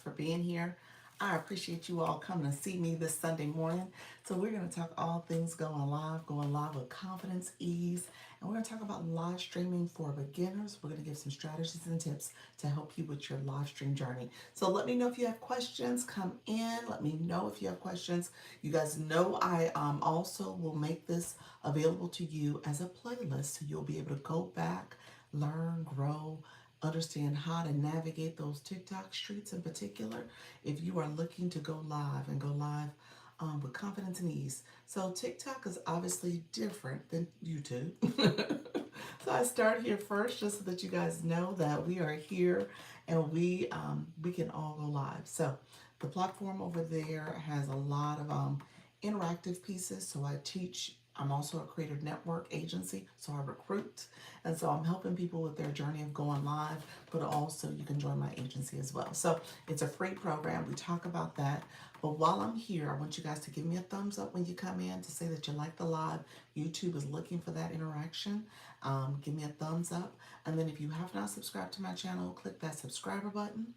for being here. I appreciate you all coming to see me this Sunday morning. So we're going to talk all things going live with confidence, ease, and we're going to talk about live streaming for beginners. We're going to give some strategies and tips to help you with your live stream journey. So let me know if you have questions. Come in. Let me know if you have questions. You guys know I also will make this available to you as a playlist, so you'll be able to go back, learn, grow, understand how to navigate those TikTok streets in particular if you are looking to go live and go live with confidence and ease. So TikTok is obviously different than YouTube. So I start here first just so that you guys know that we are here and we can all go live. So the platform over there has a lot of interactive pieces. So I teach. I'm also a creative network agency, so I recruit. And so I'm helping people with their journey of going live, but also you can join my agency as well. So it's a free program. We talk about that. But while I'm here, I want you guys to give me a thumbs up when you come in to say that you like the live. YouTube is looking for that interaction. Give me a thumbs up. And then if you have not subscribed to my channel, click that subscriber button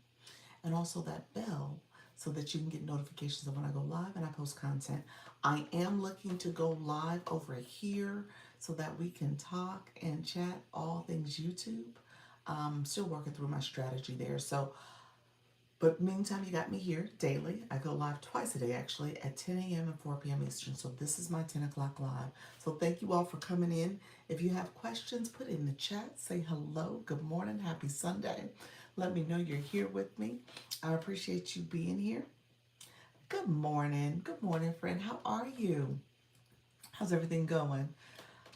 and also that bell so that you can get notifications of when I go live and I post content. I am looking to go live over here so that we can talk and chat all things YouTube. Still working through my strategy there. So, but meantime, you got me here daily. I go live twice a day actually at 10 a.m. and 4 p.m. Eastern. So this is my 10 o'clock live. So thank you all for coming in. If you have questions, put it in the chat. Say hello, good morning, happy Sunday. Let me know you're here with me. I appreciate you being here. Good morning. Good morning, friend. How are you? How's everything going?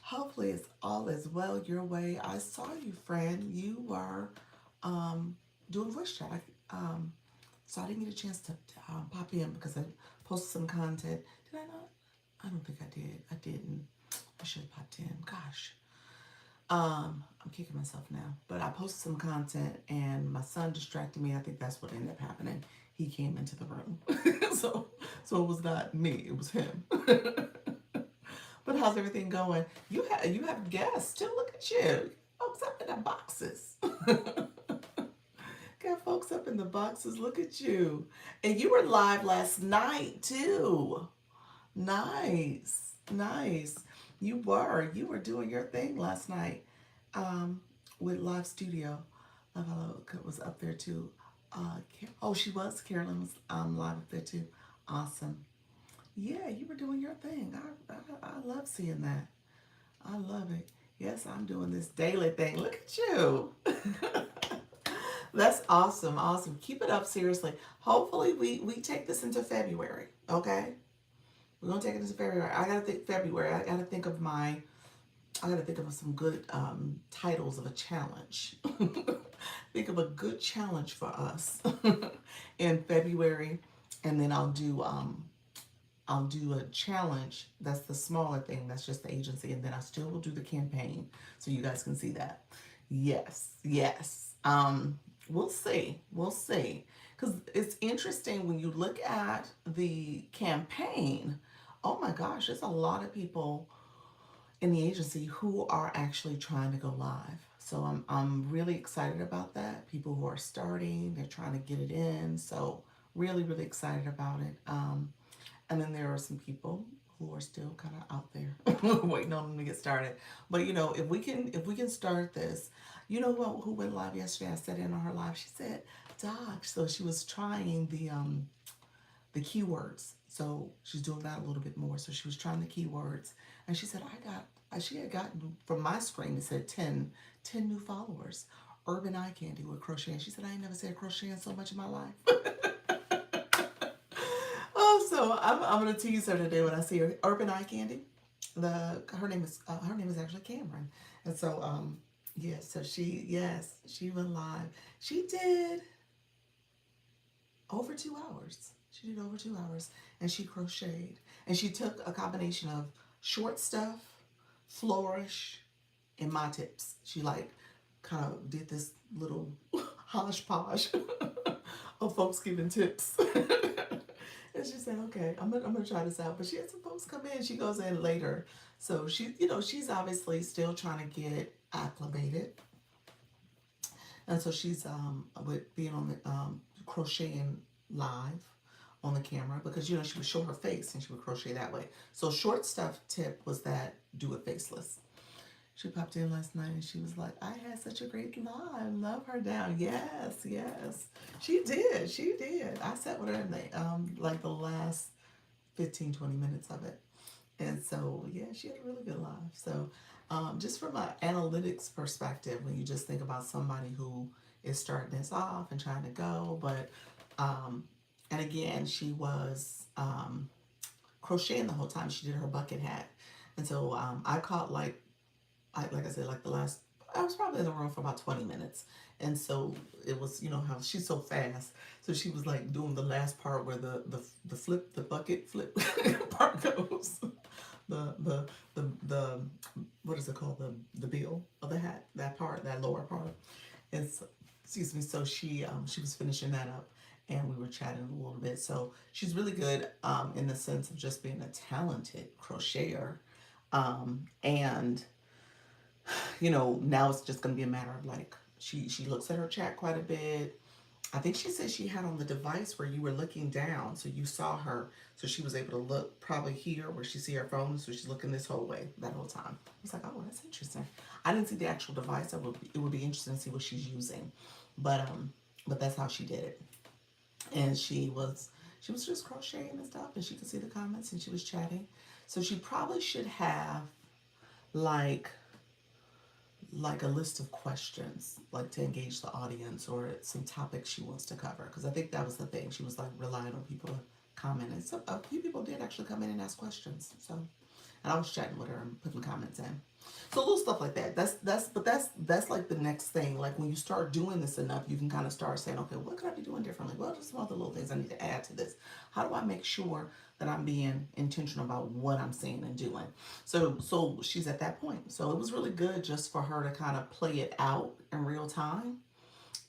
Hopefully it's all as well your way. I saw you, friend. You were doing voice chat. So I didn't get a chance to pop in because I posted some content. Did I not? I don't think I did. I didn't. I should have popped in. Gosh. I'm kicking myself now. But I posted some content and my son distracted me. I think that's what ended up happening. He came into the room. so so it was not me, it was him. But how's everything going? You have guests too. Look at you. Folks up in the boxes. Got folks up in the boxes. Look at you. And you were live last night too. Nice. Nice. You were doing your thing last night um, with Live Studio. Love Hello was up there too. Oh, she was. Carolyn was live up there too. Awesome. Yeah, you were doing your thing. I love seeing that. I love it. Yes, I'm doing this daily thing. Look at you. That's awesome. Awesome. Keep it up, seriously. Hopefully, we take this into February. Okay? We're going to take it into February. I got to think February. I got to think of some good titles of a challenge. Think of a good challenge for us in February, and then I'll do a challenge. That's the smaller thing. That's just the agency, and then I still will do the campaign, so you guys can see that. Yes, yes. We'll see. We'll see. Because it's interesting when you look at the campaign. Oh my gosh, there's a lot of people in the agency who are actually trying to go live. So I'm really excited about that. People who are starting, they're trying to get it in. So really, really excited about it. And then there are some people who are still kind of out there waiting on them to get started. But if we can start this, who went live yesterday? I sat in on her live. She said, "Doc," so she was trying the keywords. So she's doing that a little bit more. So she was trying the keywords, and she said, she had gotten from my screen. It said 10 new followers. Urban eye candy with crocheting. She said, I ain't never said crocheting so much in my life. Oh, so I'm gonna tease her today when I see her. Urban eye candy. Her name is actually Cameron, and so so she went live. She did over 2 hours. She did over 2 hours, and she crocheted, and she took a combination of short stuff, flourish, and my tips. She like kind of did this little hodgepodge of folks giving tips. And she said, okay, I'm gonna try this out. But she had some folks come in. She goes in later. So she's obviously still trying to get acclimated. And so she's with being on the crocheting live on the camera because she would show her face and she would crochet that way. So short stuff tip was that do it faceless. She popped in last night and she was like, I had such a great live. Love her down. Yes, yes. She did. She did. I sat with her in like the last 15, 20 minutes of it. And so, yeah, she had a really good live. So, just from an analytics perspective, when you just think about somebody who is starting this off and trying to go, um, and again, she was crocheting the whole time. She did her bucket hat. And so I caught like I said, like I was probably in the room for about 20 minutes. And so it was, how she's so fast. So she was like doing the last part where the bucket flip part goes. The, the, the, what is it called? The bill of the hat, that part, that lower part. And so, excuse me. So she was finishing that up and we were chatting a little bit. So she's really good, in the sense of just being a talented crocheter. And now it's just going to be a matter of like she looks at her chat quite a bit. I think she said she had on the device where you were looking down, so you saw her, so she was able to look probably here where she see her phone, so she's looking this whole way that whole time. I was like, oh, that's interesting. I didn't see the actual device. It would be interesting to see what she's using, but that's how she did it, and she was just crocheting and stuff, and she could see the comments, and she was chatting, so she probably should have like a list of questions, like to engage the audience or some topics she wants to cover. Because I think that was the thing. She was like relying on people to comment. And a few people did actually come in and ask questions. So, and I was chatting with her and putting comments in. So little stuff like that. That's like the next thing. Like when you start doing this enough, you can kind of start saying, okay, what could I be doing differently? Well, there's some other little things I need to add to this. How do I make sure that I'm being intentional about what I'm saying and doing? So she's at that point. So it was really good just for her to kind of play it out in real time.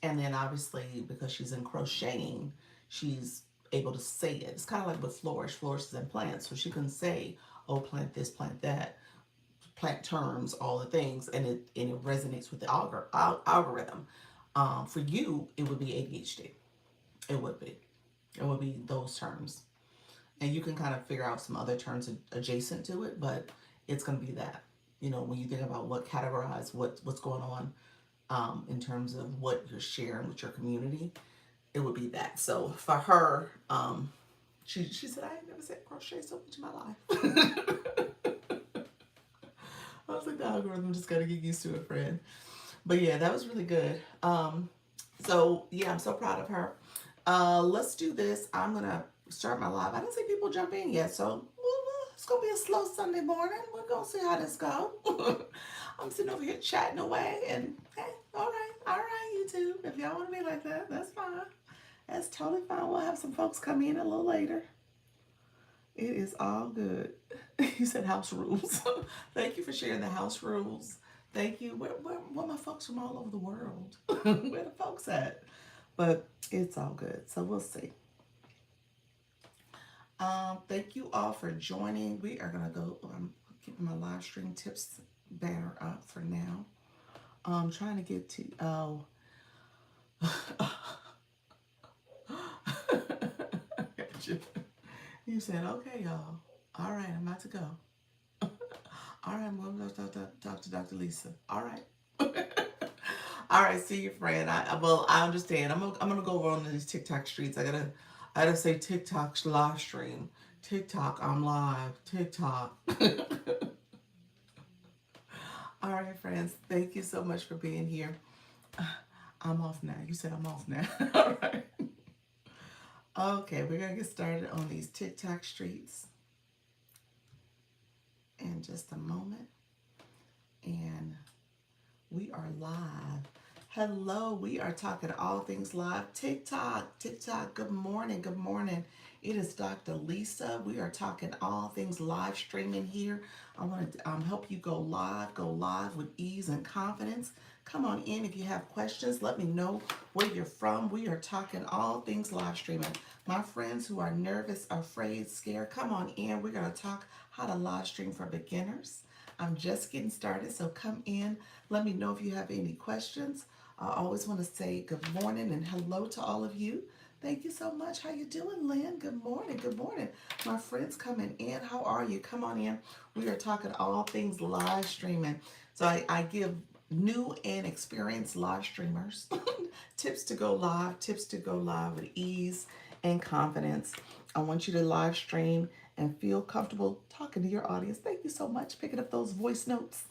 And then obviously because she's in crocheting, she's able to say it. It's kind of like with flourish. Flourish is in plants. So she can say, oh, plant this, plant that, plant terms, all the things, and it resonates with the algorithm. For you, it would be ADHD. It would be. It would be those terms, and you can kind of figure out some other terms adjacent to it, but it's going to be that. When you think about what categorize what's going on, in terms of what you're sharing with your community, it would be that. So for her, she said, I ain't never said crochet so much in my life. I was like, the algorithm just got to get used to it, friend. But yeah, that was really good. So yeah, I'm so proud of her. Let's do this. I'm gonna start my live. I didn't see people jump in yet, so it's gonna be a slow Sunday morning. We're gonna see how this goes. I'm sitting over here chatting away, and hey, all right, YouTube. If y'all want to be like that, that's fine. That's totally fine. We'll have some folks come in a little later. It is all good. You said house rules. Thank you for sharing the house rules. Thank you. Where my folks from all over the world? Where the folks at? But it's all good. So we'll see. Thank you all for joining. We are gonna go. I'm keeping my live stream tips banner up for now. I'm trying to get to. Oh. Gotcha. You said, okay, y'all. All right, I'm about to go. All right, I'm going to talk to Dr. Lisa. All right. All right, see you, friend. I understand. I'm gonna go over on these TikTok streets. I gotta say TikTok live stream. TikTok, I'm live. TikTok. All right, friends. Thank you so much for being here. I'm off now. You said I'm off now. All right. Okay, we're gonna get started on these TikTok streets in just a moment. And we are live. Hello, we are talking all things live. TikTok, good morning, good morning. It is Dr. Lisa. We are talking all things live streaming here. I want to help you go live with ease and confidence. Come on in if you have questions. Let me know where you're from. We are talking all things live streaming. My friends who are nervous, afraid, scared, come on in. We're going to talk how to live stream for beginners. I'm just getting started, so come in. Let me know if you have any questions. I always want to say good morning and hello to all of you. Thank you so much. How you doing, Lynn? Good morning. Good morning. My friends coming in. How are you? Come on in. We are talking all things live streaming. So I give new and experienced live streamers tips to go live with ease and confidence. I want you to live stream and feel comfortable talking to your audience. Thank you so much picking up those voice notes.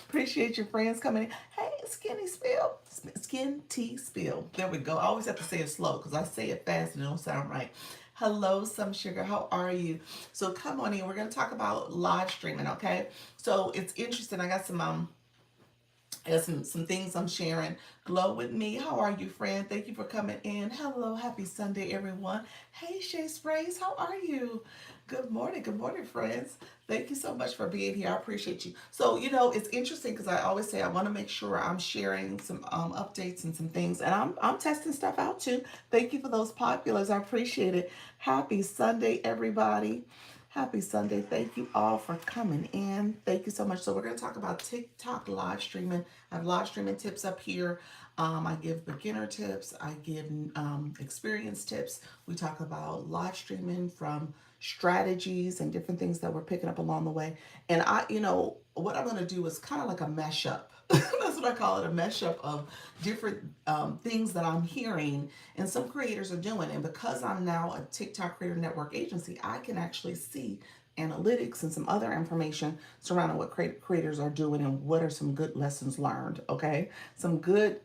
Appreciate your friends coming in. Hey, Skinny Spill. Skin Tea Spill. There we go. I always have to say it slow because I say it fast and it don't sound right. Hello, Some Sugar. How are you? So come on in. We're going to talk about live streaming, okay? So it's interesting. I got some things I'm sharing. Glow with me. How are you, friend? Thank you for coming in. Hello, happy Sunday, everyone. Hey, Shay Sprays, how are you? Good morning, friends. Thank you so much for being here. I appreciate you. So, it's interesting because I always say I want to make sure I'm sharing some updates and some things, and I'm testing stuff out too. Thank you for those populars. I appreciate it. Happy Sunday, everybody. Happy Sunday. Thank you all for coming in. Thank you so much. So we're going to talk about TikTok live streaming. I have live streaming tips up here. I give beginner tips. I give experience tips. We talk about live streaming from strategies and different things that we're picking up along the way. And what I'm going to do is kind of like a mesh up. That's what I call it, a mesh up of different things that I'm hearing and some creators are doing. And because I'm now a TikTok Creator Network agency, I can actually see analytics and some other information surrounding what creators are doing and what are some good lessons learned. Okay, some good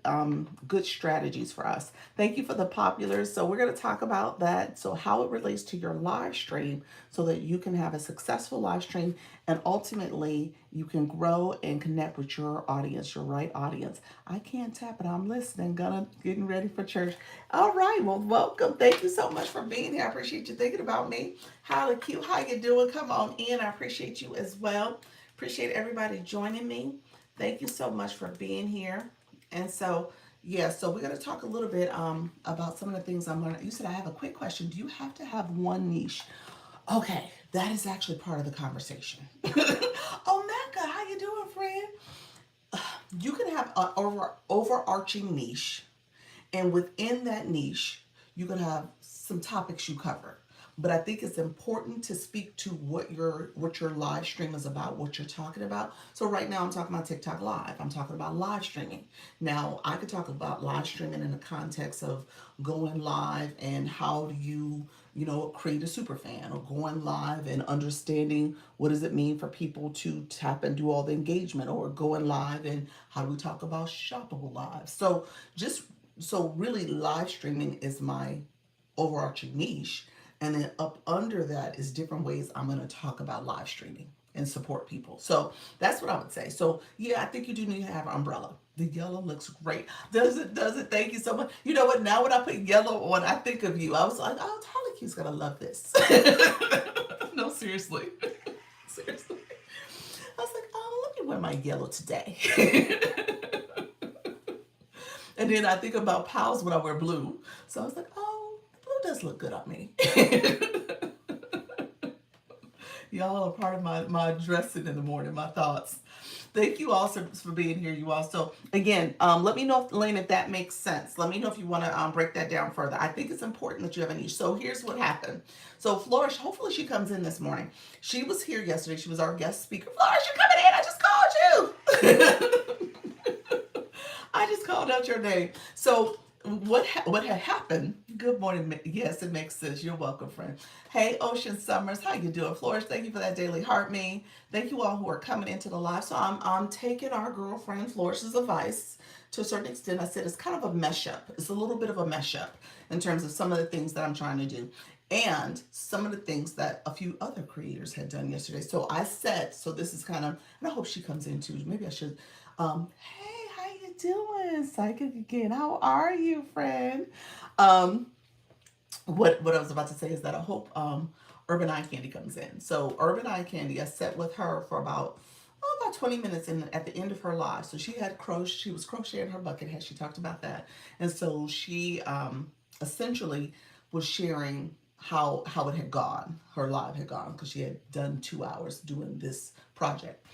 strategies for us. Thank you for the populars. So we're going to talk about that, so how it relates to your live stream so that you can have a successful live stream and ultimately you can grow and connect with your audience, your right audience. I can't tap it. I'm listening. Getting ready for church. All right. Well, welcome. Thank you so much for being here. I appreciate you thinking about me. How cute. How you doing? Come on in. I appreciate you as well. Appreciate everybody joining me. Thank you so much for being here. And so, yeah, so we're going to talk a little bit about some of the things I'm learning. You said I have a quick question. Do you have to have one niche? Okay, that is actually part of the conversation. Oh, Mecca, how you doing, friend? You can have an overarching niche, and within that niche, you can have some topics you cover. But I think it's important to speak to what your live stream is about, what you're talking about. So right now I'm talking about TikTok Live. I'm talking about live streaming. Now I could talk about live streaming in the context of going live and how do you create a super fan, or going live and understanding what does it mean for people to tap and do all the engagement, or going live and how do we talk about shoppable lives. So really live streaming is my overarching niche. And then up under that is different ways I'm going to talk about live streaming and support people. So that's what I would say. So yeah, I think you do need to have an umbrella. The yellow looks great. Does it? Does it? Thank you so much. You know what? Now when I put yellow on, I think of you. I was like, oh, Tyler Q's going to love this. No, seriously. Seriously. I was like, oh, let me wear my yellow today. And then I think about pals when I wear blue. So I was like, oh, blue does look good on me. Y'all are part of my dressing in the morning, my thoughts. Thank you all for being here, you all. So again, let me know, Lane, if that makes sense. Let me know if you want to break that down further. I think it's important that you have a niche. So here's what happened. So Flourish, hopefully she comes in this morning. She was here yesterday. She was our guest speaker. Flourish, you're coming in. I just called you. I just called out your name. So what had happened? Good morning. Yes, it makes sense. You're welcome, friend. Hey, Ocean Summers, how you doing? Flourish, thank you for that daily heart me. Thank you all who are coming into the live. So I'm taking our girlfriend Flourish's advice to a certain extent. I said it's kind of a mesh up. It's a little bit of a mesh up in terms of some of the things that I'm trying to do, and some of the things that a few other creators had done yesterday. So I said, so this is kind of, and I hope she comes in too. Maybe I should. Hey, how you doing? Psychic again. How are you, friend? Um, what I was about to say is that I hope Urban Eye Candy comes in. So Urban Eye Candy, I sat with her for about 20 minutes at the end of her live. So she was crocheting her bucket hat. She talked about that. And so she essentially was sharing how it had gone, her live had gone, because she had done 2 hours doing this project.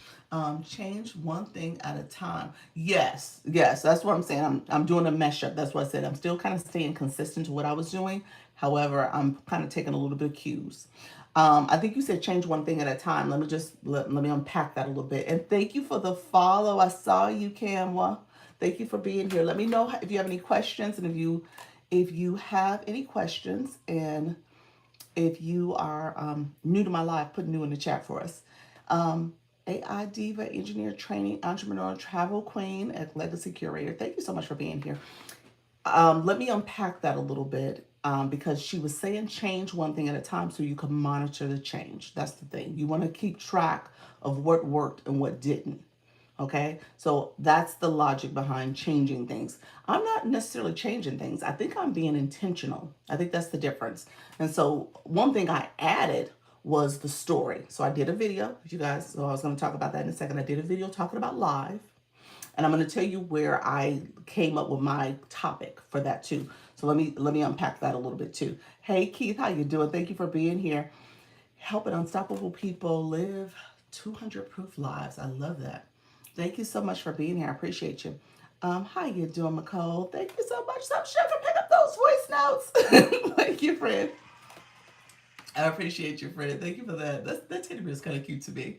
Change one thing at a time. Yes, yes, that's what I'm saying. I'm doing a mesh up. That's what I said. I'm still kind of staying consistent to what I was doing. However, I'm kind of taking a little bit of cues. I think you said change one thing at a time. Let me just let me unpack that a little bit. And thank you for the follow. I saw you, Camwa. Thank you for being here. Let me know if you have any questions, and if you have any questions, and if you are new to my live, put new in the chat for us. Um, AI Diva, Engineer Training, Entrepreneur, Travel Queen, and Legacy Curator. Thank you so much for being here. Let me unpack that a little bit, because she was saying change one thing at a time so you can monitor the change. That's the thing. You want to keep track of what worked and what didn't. Okay, so that's the logic behind changing things. I'm not necessarily changing things. I think I'm being intentional. I think that's the difference. And so one thing I added was the story. So I did a video, you guys. So I was going to talk about that in a second. I did a video talking about live, and I'm going to tell you where I came up with my topic for that too. So let me unpack that a little bit too. Hey Keith, how you doing? Thank you for being here. Helping unstoppable people live 200 proof lives. I love that. Thank you so much for being here. I appreciate you. How you doing, McCole? Thank you so much. Stop sugar. Pick up those voice notes. Thank you, friend. I appreciate you, friend. Thank you for that. That teddy bear is kind of cute to me.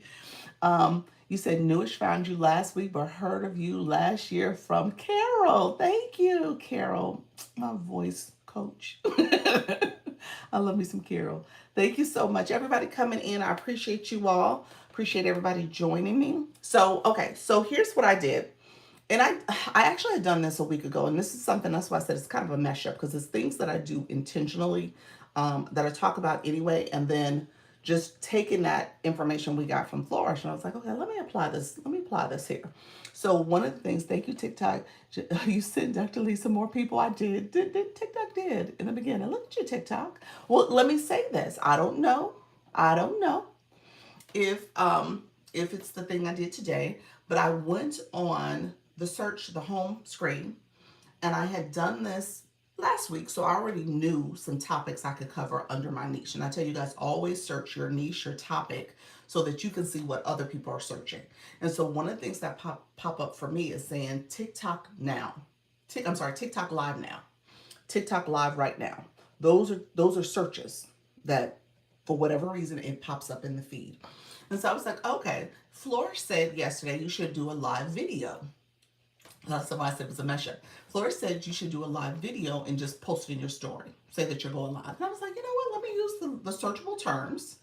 You said Newish found you last week, but heard of you last year from Carol. Thank you, Carol, my voice coach. I love me some Carol. Thank you so much, everybody coming in. I appreciate you all. Appreciate everybody joining me. So, okay, so here's what I did. And I actually had done this a week ago, and this is something, that's why I said it's kind of a mesh up, because it's things that I do intentionally, that I talk about anyway, and then just taking that information we got from Flourish, and I was like, okay, let me apply this. Let me apply this here. So one of the things, thank you, TikTok. You sent Dr. Lisa more people. I did. TikTok did in the beginning. Look at you, TikTok. Well, let me say this. I don't know. I don't know if it's the thing I did today, but I went on the home screen, and I had done this last week, so I already knew some topics I could cover under my niche. And I tell you guys, always search your niche, your topic, so that you can see what other people are searching. And so one of the things that pop up for me is saying TikTok now. I'm sorry, TikTok live now. TikTok live right now. Those are searches that, for whatever reason, it pops up in the feed. And so I was like, okay, Flourish said yesterday you should do a live video. That's why I said it was a mesh up. Flourish said you should do a live video and just post it in your story. Say that you're going live. And I was like, you know what? Let me use the searchable terms.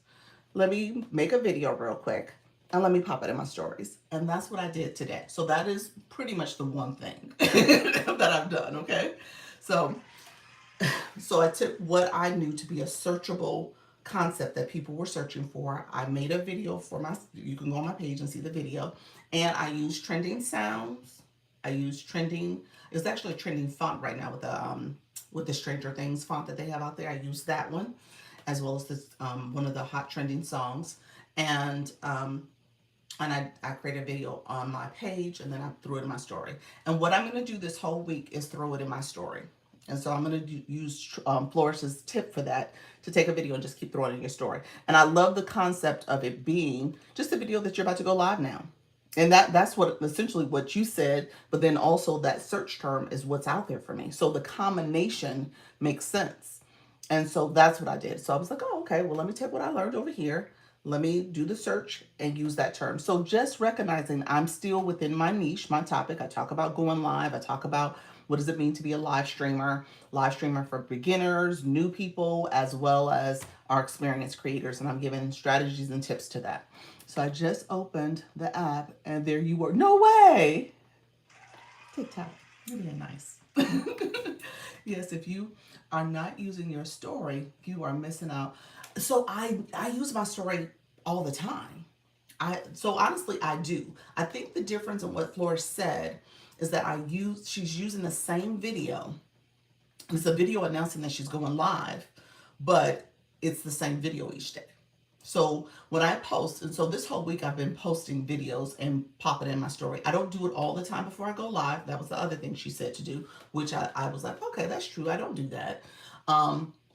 Let me make a video real quick, and let me pop it in my stories. And that's what I did today. So that is pretty much the one thing that I've done, okay? So I took what I knew to be a searchable concept that people were searching for. I made a video for you can go on my page and see the video. And I used trending sounds. I used trending, it's actually a trending font right now with the Stranger Things font that they have out there. I used that one, as well as this one of the hot trending songs. And I created a video on my page, and then I threw it in my story. And what I'm going to do this whole week is throw it in my story. And so I'm going to use Flourish's tip for that, to take a video and just keep throwing it in your story. And I love the concept of it being just a video that you're about to go live now. And that's what essentially what you said, but then also that search term is what's out there for me. So the combination makes sense. And so that's what I did. So I was like, oh, okay, well, let me take what I learned over here. Let me do the search and use that term. So just recognizing I'm still within my niche, my topic. I talk about going live. I talk about what does it mean to be a live streamer for beginners, new people, as well as our experienced creators. And I'm giving strategies and tips to that. So I just opened the app, and there you were. No way! TikTok, you're being nice. Yes, if you are not using your story, you are missing out. So I use my story all the time. So honestly, I do. I think the difference in what Flourish said is that she's using the same video. It's a video announcing that she's going live, but it's the same video each day. So when I post, and so this whole week I've been posting videos and popping in my story. I don't do it all the time before I go live. That was the other thing she said to do, which I was like, okay, that's true. I don't do that.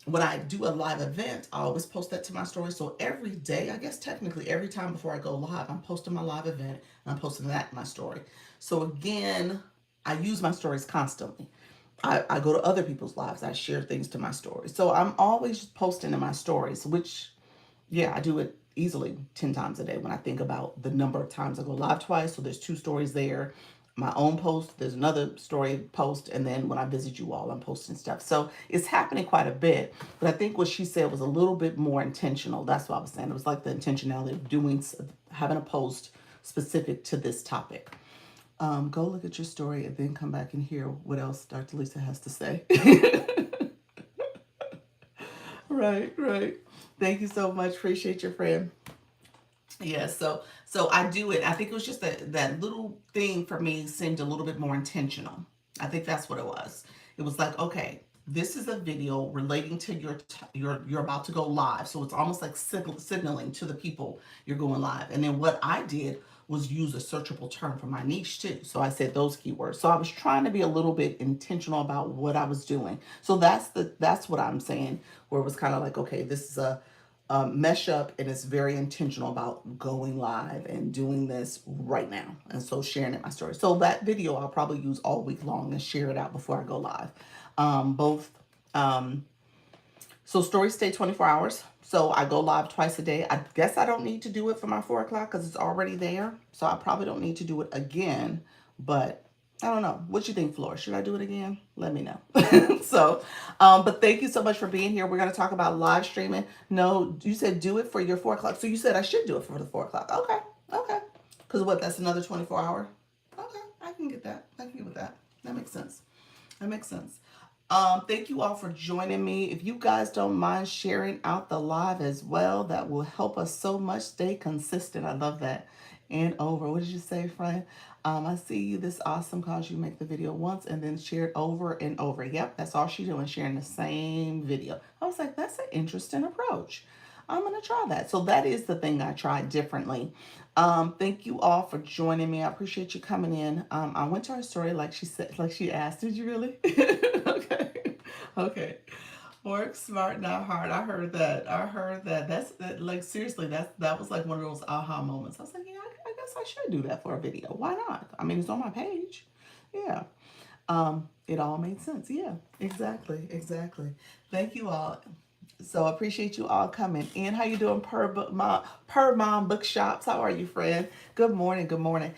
when I do a live event, I always post that to my story. So every day, I guess technically every time before I go live, I'm posting my live event and I'm posting that in my story. So again, I use my stories constantly. I go to other people's lives. I share things to my stories. So I'm always posting in my stories, which, yeah, I do it easily 10 times a day when I think about the number of times I go live twice. So there's two stories there. My own post, there's another story post, and then when I visit you all, I'm posting stuff. So it's happening quite a bit. But I think what she said was a little bit more intentional. That's what I was saying. It was like the intentionality of having a post specific to this topic. Go look at your story and then come back and hear what else Dr. Lisa has to say. Right, right. Thank you so much. Appreciate your friend. Yeah, so I do it. I think it was just that little thing for me seemed a little bit more intentional. I think that's what it was. It was like, okay, this is a video relating to you're about to go live. So it's almost like signaling to the people you're going live. And then what I did was use a searchable term for my niche too. So I said those keywords. So I was trying to be a little bit intentional about what I was doing. So that's what I'm saying, where it was kind of like, okay, this is a mesh up, and it's very intentional about going live and doing this right now, and so sharing it in my story. So that video I'll probably use all week long and share it out before I go live. Both So stories stay 24 hours. So I go live twice a day. I guess I don't need to do it for my 4 o'clock because it's already there. So I probably don't need to do it again. But I don't know. What you think, Flora? Should I do it again? Let me know. But thank you so much for being here. We're going to talk about live streaming. No, you said do it for your 4 o'clock. So you said I should do it for the 4 o'clock. Okay. Okay. Because what? That's another 24 hour? Okay. I can get that. I can get with that. That makes sense. That makes sense. Thank you all for joining me. If you guys don't mind sharing out the live as well, that will help us so much. Stay consistent. I love that. And over. What did you say, friend? I see you. This awesome cause you make the video once and then share it over and over. Yep, that's all she's doing, sharing the same video. I was like, that's an interesting approach. I'm going to try that. So that is the thing I tried differently. Thank you all for joining me. I appreciate you coming in. I went to her story like she said, like she asked. Did you really? Okay. Okay. Work smart, not hard. I heard that. I heard that. That's that, like seriously. That was like one of those aha moments. I was like, yeah, I guess I should do that for a video. Why not? I mean, it's on my page. Yeah. It all made sense. Yeah. Exactly. Exactly. Thank you all. So I appreciate you all coming in. How you doing, per mom bookshops? How are you, friend? Good morning. Good morning.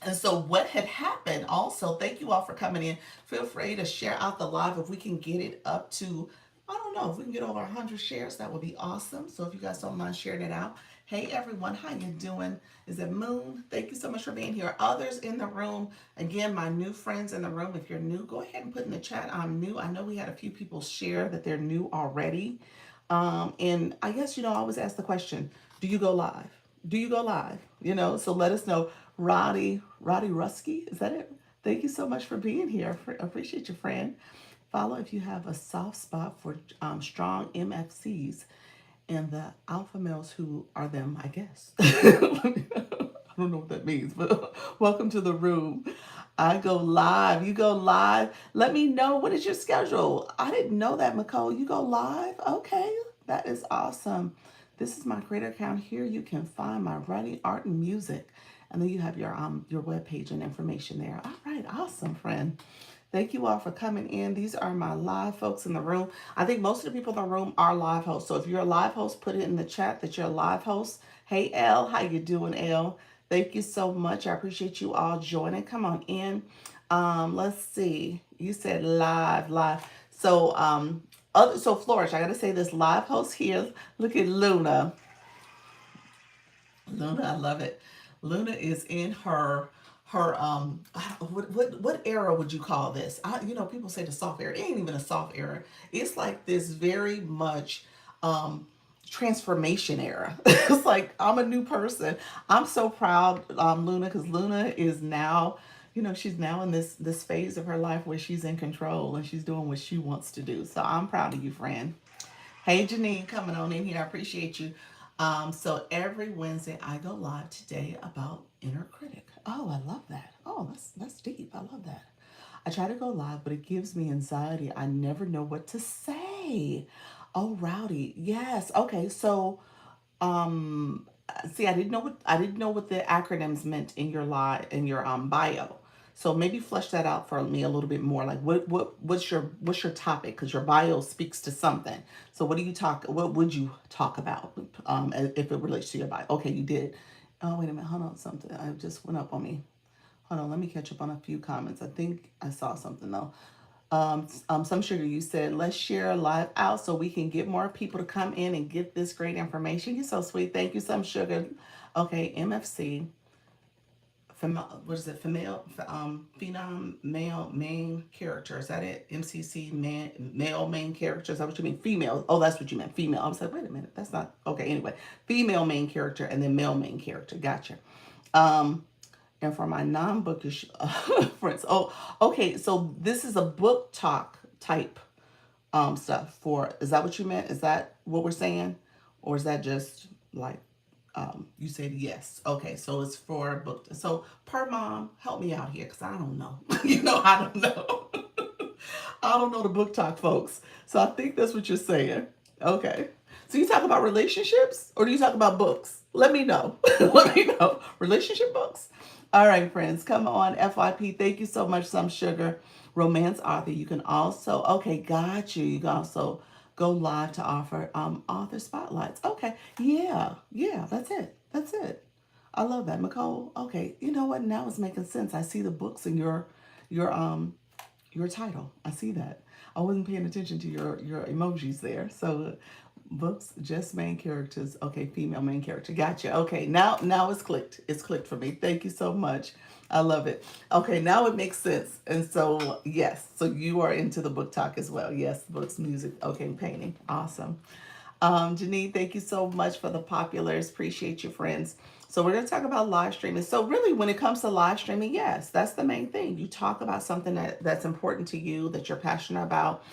And so what had happened also, thank you all for coming in. Feel free to share out the live if we can get it up to, I don't know, if we can get over 100 shares, that would be awesome. So if you guys don't mind sharing it out. Hey everyone, how you doing? Is it Moon? Thank you so much for being here. Others in the room, again, my new friends in the room, if you're new, go ahead and put in the chat, I'm new. I know we had a few people share that they're new already. And I guess, I always ask the question, do you go live? Do you go live? So let us know. Roddy Rusky, is that it? Thank you so much for being here. Appreciate your friend. Follow if you have a soft spot for strong MFCs and the alpha males who are them, I guess. I don't know what that means, but welcome to the room. I go live. You go live. Let me know, what is your schedule? I didn't know that, Nicole. You go live? Okay, that is awesome. This is my creator account. Here you can find my writing, art, and music. And then you have your webpage and information there. All right, awesome, friend. Thank you all for coming in. These are my live folks in the room. I think most of the people in the room are live hosts. So if you're a live host, put it in the chat that you're a live host. Hey, Elle, how you doing, Elle? Thank you so much. I appreciate you all joining. Come on in. Let's see. You said live. So, so Flourish, I got to say this live host here. Look at Luna. Luna, I love it. Luna is in her what era would you call this? People say the soft era. It ain't even a soft era. It's like this very much transformation era. It's like I'm a new person. I'm so proud, Luna, because Luna is now, she's now in this phase of her life where she's in control and she's doing what she wants to do. So I'm proud of you, friend. Hey, Janine, coming on in here. I appreciate you. So every Wednesday I go live today about inner critic. Oh, I love that. Oh, that's deep. I love that. I try to go live, but it gives me anxiety. I never know what to say. Oh, Rowdy. Yes. Okay. So, see, I didn't know what the acronyms meant in your bio. So maybe flesh that out for me a little bit more. Like what's your topic? Because your bio speaks to something. So what would you talk about if it relates to your bio? Okay, you did. Oh, wait a minute. Hold on. Something I just went up on me. Hold on, let me catch up on a few comments. I think I saw something though. Some sugar, you said, let's share live out so we can get more people to come in and get this great information. You're so sweet. Thank you, some sugar. Okay, MFC, what is it? Phenom male main character. Is that it? MCC male main character. Is that what you mean? Female. Oh, that's what you meant. Female. I was like, wait a minute, that's not okay. Anyway, female main character and then male main character. Gotcha. Um, and for my non-bookish friends. Oh, okay. So this is a book talk type stuff for. Is that what you meant? Is that what we're saying, or is that just like you said yes? Okay, so it's for book. So per mom, help me out here because I don't know. I don't know. I don't know the book talk, folks. So I think that's what you're saying. Okay. So you talk about relationships or do you talk about books? Let me know. Let me know. Relationship books? All right, friends, come on. FYP, thank you so much, Some Sugar. Romance author. You can also, okay, got you. You can also go live to offer author spotlights. Okay. Yeah. Yeah, that's it. That's it. I love that. Nicole, okay. You know what? Now it's making sense. I see the books in your your title. I see that. I wasn't paying attention to your emojis there. So books, just main characters. Okay, female main character. Gotcha. Okay, now it's clicked. It's clicked for me. Thank you so much. I love it. Okay, now it makes sense. And so yes, so you are into the book talk as well. Yes, books, music. Okay, painting. Awesome. Janine, thank you so much for the populars. Appreciate you, friends. So we're going to talk about live streaming. So really, when it comes to live streaming, yes, that's the main thing. You talk about something that's important to you, that you're passionate about.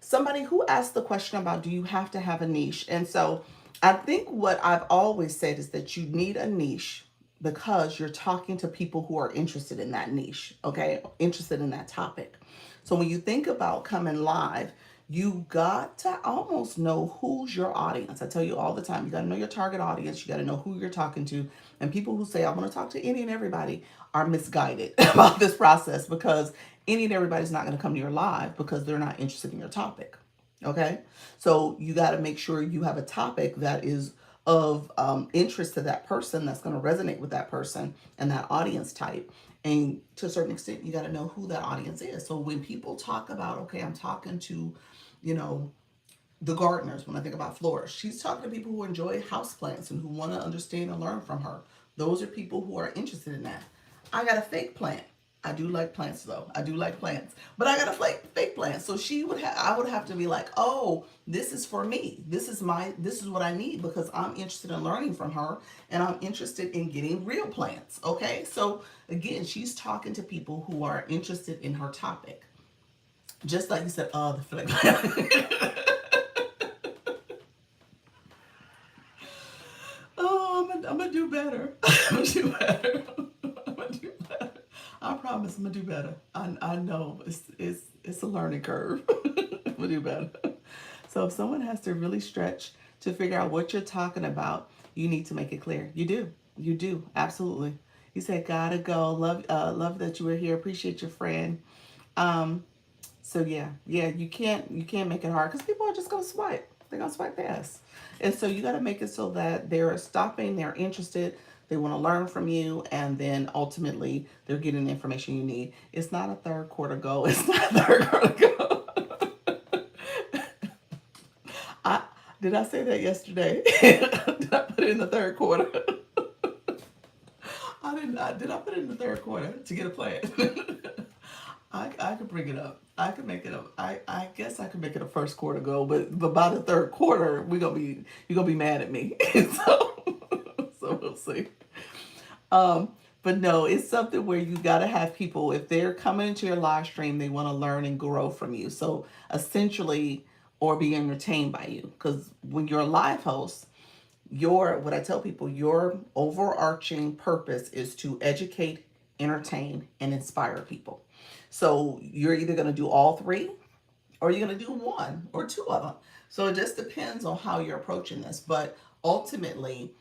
Somebody who asked the question about, do you have to have a niche? And so I think what I've always said is that you need a niche because you're talking to people who are interested in that niche, okay? Interested in that topic. So when you think about coming live, you got to almost know who's your audience. I tell you all the time, you got to know your target audience. You got to know who you're talking to. And people who say, I want to talk to any and everybody are misguided about this process because any and everybody's not going to come to your live because they're not interested in your topic. Okay. So you got to make sure you have a topic that is of interest to that person, that's going to resonate with that person and that audience type. And to a certain extent, you got to know who that audience is. So when people talk about, okay, I'm talking to, you know, the gardeners, when I think about florists, she's talking to people who enjoy houseplants and who want to understand and learn from her. Those are people who are interested in that. I got a fake plant. I do like plants though. I do like plants, but I got a fake plant. So I would have to be like, oh, this is for me. This is what I need because I'm interested in learning from her and I'm interested in getting real plants. Okay. So again, she's talking to people who are interested in her topic. Just like you said, oh, the fake plant. Oh, I'm gonna do better. I'm gonna do better. I'm gonna do better. I promise I'm gonna do better. I know it's a learning curve. I'm gonna do better. So if someone has to really stretch to figure out what you're talking about, you need to make it clear. You do. You do. Absolutely. You said gotta go. Love that you were here. Appreciate your friend. Um, so yeah, you can't make it hard because people are just gonna swipe. They're gonna swipe past, and so you got to make it so that they're stopping, they're interested, they want to learn from you, and then ultimately they're getting the information you need. It's not a third quarter goal. It's not a third quarter goal. I did I say that yesterday? Did I put it in the third quarter? I didn't. Did I put it in the third quarter to get a plan? I could bring it up. I could make it up. I guess I could make it a first quarter goal, but by the third quarter, you're gonna be mad at me. so so we'll see. Um, but no, it's something where you gotta have people, if they're coming into your live stream, they want to learn and grow from you. So essentially, or be entertained by you. Because when you're a live host, what I tell people, your overarching purpose is to educate, entertain, and inspire people. So you're either going to do all three, or you're going to do one or two of them. So it just depends on how you're approaching this. But ultimately,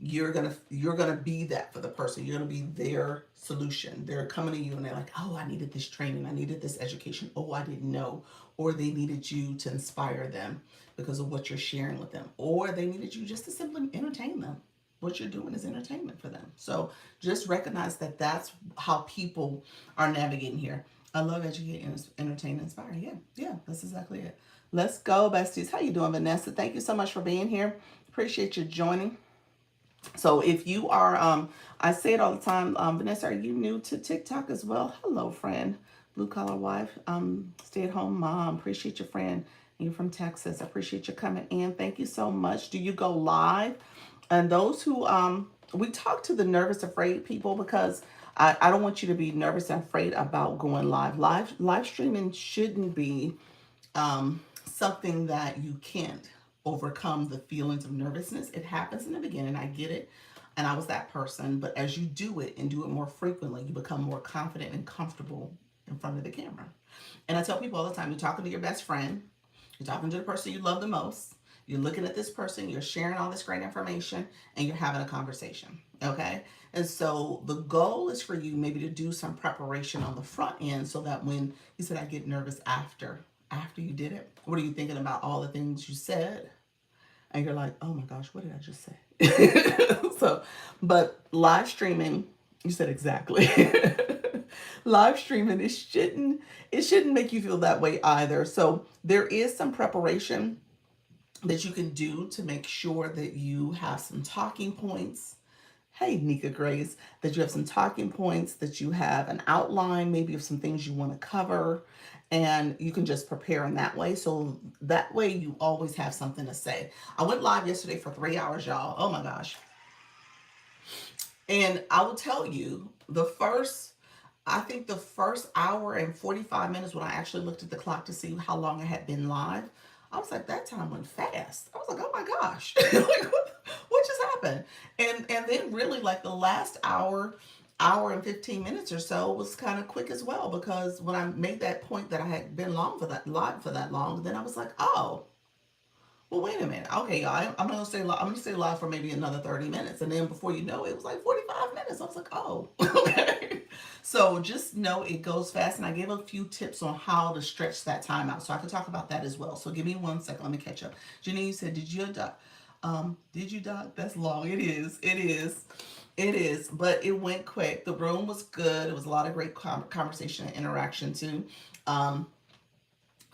you're gonna be that for the person. You're gonna be their solution. They're coming to you and they're like, oh, I needed this training, I needed this education, oh, I didn't know. Or they needed you to inspire them because of what you're sharing with them, or they needed you just to simply entertain them. What you're doing is entertainment for them. So just recognize that that's how people are navigating here. I love educate, entertain, inspire. Yeah, yeah, that's exactly it. Let's go, besties. How you doing, Vanessa? Thank you so much for being here. Appreciate you joining. So if you are, I say it all the time, Vanessa, are you new to TikTok as well? Hello, friend. Blue collar wife, stay at home mom. Appreciate your friend. You're from Texas. I appreciate you coming in. Thank you so much. Do you go live? And those who, we talk to the nervous, afraid people because I don't want you to be nervous and afraid about going live. Live streaming shouldn't be something that you can't overcome the feelings of nervousness. It happens in the beginning. I get it. And I was that person. But as you do it and do it more frequently, you become more confident and comfortable in front of the camera. And I tell people all the time, you're talking to your best friend, you're talking to the person you love the most, you're looking at this person, you're sharing all this great information, and you're having a conversation. Okay? And so the goal is for you maybe to do some preparation on the front end so that when you said I get nervous after you did it, what are you thinking about all the things you said? And you're like, oh my gosh, what did I just say? So, but live streaming, you said exactly. Live streaming, it shouldn't make you feel that way either. So there is some preparation that you can do to make sure that you have some talking points. Hey, Nika Grace, that you have some talking points, that you have an outline, maybe of some things you want to cover, and you can just prepare in that way. So that way you always have something to say. I went live yesterday for 3 hours, y'all. Oh my gosh. And I will tell you, I think the first hour and 45 minutes when I actually looked at the clock to see how long I had been live, I was like, that time went fast. I was like, oh my gosh, like what just happened? And then really like the last hour and 15 minutes or so was kind of quick as well because when I made that point that I had been long for that live for that long, then I was like, oh, well, wait a minute. Okay, y'all, I'm gonna stay live. I'm gonna stay live for maybe another 30 minutes. And then before you know it, it was like 45 minutes. I was like, oh, okay. So just know it goes fast. And I gave a few tips on how to stretch that time out. So I can talk about that as well. So give me 1 second. Let me catch up. Janine said, did you doc? Did you doc? That's long. It is. It is. It is. But it went quick. The room was good. It was a lot of great conversation and interaction too. Um,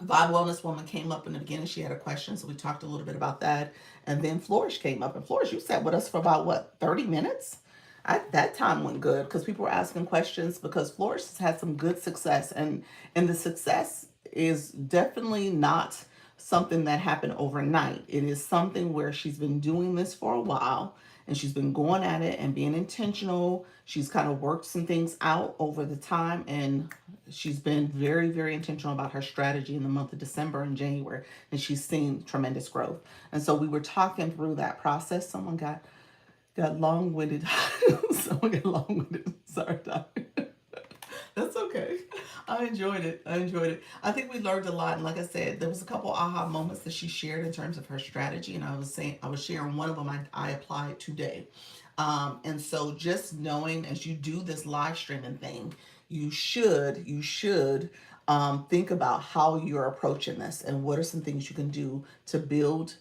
Vibe Wellness Woman came up in the beginning. She had a question, so we talked a little bit about that. And then Flourish came up. And Flourish, you sat with us for about, what, 30 minutes? That time went good because people were asking questions because Flourish has had some good success. And the success is definitely not something that happened overnight. It is something where she's been doing this for a while and she's been going at it and being intentional. She's kind of worked some things out over the time and she's been very, very intentional about her strategy in the month of December and January, and she's seen tremendous growth. And so we were talking through that process. Someone got long-winded. Someone got long-winded. Sorry, Doc. That's okay. I enjoyed it. I enjoyed it. I think we learned a lot. And like I said, there was a couple aha moments that she shared in terms of her strategy. And I was sharing one of them I applied today. And so just knowing as you do this live streaming thing, you should think about how you're approaching this and what are some things you can do to build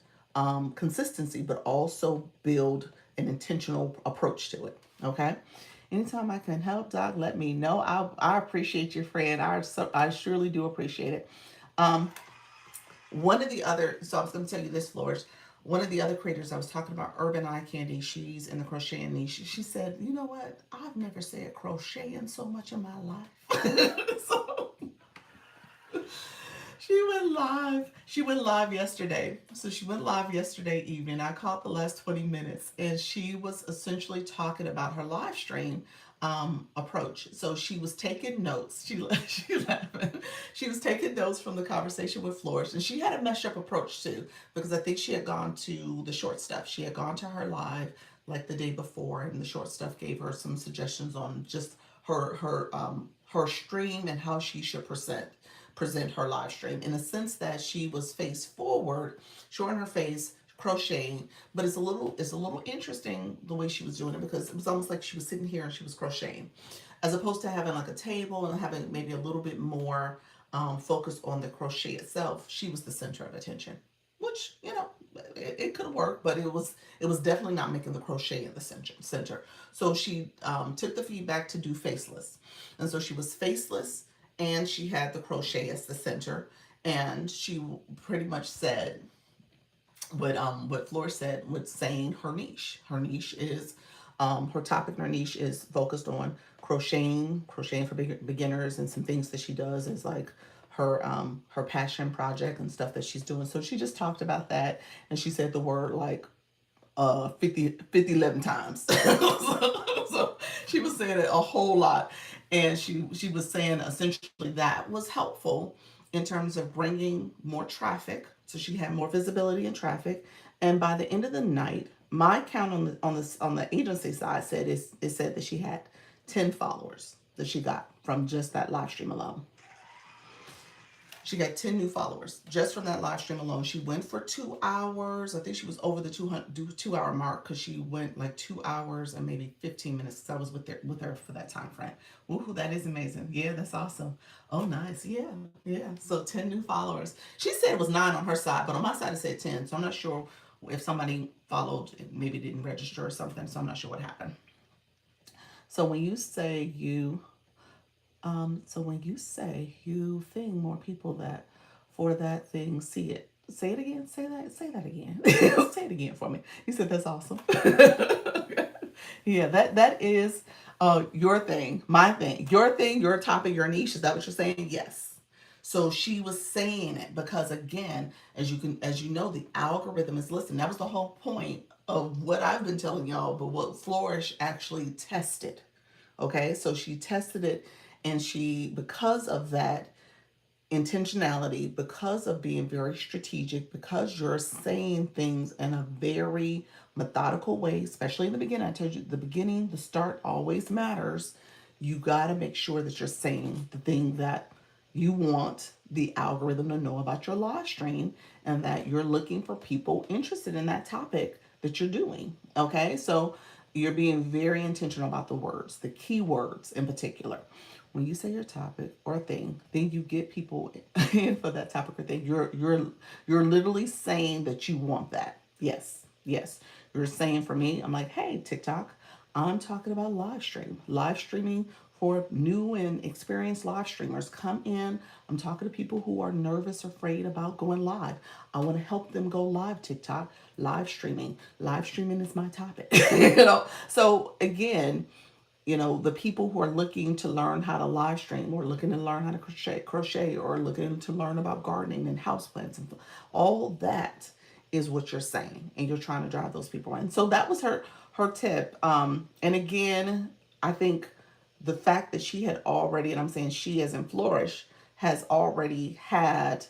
consistency, but also build an intentional approach to it. Okay. Anytime I can help, Doc, let me know. I appreciate your friend. I surely do appreciate it. Um, One of the other, so I was going to tell you this, Flourish. One of the other creators I was talking about, Urban Eye Candy, she's in the crocheting niche. She said, you know what? I've never said crocheting so much in my life. So she went live. She went live yesterday. So she went live yesterday evening. I caught the last 20 minutes and she was essentially talking about her live stream approach. So she was taking notes. She laughing. She was taking notes from the conversation with Flourish, and she had a mesh up approach too because I think she had gone to the short stuff. She had gone to her live like the day before, and the short stuff gave her some suggestions on just her her stream and how she should present her live stream, in a sense that she was face forward, showing her face, crocheting. But it's a little interesting the way she was doing it, because it was almost like she was sitting here and she was crocheting, as opposed to having like a table and having maybe a little bit more focus on the crochet itself. She was the center of attention, which, it could work, but it was definitely not making the crochet in the center. So she took the feedback to do faceless, and so she was faceless, and she had the crochet as the center, and she pretty much said what Flor said with saying her niche. Her niche is her topic. Her niche is focused on crocheting for beginners, and some things that she does is like her passion project and stuff that she's doing. So she just talked about that, and she said the word like 11 times. So she was saying it a whole lot, and she was saying essentially that was helpful in terms of bringing more traffic. So she had more visibility and traffic, and by the end of the night, my count on the agency side said it said that she had 10 followers that she got from just that live stream alone. She got 10 new followers just from that live stream alone. She went for 2 hours. I think she was over the 2 hour mark, because she went like 2 hours and maybe 15 minutes, because I was with her for that time frame. Ooh, that is amazing. Yeah, that's awesome. Oh, nice. Yeah, yeah. So 10 new followers. She said it was 9 on her side, but on my side it said 10. So I'm not sure if somebody followed, maybe didn't register or something. So I'm not sure what happened. So when you say you thing, more people that for that thing see it. Say it again. Say that again. Say it again for me. You said that's awesome. Yeah, that is your thing, my thing, your topic, your niche. Is that what you're saying? Yes. So she was saying it because, again, as you know, the algorithm is listening. That was the whole point of what I've been telling y'all, but what Flourish actually tested. Okay, so she tested it, and because of that intentionality, because of being very strategic, because you're saying things in a very methodical way, especially in the beginning. I told you, the beginning, the start always matters. You got to make sure that you're saying the thing that you want the algorithm to know about your live stream, and that you're looking for people interested in that topic that you're doing. Okay, so you're being very intentional about the words, the key words in particular. When you say your topic or thing, then you get people in for that topic or thing. You're literally saying that you want that. Yes, yes. You're saying, for me, I'm like, hey, TikTok, I'm talking about live streaming for new and experienced live streamers. Come in. I'm talking to people who are nervous or afraid about going live. I want to help them go live. TikTok, live streaming. Live streaming is my topic. So again, the people who are looking to learn how to live stream, or looking to learn how to crochet, or looking to learn about gardening and houseplants, and all that is what you're saying, and you're trying to drive those people in. So that was her tip. And again, I think the fact that she had already, and I'm saying she as in Flourish, has already had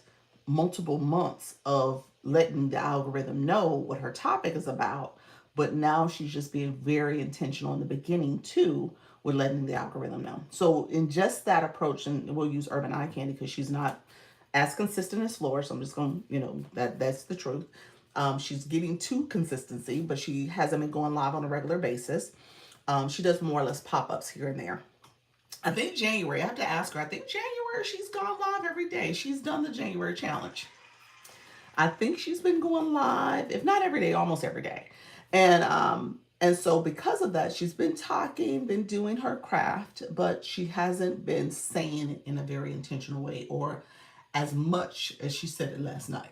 multiple months of letting the algorithm know what her topic is about, but now she's just being very intentional in the beginning too, with letting the algorithm know. So in just that approach, and we'll use Urban Eye Candy because she's not as consistent as Flourish. So I'm just going to, that's the truth. She's getting to consistency, but she hasn't been going live on a regular basis. She does more or less pop-ups here and there. I think January, I have to ask her, I think January she's gone live every day. She's done the January challenge. I think she's been going live, if not every day, almost every day. And so because of that, she's been talking, been doing her craft, but she hasn't been saying it in a very intentional way, or as much as she said it last night.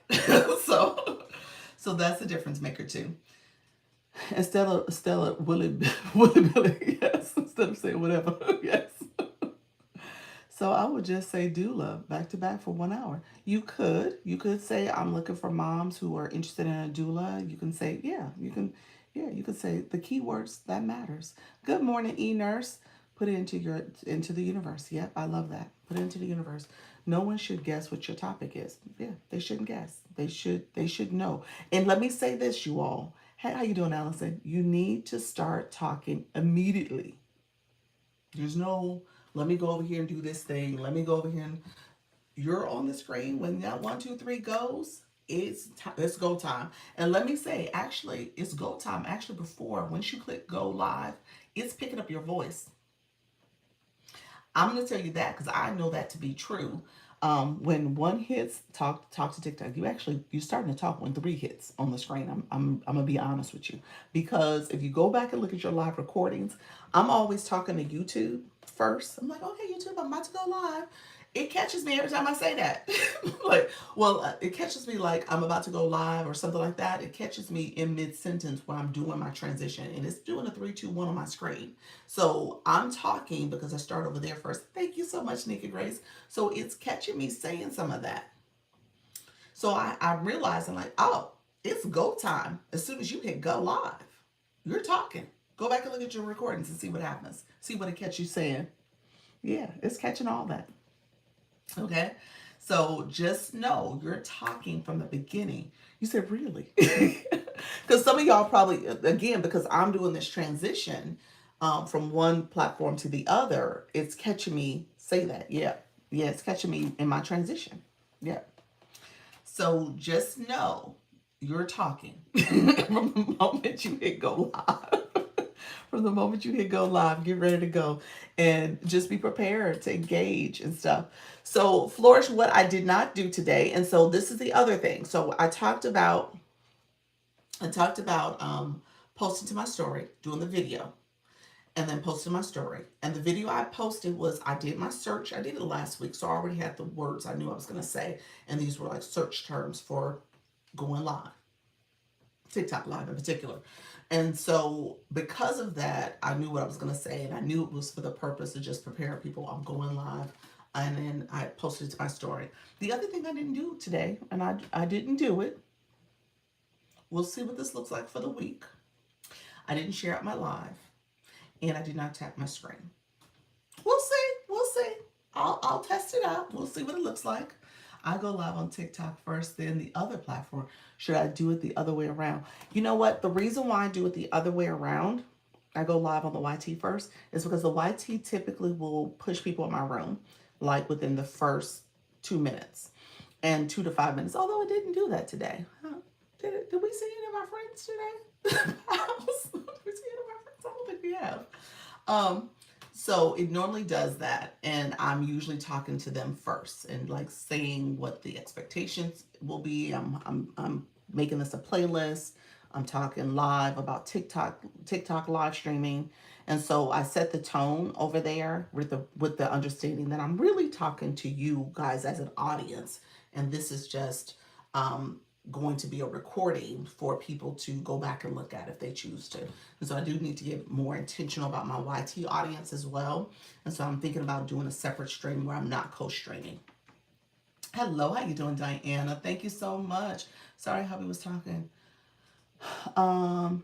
So that's the difference maker too. And Stella Willie Billy, yes, instead of saying whatever, yes. So I would just say doula back to back for 1 hour. You could say I'm looking for moms who are interested in a doula. You can say you can say the keywords that matters. Good morning, e-nurse. Put it into the universe. Yep, I love that. Put it into the universe. No one should guess what your topic is. Yeah, they shouldn't guess. They should know. And let me say this, you all. Hey, how you doing, Allison? You need to start talking immediately. There's no let me go over here and do this thing. Let me go over here and you're on the screen when that 1, 2, 3 goes. It's go time. And let me say, actually, it's go time. Actually, before once you click go live, it's picking up your voice. I'm going to tell you that because I know that to be true. When one hits, talk to TikTok. You're starting to talk when three hits on the screen. I'm gonna be honest with you, because if you go back and look at your live recordings, I'm always talking to YouTube first. I'm like, okay, YouTube, I'm about to go live. It catches me every time I say that. Like, well, it catches me like I'm about to go live or something like that. It catches me in mid sentence when I'm doing my transition, and it's doing a 3, 2, 1 on my screen. So I'm talking because I start over there first. Thank you so much, Nikki Grace. So it's catching me saying some of that. So I realize I'm like, oh, it's go time. As soon as you hit go live, you're talking. Go back and look at your recordings and see what happens. See what it catch you saying. Yeah, it's catching all that. Okay. So just know you're talking from the beginning. You said, really? Because some of y'all probably, again, because I'm doing this transition from one platform to the other, it's catching me say that. Yeah. Yeah, it's catching me in my transition. Yeah. So just know you're talking from the moment you hit go live. From the moment you hit go live, get ready to go and just be prepared to engage and stuff. So, flourish what I did not do today. And so this is the other thing. So I talked about posting to my story, doing the video, and then posting my story. And the video I posted was I did my search. I did it last week, so I already had the words I knew I was going to say. And these were like search terms for going live, TikTok live in particular. And so because of that, I knew what I was going to say, and I knew it was for the purpose of just preparing people. I'm going live. And then I posted it to my story. The other thing I didn't do today, and I didn't do it, we'll see what this looks like for the week. I didn't share out my live, and I did not tap my screen. We'll see. We'll see. I'll test it out. We'll see what it looks like. I go live on TikTok first, then the other platform. Should I do it the other way around? You know what? The reason why I do it the other way around, I go live on the YT first, is because the YT typically will push people in my room like within the first 2 minutes and 2 to 5 minutes. Although it didn't do that today. Huh? Did we see any of our friends today? Did we see any of our friends? I don't think we have. So it normally does that, and I'm usually talking to them first and like saying what the expectations will be. I'm making this a playlist. I'm talking live about TikTok live streaming, and so I set the tone over there with the understanding that I'm really talking to you guys as an audience, and this is just going to be a recording for people to go back and look at if they choose to. And so I do need to get more intentional about my YT audience as well. And so I'm thinking about doing a separate stream where I'm not co-streaming. Hello, how you doing, Diana? Thank you so much. Sorry, Hubby was talking. You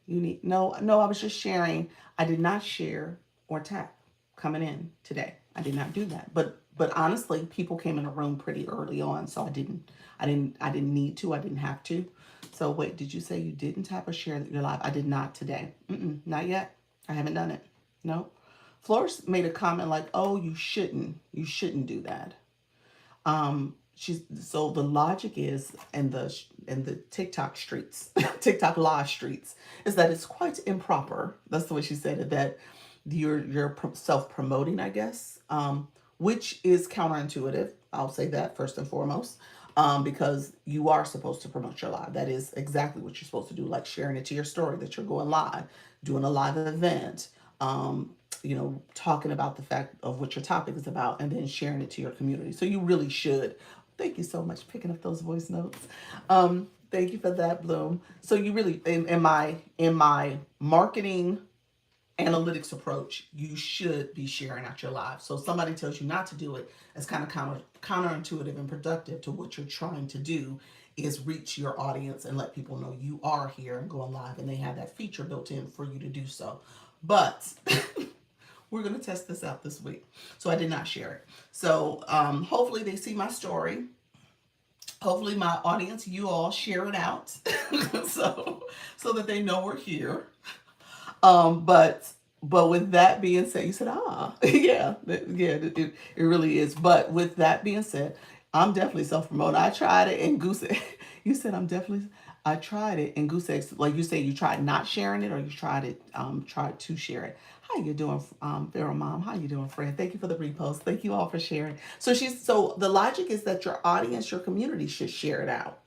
need no, I was just sharing. I did not share or tap coming in today. I did not do that. But honestly, people came in the room pretty early on, so I didn't need to. I didn't have to. So wait, did you say you didn't tap or share your live? I did not today. Not yet. I haven't done it. No. Flores made a comment like, "Oh, you shouldn't. You shouldn't do that." She's so the logic is in the TikTok streets, TikTok live streets, is that it's quite improper. That's the way she said it. That you're self promoting, I guess, which is counterintuitive. I'll say that first and foremost, because you are supposed to promote your live. That is exactly what you're supposed to do, like sharing it to your story that you're going live, doing a live event. Talking about the fact of what your topic is about, and then sharing it to your community. So you really should. Thank you so much for picking up those voice notes. Thank you for that, Bloom. So you really, in my marketing analytics approach, you should be sharing out your live. So if somebody tells you not to do it, it's kind of counterintuitive and productive to what you're trying to do is reach your audience and let people know you are here and going live, and they have that feature built in for you to do so. But we're going to test this out this week. So I did not share it. So hopefully they see my story. Hopefully my audience, you all share it out so that they know we're here. But But with that being said, you said, yeah, it really is. But with that being said, I'm definitely self promoting. I tried it and goose egg. You said I tried it and goose eggs. Like you say, you tried not sharing it or you tried to share it. How you doing, Pharaoh Mom? How you doing, friend? Thank you for the repost. Thank you all for sharing. So the logic is that your audience, your community should share it out.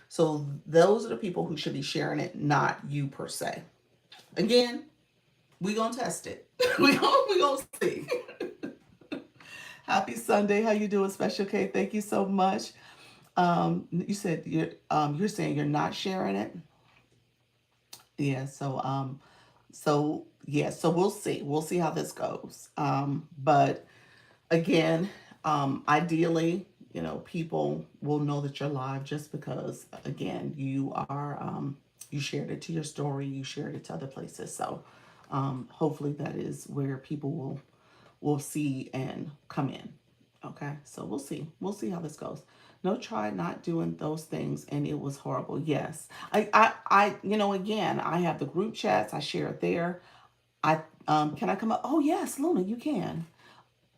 So those are the people who should be sharing it, not you per se. Again, we gonna test it. We gonna see. Happy Sunday. How you doing, Special K? Thank you so much. You said you're saying you're not sharing it. Yeah. So we'll see. We'll see how this goes. But again, ideally, people will know that you're live just because again you shared it to your story, you shared it to other places. So hopefully that is where people will see and come in. Okay, so we'll see how this goes. No, try not doing those things and it was horrible. Yes, again, I have the group chats, I share it there. I can I come up? Oh yes, Luna, you can.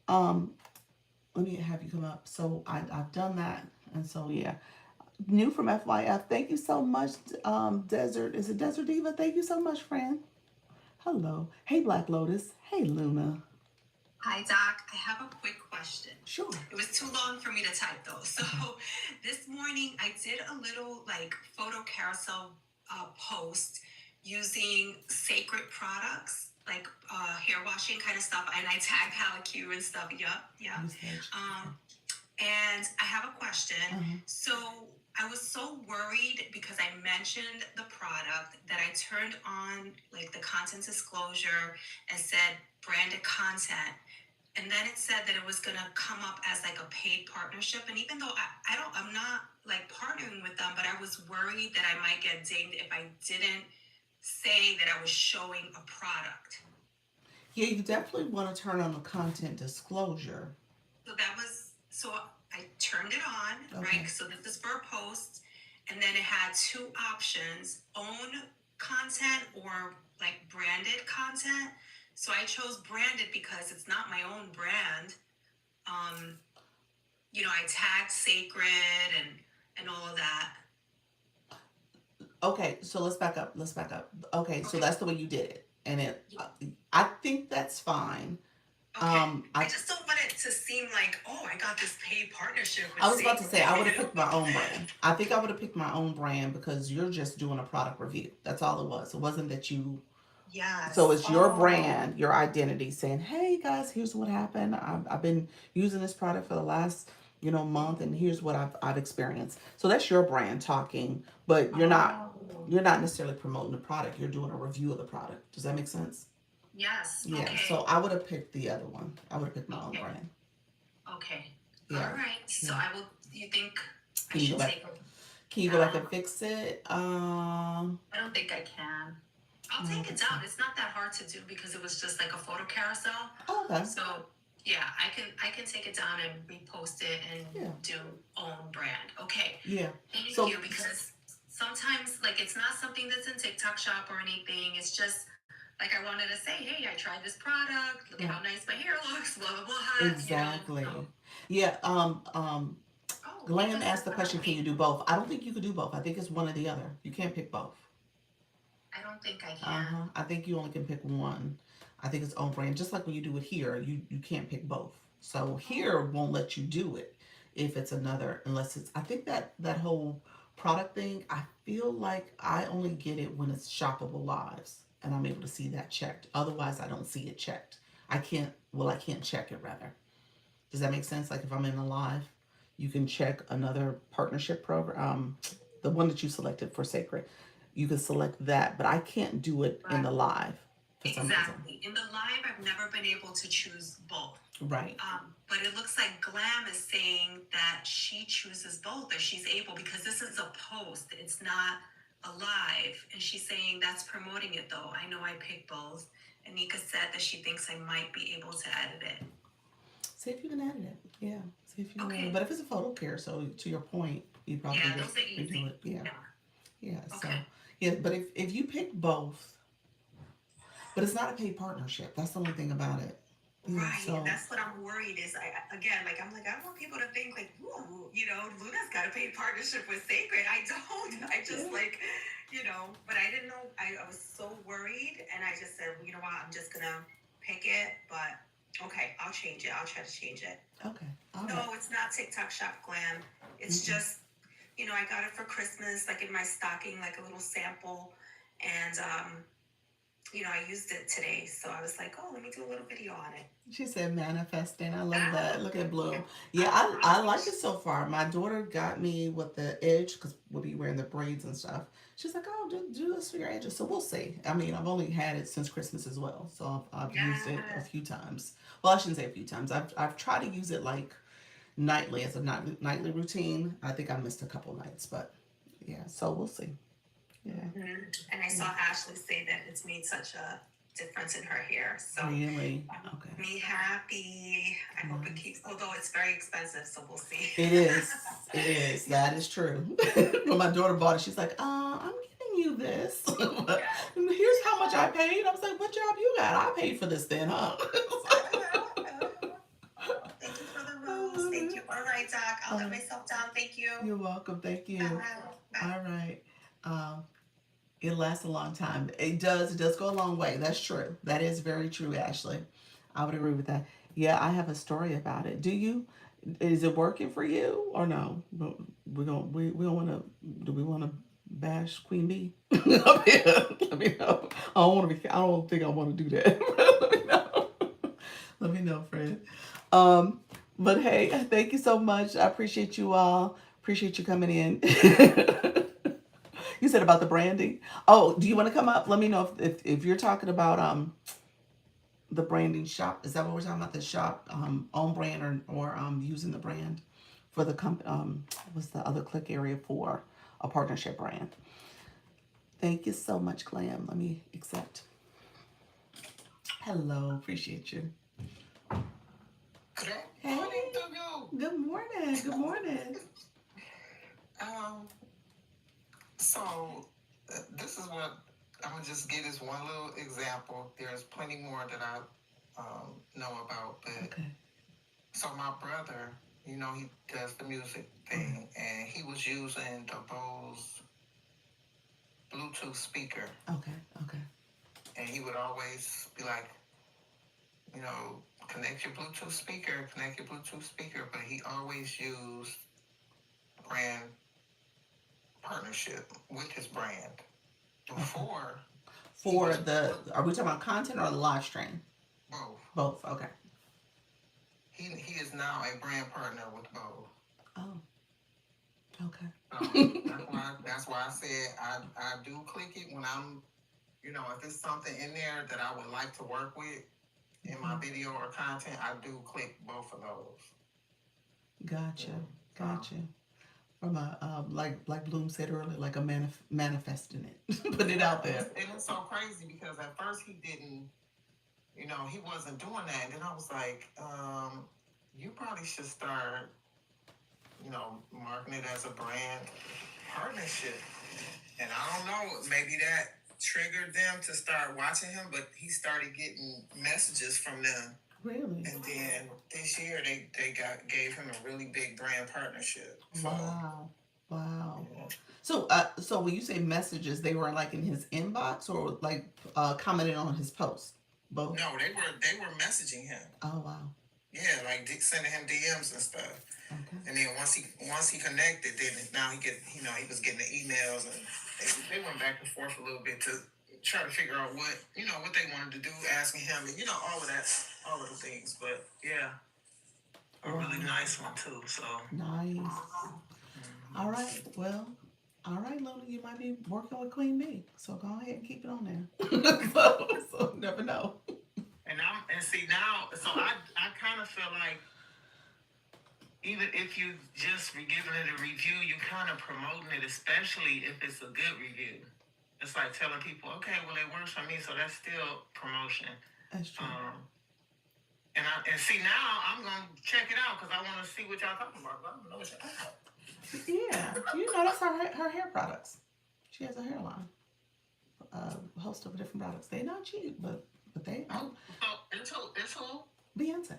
um Let me have you come up. So I've done that. And so, yeah. New from FYF. Thank you so much, Desert. Is it Desert Diva? Thank you so much, friend. Hello. Hey, Black Lotus. Hey, Luna. Hi, Doc. I have a quick question. Sure. It was too long for me to type, though. So this morning I did a little like photo carousel post using sacred products, like hair washing kind of stuff. And I tagged HalaQ and stuff. Yup, yup. And I have a question. So I was so worried because I mentioned the product that I turned on like the content disclosure and said branded content. And then it said that it was gonna come up as like a paid partnership. And even though I'm not like partnering with them, but I was worried that I might get dinged if I didn't say that I was showing a product. Yeah, you definitely want to turn on the content disclosure. So I turned it on, Okay. right? So this is for a post, and then it had two options: own content or like branded content. So I chose branded because it's not my own brand. Um, I tagged sacred and all of that. Okay, so let's back up. Let's back up. Okay, so Okay. that's the way you did it. And Yeah. I think that's fine. Okay. I just don't want it to seem like, oh, I got this paid partnership with I was about to Sacred. say I would have picked my own brand. I think I would have picked my own brand because you're just doing a product review. That's all it was. It wasn't that you. So Yes. it's your Oh. brand, your identity, saying, "Hey guys, here's what happened. I've been using this product for the last month, and here's what I've experienced." So that's your brand talking, but Oh. you're not necessarily promoting the product. You're doing a review of the product. Does that make sense? Yes. Yeah. So Okay. I would have picked the other one. I would have picked my own Okay. brand. Okay. Yeah. All right. So Yeah. I will. Do you think I Can you go should back? take it Can you go back down? and fix it? I don't think I can. I'll I don't take it think so. down. It's not that hard to do because it was just like a photo carousel. Oh, okay. So yeah, I can take it down and repost it and Yeah. do own brand. Okay. Yeah. Thank So you, because sometimes like it's not something that's in TikTok shop or anything. It's just like I wanted to say, hey, I tried this product. Look at yeah. how nice my hair looks. Blah blah blah. So Exactly. Yeah. oh, Glenn Eva asked said the one of question, can you do both? I don't think you could do both. I think it's one or the other. You can't pick both. I don't think I Uh-huh. can. I think you only can pick one. I think it's own brand. Just like when you do it here, you can't pick both. So here Oh, won't let you do it if it's another unless it's I think that whole product thing, I feel like I only get it when it's shoppable lives and I'm able to see that checked. Otherwise I don't see it checked. I can't check it rather. Does that make sense? Like if I'm in a live, you can check another partnership program, the one that you selected for Sacred. You can select that, but I can't do it in the right. live for some reason. Exactly. In the live, I've never been able to choose both. Right. But it looks like Glam is saying that she chooses both, or she's able, because this is a post. It's not a live. And she's saying that's promoting it, though. I know I picked both. And Nika said that she thinks I might be able to edit it. See if you can edit it. Yeah. See if you can edit it. Okay. But if it's a photo care, so to your point, you probably Yeah, can just those are redo easy. it. Yeah. Yeah. Yeah. So Okay. yeah, but if you pick both, But it's not a paid partnership. That's the only thing about it. Yeah, Right, and so that's what I'm worried is again, like I'm like I don't want people to think like, ooh, Luna's got a paid partnership with Sacred. I don't. I just yeah. like, but I didn't know. I was so worried, and I just said, well, you know what, I'm just gonna pick it. But okay, I'll change it. I'll try to change it. Okay. All right. No, it's not TikTok Shop Glam. It's Mm-mm. just, I got it for Christmas, like in my stocking, like a little sample, and I used it today, so I was like, oh, let me do a little video on it. She said manifesting. I love that. Ah, Look at Bloom. Yeah, I I love like it so far. My daughter got me with the edge because we'll be wearing the braids and stuff. She's like, oh, do this for your edges. So we'll see. I mean, I've only had it since Christmas as well. So I've used it a yeah. few times. Well, I shouldn't say a few times. I've tried to use it like nightly as a nightly routine. I think I missed a couple nights, but yeah, so we'll see. Yeah. And I saw Ashley say that it's made such a difference in her hair. So Really? Okay. me happy. I hope it Nice. keeps, although it's very expensive, so we'll see. It is. It is. That is true. When my daughter bought it, she's like, I'm giving you this. Here's how much I paid. I was like, what job you got? I paid for this then, huh? Thank you for the I rose. love Thank you. it. All right, Doc. I'll let Uh, myself down. Thank you. you're welcome. Thank Bye. you. Bye. All right. Um, it lasts a long time. It does. It does go a long way. That's true. That is very true, Ashley. I would agree with that. Yeah, I have a story about it. Do you? Is it working for you or no? We don't want to. Do we want to bash Queen Bee? Let me know. I don't want to be. I don't think I want to do that. Let me know. Let me know, friend. Um, but hey, thank you so much. I appreciate you all. Appreciate you coming in. You said about the branding. Oh, do you want to come up? Let me know if you're talking about the branding shop. Is that what we're talking about? The shop own brand or using the brand for the what's the other click area for a partnership brand? Thank you so much, Glam. Let me accept. Hello, appreciate you. Good Hey, morning to you. good morning. Good morning. Um, so this is what I'm gonna just give this one little example. There's plenty more that I know about, but Okay. so my brother, he does the music thing, and he was using the Bose Bluetooth speaker, Okay. Okay. and he would always be like, connect your Bluetooth speaker, connect your Bluetooth speaker, but he always used brand partnership with his brand. Okay. Before, he For was the, are we talking about content or the live stream? both. Both. Okay. He is now a brand partner with both. Oh. So Okay. that's why I said I do click it when I'm, if there's something in there that I would like to work with in my video or content, I do click both of those. Gotcha. Yeah. Gotcha. From a like Bloom said earlier, like a manifesting it, put it out there. And it's so crazy because at first he didn't, he wasn't doing that, and then I was like, you probably should start, marketing it as a brand partnership. And I don't know, maybe that triggered them to start watching him, but he started getting messages from them. Really? And then this year they gave him a really big brand partnership. So Wow. Wow. yeah. So when you say messages, they were like in his inbox or like commenting on his post? Both. No, they were messaging him. Oh wow. Yeah, like sending him DMs and stuff. Okay. And then once he connected, then now he was getting the emails, and they went back and forth a little bit to try to figure out what they wanted to do, asking him, and all of that, all of the things. But yeah, a really nice one too. So Nice. All right. Well. All right, Luna, you might be working with Queen Bee, so go ahead and keep it on there. So never know. and see now, so I kind of feel like even if you just giving it a review, you kind of promoting it, especially if it's a good review. It's like telling people, okay, well, it works for me, so that's still promotion. That's true. And see now I'm gonna check it out because I want to see what y'all talking about. I don't know what y'all talking about. Yeah, that's her hair products. She has a hairline. a host of different products. They're not cheap, but they are. It's who? Beyonce.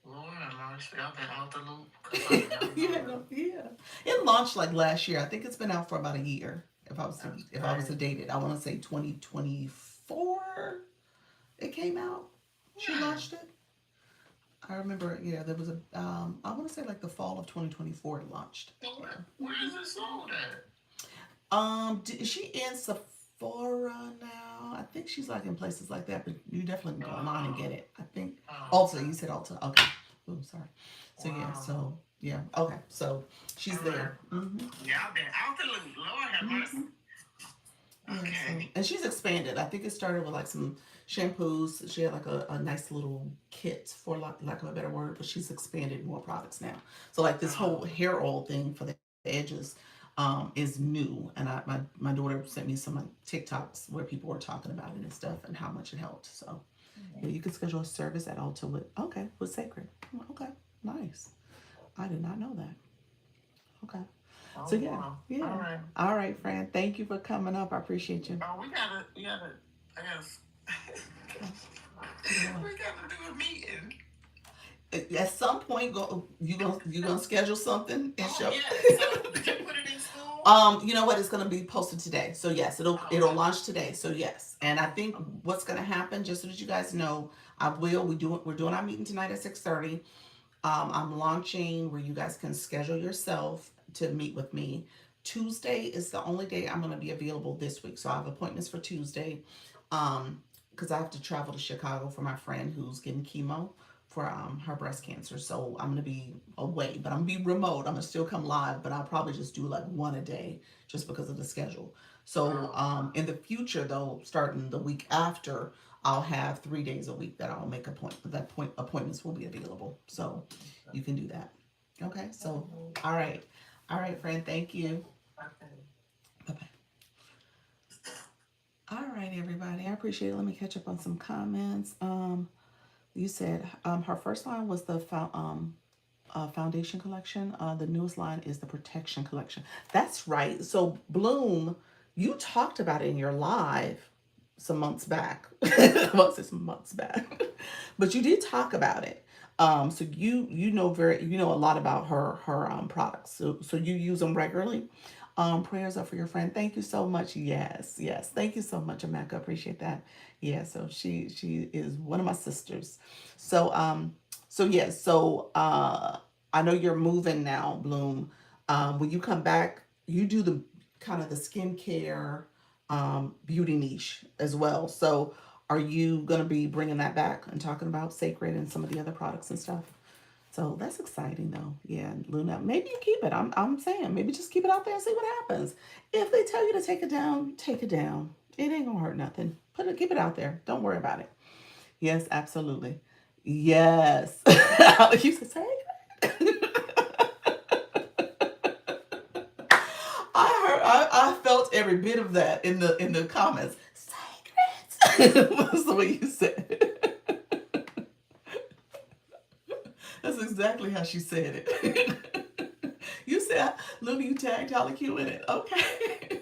Lord, I've been out the loop because Yeah. It launched like last year. I think it's been out for about a year. If I was to date it, I want to say 2024. It came out. She launched it. I remember. Yeah, there was a. I want to say like the fall of 2024 it launched. So where is it sold at? Is she in Sephora now? I think she's like in places like that, but you definitely can go online and get it. I think Ulta. You said Ulta. Okay. Oh, sorry. So yeah. So yeah. Okay. So she's there. Mm-hmm. Yeah, I've been out the loop. Lord have mercy. Yeah, Okay. so, and she's expanded. I think it started with like some shampoos. She had like a nice little kit, for lack of a better word, but she's expanded more products now. So like this whole hair oil thing for the edges is new. And my daughter sent me some like TikToks where people were talking about it and stuff and how much it helped. So yeah, you can schedule a service at Ulta with Sacred. Okay, nice. I did not know that. Okay. So yeah, Wow. yeah. All right, Fran. Thank you for coming up. I appreciate you. Oh, I guess. We gotta do a meeting. At some point, you gonna schedule something and show. Yeah. So did you put it in school? You know what? It's gonna be posted today. So yes, it'll launch today. So yes, and I think what's gonna happen, just so that you guys know, we're doing our meeting tonight at 6:30. I'm launching where you guys can schedule yourself to meet with me. Tuesday is the only day I'm going to be available this week. So I have appointments for Tuesday because I have to travel to Chicago for my friend who's getting chemo for her breast cancer. So I'm going to be away, but I'm going to be remote. I'm going to still come live, but I'll probably just do like one a day just because of the schedule. So in the future, though, starting the week after, I'll have 3 days a week that I'll make appointments will be available. So you can do that. Okay. So all right, friend. Thank you. Bye bye. All right, everybody. I appreciate it. Let me catch up on some comments. You said her first line was the foundation collection. The newest line is the protection collection. That's right. So Bloom, you talked about it in your live some months back. Well, some months back, but you did talk about it. So you know a lot about her products. So you use them regularly. Prayers up for your friend. Thank you so much. Yes. Thank you so much, Amaka. Appreciate that. Yeah. So she is one of my sisters. So I know you're moving now, Bloom. When you come back, you do the kind of the skincare beauty niche as well. So are you going to be bringing that back and talking about Sacred and some of the other products and stuff? So that's exciting though. Yeah, Luna, maybe you keep it. I'm saying maybe just keep it out there and see what happens. If they tell you to take it down, take it down. It ain't gonna hurt nothing. Keep it out there. Don't worry about it. Yes, absolutely. Yes. You said Sacred. I felt every bit of that in the comments. Sacred was the way you said it. That's exactly how she said it. You said, Luna, you tagged Holly Q in it. Okay.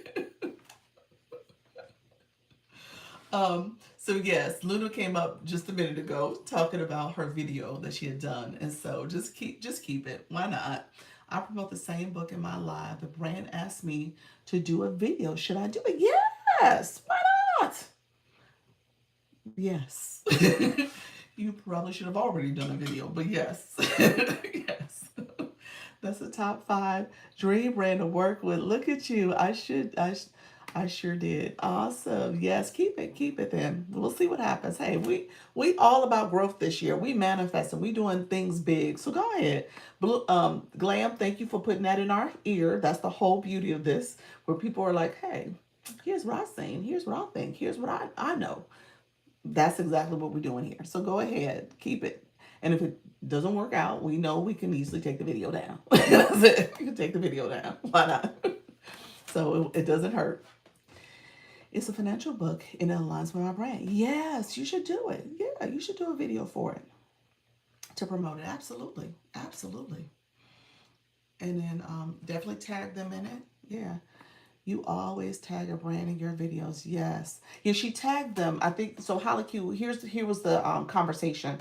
So yes, Luna came up just a minute ago talking about her video that she had done. And so just keep it. Why not? I promote the same book in my live. The brand asked me to do a video. Should I do it? Yes. Why not? Yes. You probably should have already done a video, but yes. Yes. That's the top 5 dream brand to work with. Look at you. I sure did. Awesome. Yes, keep it then. We'll see what happens. Hey, we all about growth this year. We manifesting. We doing things big. So go ahead. Glam, thank you for putting that in our ear. That's the whole beauty of this, where people are like, hey, here's what I'm saying. Here's what I think. Here's what I know. That's exactly what we're doing here. So go ahead, keep it. And if it doesn't work out, we know we can easily take the video down. That's it. You can take the video down. Why not? So it doesn't hurt. It's a financial book and it aligns with my brand. Yes, you should do it. Yeah, you should do a video for it to promote it. Absolutely. Absolutely. And then definitely tag them in it. Yeah. You always tag a brand in your videos. Yes. Yeah, she tagged them. I think so. Holly Q, here was the conversation.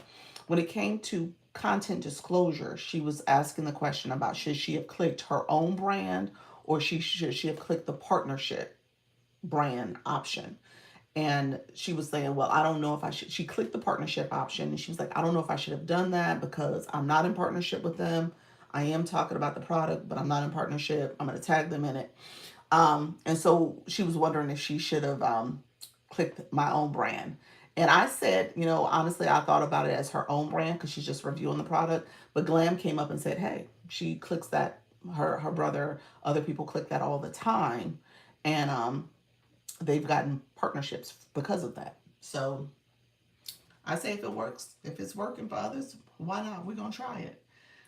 When it came to content disclosure, she was asking the question about should she have clicked her own brand or should she have clicked the partnership brand option. And she was saying, well, I don't know if I should. She clicked the partnership option and she was like, I don't know if I should have done that because I'm not in partnership with them. I am talking about the product, but I'm not in partnership. I'm going to tag them in it. And so she was wondering if she should have clicked my own brand. And I said, honestly, I thought about it as her own brand because she's just reviewing the product. But Glam came up and said, hey, she clicks that. Her brother, other people click that all the time, and they've gotten partnerships because of that. So I say if it works, if it's working for others, why not? We're gonna try it.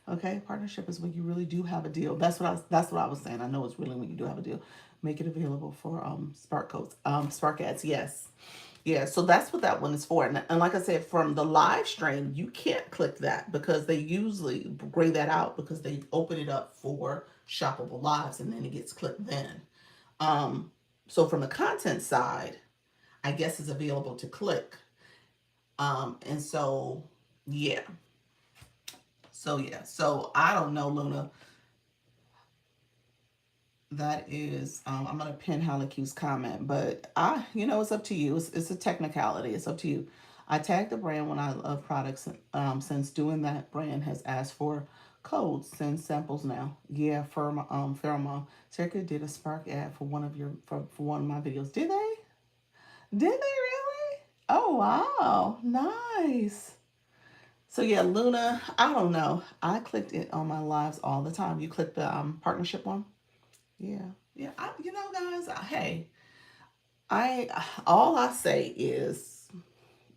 Okay, partnership is when you really do have a deal. That's what I was saying. I know it's really when you do have a deal. Make it available for Spark codes, Spark ads. Yes, yeah. So that's what that one is for. And like I said, from the live stream, you can't click that because they usually gray that out because they open it up for shoppable lives and then it gets clicked then. Um, so from the content side, I guess it's available to click. And so yeah, so I don't know, Luna. That is, I'm gonna pin Halaku's comment, but it's up to you. It's a technicality. It's up to you. I tagged the brand when I love products. Since doing that, brand has asked for codes. Send samples now. Yeah, pheromone. Circa did a Spark ad for one of my videos. Did they? Did they really? Oh wow, nice. So yeah, Luna. I don't know. I clicked it on my lives all the time. You clicked the partnership one. Yeah, yeah. Guys. Hey, I all I say is,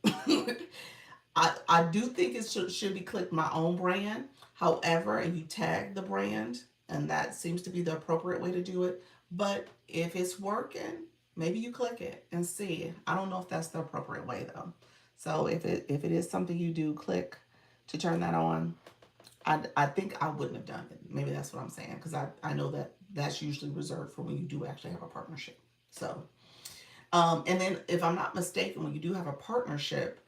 I do think it should be click my own brand. However, and you tag the brand, and that seems to be the appropriate way to do it. But if it's working, maybe you click it and see. I don't know if that's the appropriate way though. So if it is something you do click to turn that on, I think I wouldn't have done it. Maybe that's what I'm saying because I know that that's usually reserved for when you do actually have a partnership. So, and then if I'm not mistaken, when you do have a partnership,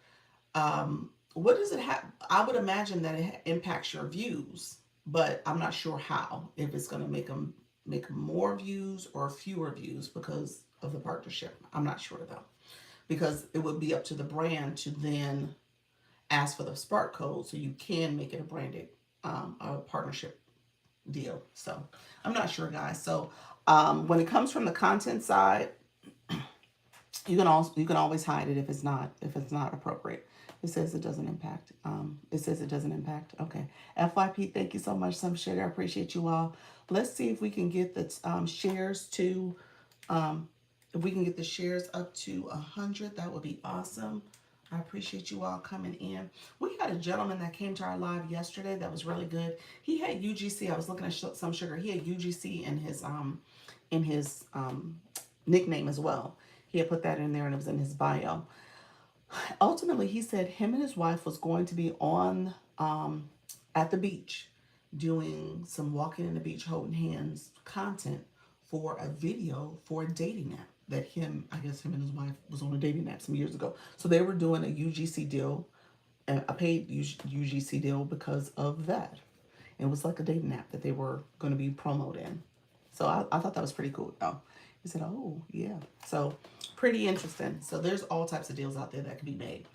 what does it have? I would imagine that it impacts your views, but I'm not sure how. If it's going to make more views or fewer views because of the partnership, I'm not sure though, because it would be up to the brand to then ask for the Spark code so you can make it a branded a partnership deal. So I'm not sure, guys. So when it comes from the content side, you can always hide it if it's not appropriate. It says it doesn't impact. It says it doesn't impact. Okay. FYP, thank you so much, some sugar. I appreciate you all. Let's see if we can get the shares to if we can get the shares up to 100. That would be awesome. I appreciate you all coming in. We had a gentleman that came to our live yesterday that was really good. He had UGC. I was looking at some sugar. He had UGC in his nickname as well. He had put that in there and it was in his bio. Ultimately, he said him and his wife was going to be on at the beach doing some walking in the beach holding hands content for a video for a dating app that I guess him and his wife was on a dating app some years ago. So they were doing a UGC deal, a paid UGC deal because of that. It was like a dating app that they were going to be promoting. So I thought that was pretty cool. Oh, he said, oh, yeah. So pretty interesting. So there's all types of deals out there that can be made.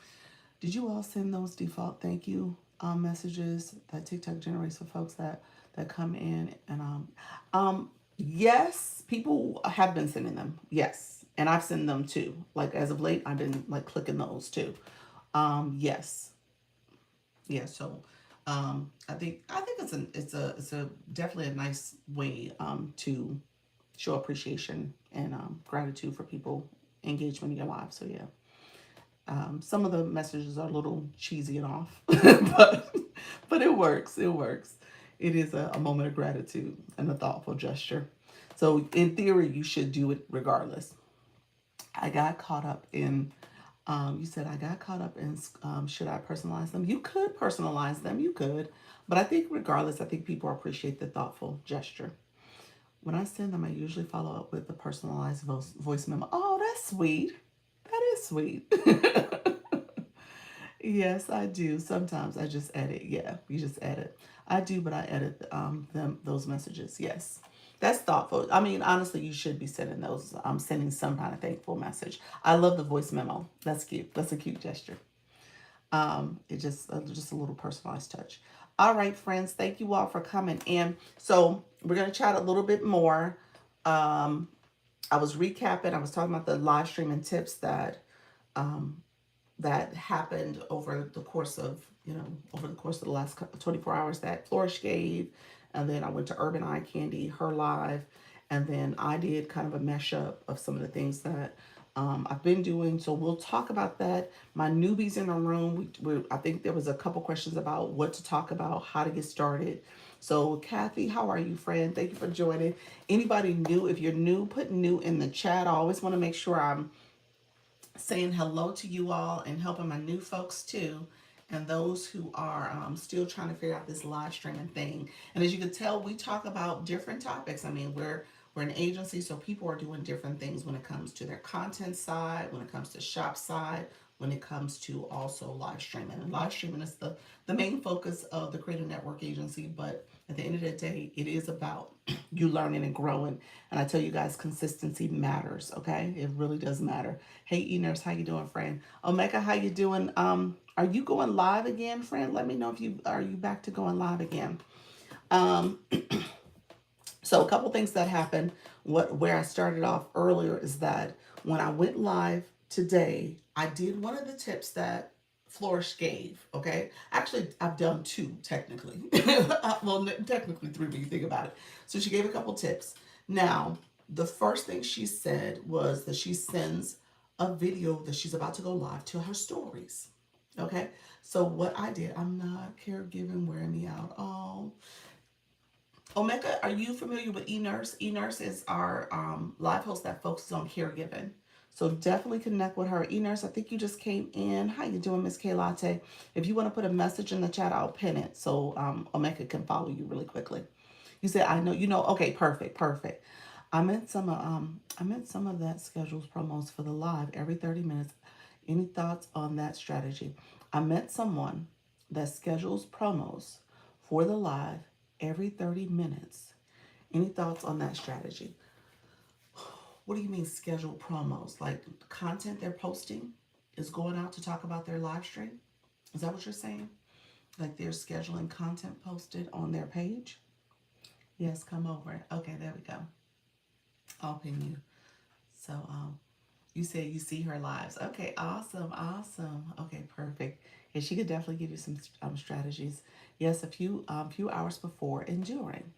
Did you all send those default thank you messages that TikTok generates for folks that come in? And yes, people have been sending them. Yes. And I've sent them too. Like as of late, I've been like clicking those too. Yes. Yeah, so I think it's a definitely a nice way to show appreciation and gratitude for people engagement in your life. So yeah, some of the messages are a little cheesy and off, but it works. It works. It is a moment of gratitude and a thoughtful gesture. So in theory, you should do it regardless. I got caught up in you said I got caught up in should I personalize them? You could personalize them, you could, but I think regardless, I think people appreciate the thoughtful gesture. When I send them, I usually follow up with a personalized voice memo. Oh, that's sweet. That is sweet. Yes, I do. Sometimes I just edit. Yeah, you just edit. I do, but I edit those messages. Yes, that's thoughtful. I mean, honestly, you should be sending those. I'm sending some kind of thankful message. I love the voice memo. That's cute. That's a cute gesture. It just a little personalized touch. All right, friends. Thank you all for coming in. So we're gonna chat a little bit more. Um, I was recapping. I was talking about the live streaming tips that happened over the course of the last 24 hours that Flourish gave, and then I went to Urban Eye Candy, her live, and then I did kind of a mesh up of some of the things that I've been doing. So we'll talk about that. My newbies in the room, I think there was a couple questions about what to talk about, how to get started. So Kathy, how are you, friend? Thank you for joining. Anybody new, if you're new, put new in the chat. I always want to make sure I'm saying hello to you all and helping my new folks too, and those who are still trying to figure out this live streaming thing. And as you can tell, we talk about different topics. I mean, we're an agency, so people are doing different things when it comes to their content side, when it comes to shop side, when it comes to also live streaming. And live streaming is the main focus of the Creative Network Agency, but at the end of the day, it is about you learning and growing. And I tell you guys, consistency matters, okay? It really does matter. Hey, E-Nurse, how you doing, friend? Omega, how you doing? Are you going live again, friend? Let me know if you back to going live again. Um, so a couple things that happened. Where I started off earlier is that when I went live today, I did one of the tips that Flourish gave. Okay, actually, I've done two technically. Well, technically three when you think about it. So she gave a couple tips. Now, the first thing she said was that she sends a video that she's about to go live to her stories. Okay, so what I did, I'm not caregiving wearing me out. Oh, Omeka, are you familiar with eNurse? eNurse is our live host that focuses on caregiving. So definitely connect with her. eNurse, I think you just came in. How you doing, Miss K Latte? If you want to put a message in the chat, I'll pin it so Omeka can follow you really quickly. You said I know. You know. Okay, perfect, perfect. I meant some of that schedules promos for the live every 30 minutes. Any thoughts on that strategy? I met someone that schedules promos for the live every 30 minutes. Any thoughts on that strategy? What do you mean schedule promos? Like content they're posting is going out to talk about their live stream? Is that what you're saying? Like they're scheduling content posted on their page? Yes, come over. Okay, there we go. I'll pin you. So, you said you see her lives. Okay, awesome, awesome. Okay, perfect. Yeah, she could definitely give you some strategies. Yes, a few hours before and during.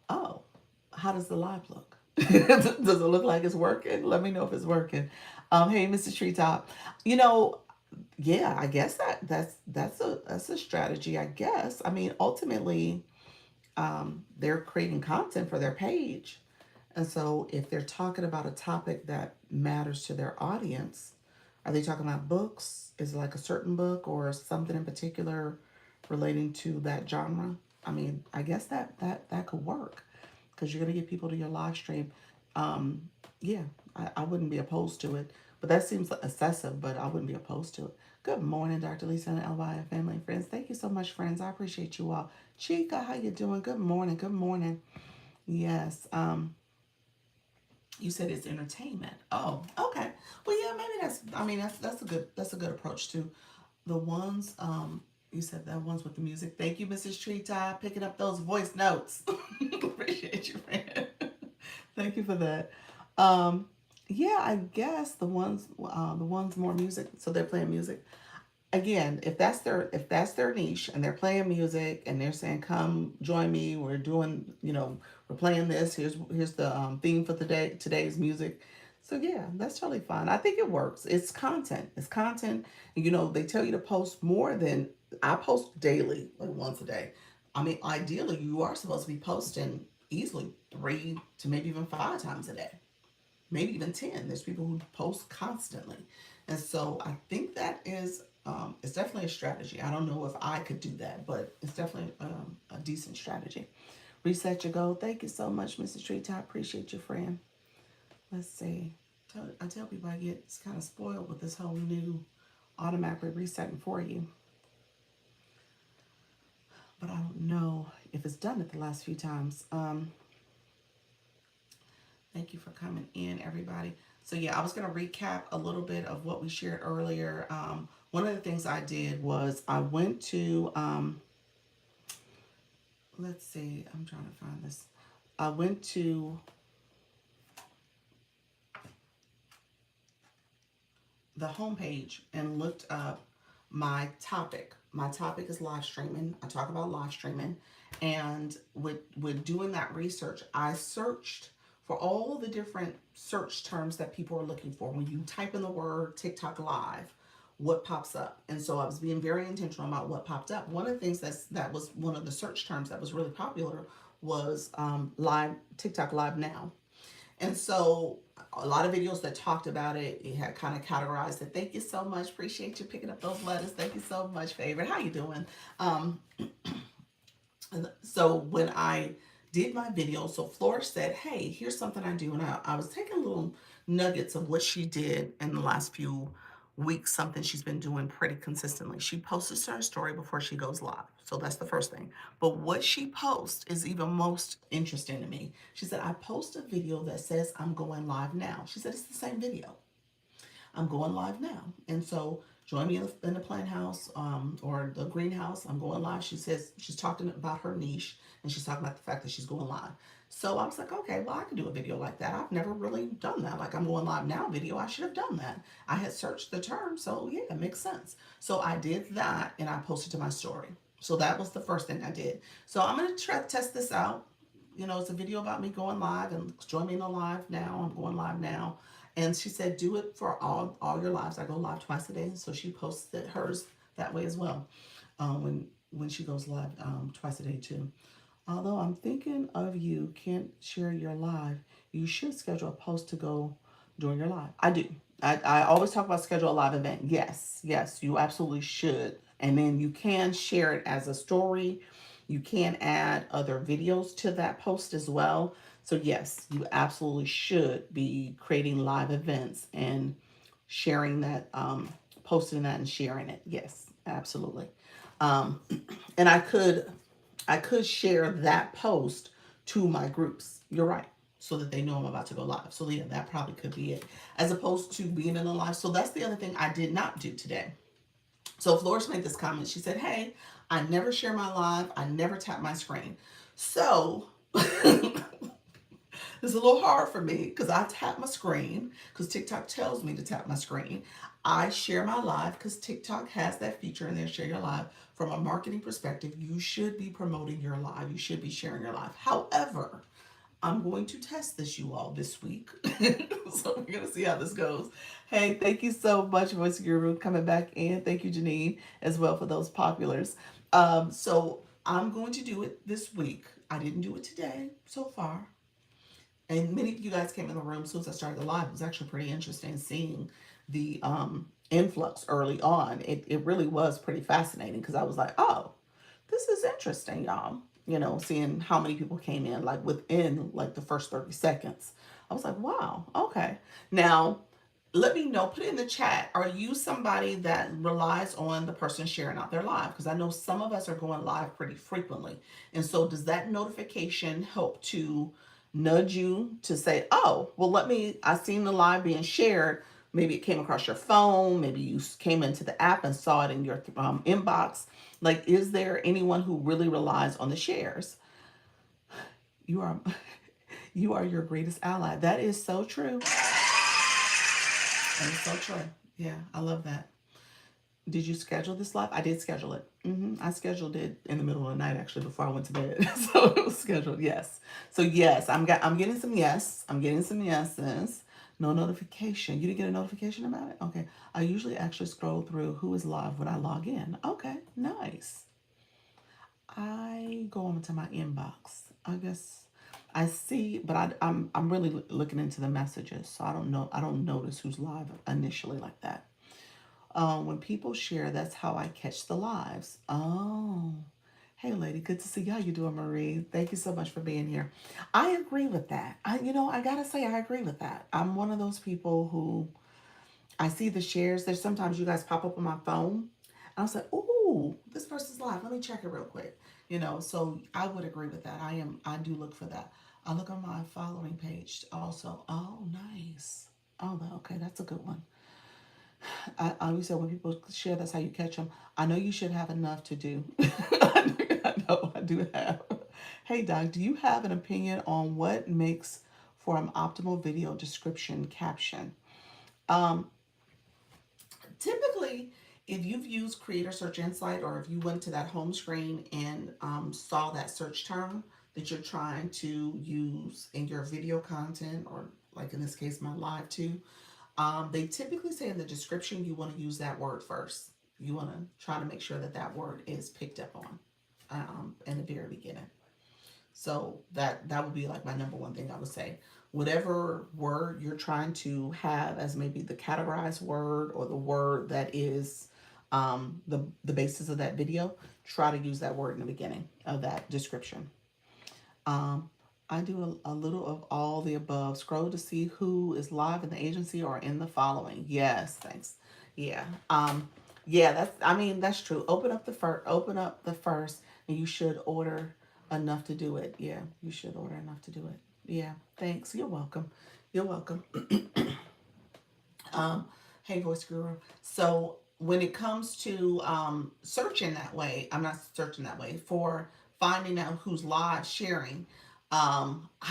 Oh, how does the live look? Does it look like it's working? Let me know if it's working. Hey, Mr. Treetop. You know, yeah, I guess that's a strategy. I guess. I mean, ultimately, they're creating content for their page, and so if they're talking about a topic that matters to their audience, are they talking about books? Is it like a certain book or something in particular relating to that genre? I mean, I guess that could work because you're gonna get people to your live stream. Yeah, I wouldn't be opposed to it, but that seems excessive. But I wouldn't be opposed to it. Good morning, Dr. Lisa and LY family and friends. Thank you so much, friends. I appreciate you all. Chica, how you doing? Good morning. Good morning. Yes. You said it's entertainment. Oh, okay. Well, yeah, maybe that's. I mean, that's a good approach too. The ones you said that ones with the music. Thank you, Mrs. Treetop, picking up those voice notes. Appreciate you, friend. Thank you for that. Um, yeah, I guess the ones more music. So they're playing music again. If that's their niche and they're playing music and they're saying, "Come join me. We're doing, we're playing this. Here's the theme for today's music." So yeah, that's totally fine. I think it works. It's content. It's content. They tell you to post more than I post daily, like once a day. I mean, ideally, you are supposed to be posting easily 3 to maybe even 5 times a day, maybe even 10. There's people who post constantly. And so I think that is, it's definitely a strategy. I don't know if I could do that, but it's definitely a decent strategy. Reset your goal. Thank you so much, Mrs. Treetop. Appreciate you, friend. Let's see. I tell people I get kind of spoiled with this whole new automatically resetting for you, but I don't know if it's done it the last few times. Thank you for coming in, everybody. So yeah, I was going to recap a little bit of what we shared earlier. One of the things I did was I went to, let's see, I'm trying to find this. I went to the homepage and looked up my topic. My topic is live streaming. I talk about live streaming. And with doing that research, I searched for all the different search terms that people are looking for. When you type in the word TikTok live, what pops up? And so I was being very intentional about what popped up. One of the things that was one of the search terms that was really popular was live TikTok live now. And so a lot of videos that talked about it, it had kind of categorized it. Thank you so much. Appreciate you picking up those letters. Thank you so much, favorite. How you doing? Um, so when I did my video, so Flora said, hey, here's something I do. And I was taking little nuggets of what she did in the last few weeks, something she's been doing pretty consistently. She posts her story before she goes live. So that's the first thing. But what she posts is even most interesting to me. She said, I post a video that says I'm going live now. She said, it's the same video. I'm going live now. And so join me in the plant house or the greenhouse. I'm going live. She says she's talking about her niche and she's talking about the fact that she's going live. So I was like, okay, well, I could do a video like that. I've never really done that. Like I'm going live now video. I should have done that. I had searched the term. So yeah, it makes sense. So I did that and I posted to my story. So that was the first thing I did. So I'm going to try to test this out. You know, it's a video about me going live and join me in the live now. I'm going live now. And she said, do it for all your lives. I go live twice a day. So she posted hers that way as well. When she goes live twice a day too. Although I'm thinking of you can't share your live, you should schedule a post to go during your live. I do. I always talk about schedule a live event. Yes, yes, you absolutely should. And then you can share it as a story. You can add other videos to that post as well. So yes, you absolutely should be creating live events and sharing that, posting that and sharing it. Yes, absolutely. Um, and I could share that post to my groups. You're right. So that they know I'm about to go live. So yeah, that probably could be it. As opposed to being in a live. So that's the other thing I did not do today. So Flores made this comment. She said, hey, I never share my live. I never tap my screen. So it's a little hard for me because I tap my screen because TikTok tells me to tap my screen. I share my live because TikTok has that feature in there, share your live. From a marketing perspective, you should be promoting your live. You should be sharing your live. However, I'm going to test this, you all, this week. So we're going to see how this goes. Hey, thank you so much, Voice Guru, coming back in. Thank you, Janine, as well for those populars. So I'm going to do it this week. I didn't do it today so far. And many of you guys came in the room as soon as I started the live. It was actually pretty interesting seeing the influx early on. It really was pretty fascinating because I was like, oh, this is interesting, y'all. You know, seeing how many people came in like within like the first 30 seconds. I was like, wow, okay. Now, let me know, put it in the chat. Are you somebody that relies on the person sharing out their live? Because I know some of us are going live pretty frequently. And so does that notification help to nudge you to say, oh, well, I seen the live being shared. Maybe it came across your phone. Maybe you came into the app and saw it in your inbox. Like, is there anyone who really relies on the shares? You are, you are your greatest ally. That is so true. That is so true. Yeah, I love that. Did you schedule this live? I did schedule it. I scheduled it in the middle of the night, actually, before I went to bed. So it was scheduled. Yes. So yes, I'm getting some yes. I'm getting some yeses. No notification. You didn't get a notification about it? Okay. I usually actually scroll through who is live when I log in. Okay. Nice. I go on to my inbox. I guess I see, but I'm really looking into the messages, so I don't know. I don't notice who's live initially like that. When people share, that's how I catch the lives. Oh, Hey, lady, good to see you. How you doing, Marie? Thank you so much for being here. I agree with that. I gotta say, I agree with that. I'm one of those people who I see the shares. There's sometimes you guys pop up on my phone. And I was like, ooh, this person's live. Let me check it real quick. So I would agree with that. I do look for that. I look on my following page also. Oh, nice. Oh, okay, that's a good one. I always say when people share, that's how you catch them. I know you should have enough to do. I know I do have. Hey, Doc, do you have an opinion on what makes for an optimal video description caption? Um, Typically, if you've used Creator Search Insight or if you went to that home screen and saw that search term that you're trying to use in your video content, or like in this case, my live too, they typically say in the description you want to use that word first. You want to try to make sure that that word is picked up on in the very beginning. So that would be like my number one thing I would say. Whatever word you're trying to have as maybe the categorized word or the word that is the basis of that video, try to use that word in the beginning of that description. Um, I do a little of all the above. Scroll to see who is live in the agency or in the following. Yes, thanks. Yeah. Yeah, that's true. Open up the first and you should order enough to do it. Yeah, you should order enough to do it. Yeah, thanks. You're welcome. You're welcome. Um, hey, Voice Guru. So when it comes to searching that way, I'm not searching that way for finding out who's live sharing. I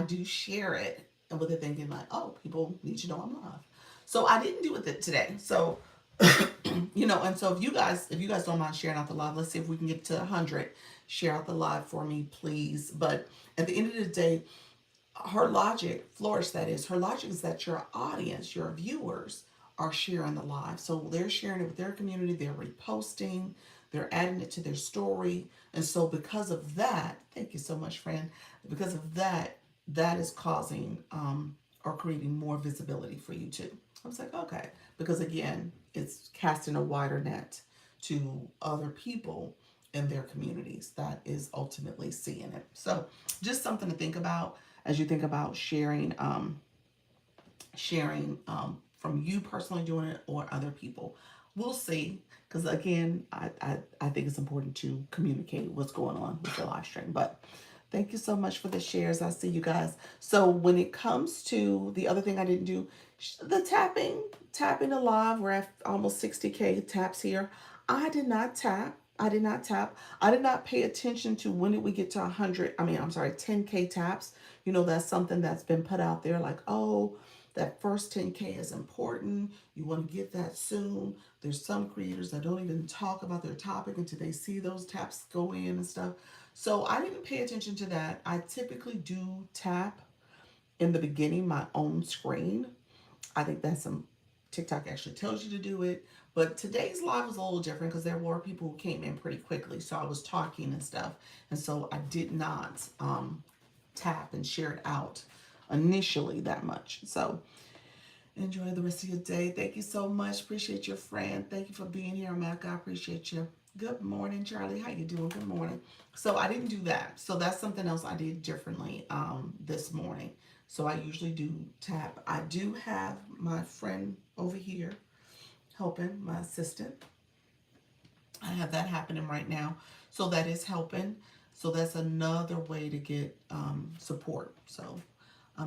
do share it, and with it thinking like, oh, people need to know I'm live. So I didn't do it today. So and so if you guys don't mind sharing out the live, let's see if we can get to 100. Share out the live for me, please. But at the end of the day, her logic, Flourish, that is, her logic is that your audience, your viewers, are sharing the live. So they're sharing it with their community, they're reposting, they're adding it to their story. And so because of that, thank you so much, friend. Because of that, that is causing or creating more visibility for you too. I was like, okay. Because again, it's casting a wider net to other people in their communities that is ultimately seeing it. So just something to think about as you think about sharing from you personally doing it or other people. We'll see, because again, I think it's important to communicate what's going on with the live stream. But thank you so much for the shares. I see you guys. So when it comes to the other thing I didn't do, the tapping the live, we're at almost 60K taps here. I did not tap. I did not tap. I did not pay attention to when did we get to 100. I mean, I'm sorry, 10K taps. That's something that's been put out there like, oh, that first 10K is important. You want to get that soon. There's some creators that don't even talk about their topic until they see those taps go in and stuff. So I didn't pay attention to that. I typically do tap in the beginning my own screen. I think that's some TikTok actually tells you to do it. But today's live was a little different because there were people who came in pretty quickly. So I was talking and stuff. And so I did not tap and share it out initially that much. So enjoy the rest of your day. Thank you so much. Appreciate your friend. Thank you for being here, America. I appreciate you. Good morning, Charlie. How you doing? Good morning. So I didn't do that. So that's something else I did differently this morning. So I usually do tap. I do have my friend over here helping, my assistant. I have that happening right now. So that is helping. So that's another way to get support. So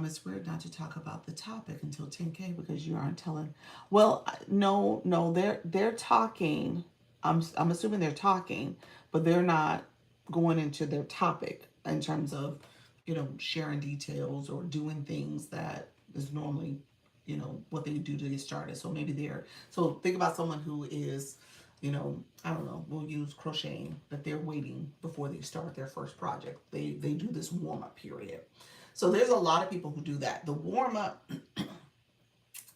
it's weird not to talk about the topic until 10K because you aren't telling. Well, no, they're talking. I'm assuming they're talking, but they're not going into their topic in terms of, sharing details or doing things that is normally, what they do to get started. So maybe so think about someone who is, I don't know, we'll use crocheting, that they're waiting before they start their first project. They do this warm-up period. So there's a lot of people who do that. The warm up,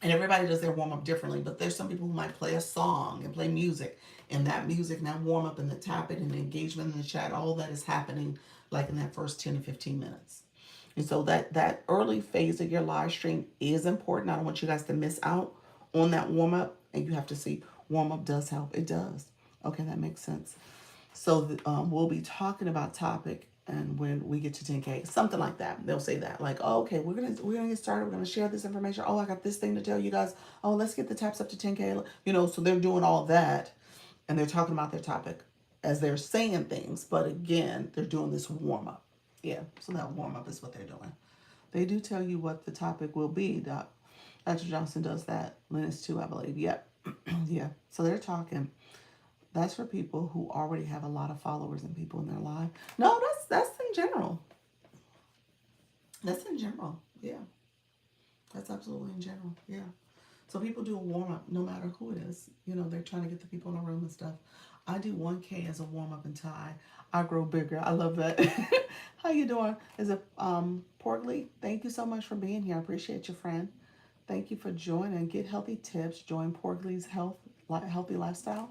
and everybody does their warm up differently, but there's some people who might play a song and play music, and that music, and that warm up, and the tapping and the engagement in the chat, all that is happening like in that first 10 to 15 minutes. And so that early phase of your live stream is important. I don't want you guys to miss out on that warm up, and you have to see warm up does help. It does. Okay, that makes sense. So we'll be talking about topic, and when we get to 10K, something like that, they'll say that like, oh, okay, we're gonna get started. We're gonna share this information. Oh, I got this thing to tell you guys. Oh, let's get the taps up to 10K. So they're doing all that, and they're talking about their topic as they're saying things. But again, they're doing this warm up. Yeah, so that warm up is what they're doing. They do tell you what the topic will be. Dr. Johnson does that. Linus too, I believe. Yep. Yeah. So they're talking. That's for people who already have a lot of followers and people in their life. No, that's in general. That's in general. Yeah. That's absolutely in general. Yeah. So people do a warm up no matter who it is. They're trying to get the people in the room and stuff. I do 1K as a warm up until I grow bigger. I love that. How you doing? Is it Portly? Thank you so much for being here. I appreciate you, friend. Thank you for joining. Get healthy tips. Join Portly's healthy lifestyle,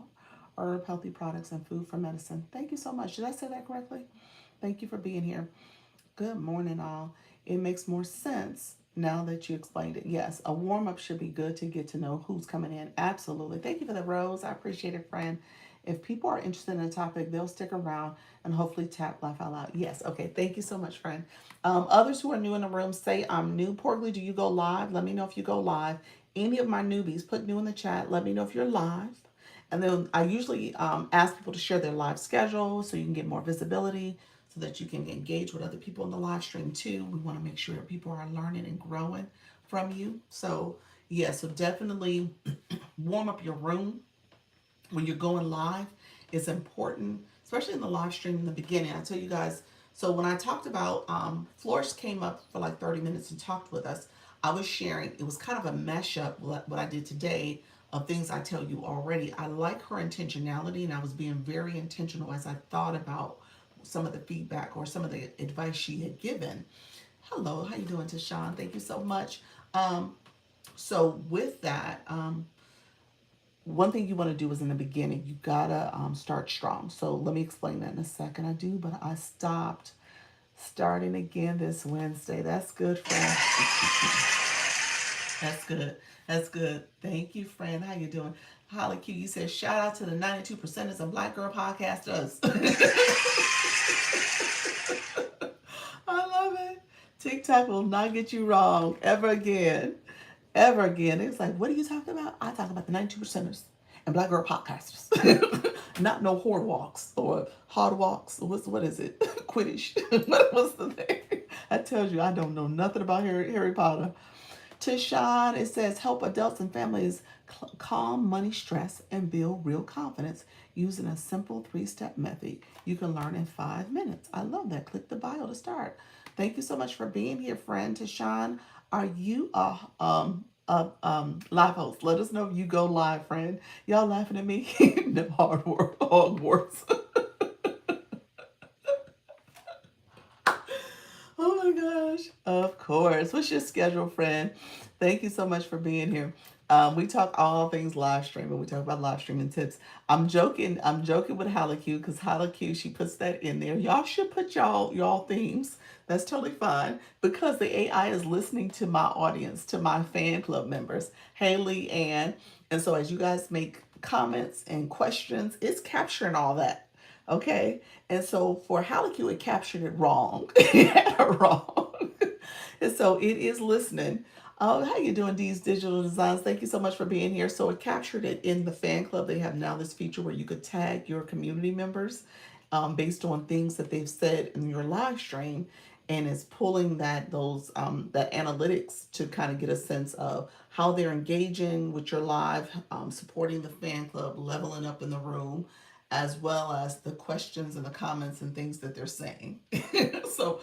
herb healthy products and food for medicine. Thank you so much. Did I say that correctly? Thank you for being here. Good morning, all. It makes more sense now that you explained it. Yes, a warm up should be good to get to know who's coming in. Absolutely. Thank you for the rose. I appreciate it, friend. If people are interested in a topic, they'll stick around and hopefully tap laugh out loud. Yes. Okay. Thank you so much, friend. Others who are new in the room, say I'm new. Portly, do you go live? Let me know if you go live. Any of my newbies, put new in the chat. Let me know if you're live. And then I usually ask people to share their live schedule so you can get more visibility, so that you can engage with other people in the live stream too. We want to make sure that people are learning and growing from you. So, yeah, so definitely warm up your room when you're going live. It's important, especially in the live stream in the beginning. I tell you guys, so when I talked about, Flores came up for like 30 minutes and talked with us. I was sharing, it was kind of a mashup what I did today of things I tell you already. I like her intentionality, and I was being very intentional as I thought about some of the feedback or some of the advice she had given. Hello, how you doing, Tashawn? Thank you so much. So with that, one thing you want to do is in the beginning, you gotta start strong. So let me explain that in a second. I do, but I stopped starting again this Wednesday. That's good, friend. That's good. That's good. Thank you, friend. How you doing? Holly Q, you said shout out to the 92 percenters of Black Girl Podcasters. I love it. TikTok will not get you wrong ever again. Ever again. It's like, what are you talking about? I talk about the 92 percenters and Black Girl Podcasters. Not no horde walks or hard walks. What is it? Quidditch. What's the thing? I tell you, I don't know nothing about Harry Potter. Tashawn, it says help adults and families calm money stress and build real confidence using a simple 3-step method you can learn in 5 minutes. I love that. Click the bio to start. Thank you so much for being here, friend. Tashawn, are you a live host? Let us know if you go live, friend. Y'all laughing at me? No hard work, Hogwarts. Oh my gosh. Of course. What's your schedule, friend? Thank you so much for being here. We talk all things live streaming. We talk about live streaming tips. I'm joking. I'm joking with Halaku because Halaku, she puts that in there. Y'all should put y'all themes. That's totally fine because the AI is listening to my audience, to my fan club members, Haley, Ann. And so as you guys make comments and questions, it's capturing all that. Okay. And so for Halaku, it captured it wrong. It had it wrong. And so it is listening. How you doing, D's Digital Designs? Thank you so much for being here. So it captured it in the fan club. They have now this feature where you could tag your community members based on things that they've said in your live stream, and it's pulling that analytics to kind of get a sense of how they're engaging with your live, supporting the fan club, leveling up in the room, as well as the questions and the comments and things that they're saying. So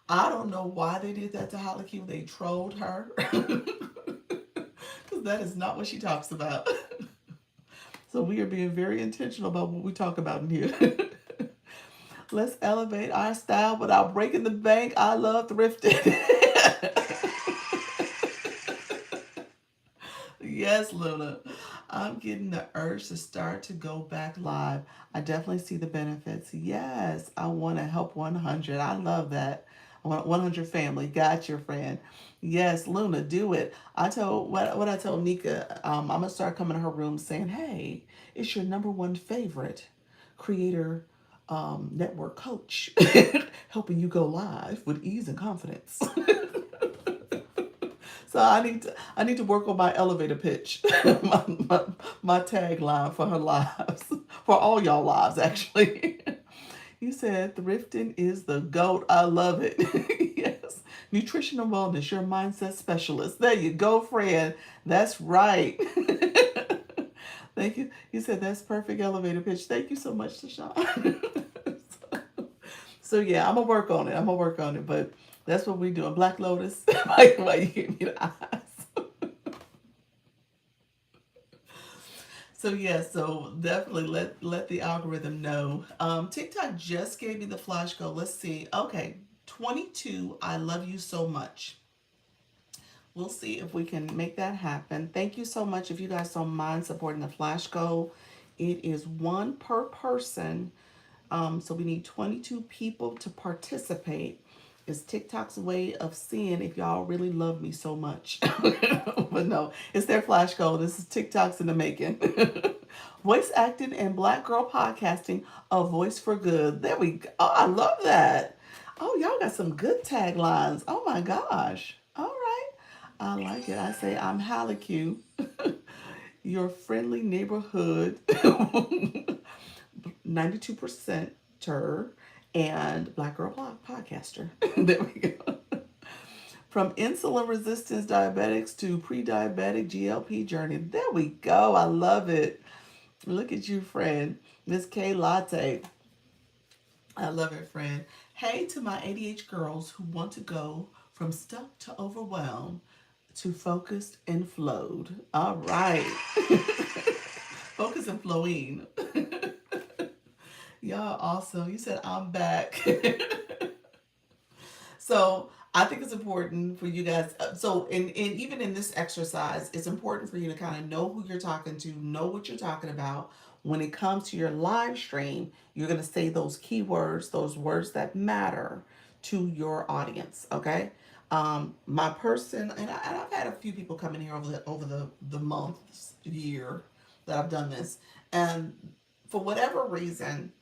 I don't know why they did that to Holly Q. They trolled her because that is not what she talks about. So we are being very intentional about what we talk about in here. Let's elevate our style without breaking the bank. I love thrifting. Yes, Luna. I'm getting the urge to start to go back live. I definitely see the benefits. Yes, I want to help 100. I love that. I want 100 family. Got your friend. Yes, Luna, do it. I told what I told Nika. I'm gonna start coming to her room saying, "Hey, it's your number one favorite creator network coach, helping you go live with ease and confidence. So I need to work on my elevator pitch, my tagline for her lives, for all y'all lives actually. You said thrifting is the GOAT. I love it. Yes. Nutrition and wellness, your mindset specialist. There you go, friend. That's right. Thank you. You said that's perfect elevator pitch. Thank you so much, Tashawn. So yeah, I'm gonna work on it. I'm gonna work on it. But that's what we doing. Black Lotus. Why you give me the eyes? So yeah, so definitely let the algorithm know. TikTok just gave me the flash go. Let's see. Okay, 22. I love you so much. We'll see if we can make that happen. Thank you so much. If you guys don't mind supporting the flash goal, it is one per person. So we need 22 people to participate. It's TikTok's way of seeing if y'all really love me so much. But no, it's their flash goal. This is TikTok's in the making. Voice acting and black girl podcasting, a voice for good. There we go. Oh, I love that. Oh, y'all got some good taglines. Oh my gosh. All right. I like it. I say I'm Halicu, your friendly neighborhood 92% ter and Black Girl Podcaster. There we go. From insulin resistance diabetics to pre diabetic GLP journey. There we go. I love it. Look at you, friend. Miss K Latte. I love it, friend. Hey to my ADH girls who want to go from stuck to overwhelmed to focused and flowed. All right. Focus and flowing. Y'all awesome. You said I'm back. So I think it's important for you guys. So even in this exercise, it's important for you to kind of know who you're talking to, know what you're talking about. When it comes to your live stream, you're going to say those keywords, those words that matter to your audience. Okay. My person, and I've had a few people come in here over the months, year that I've done this, and for whatever reason,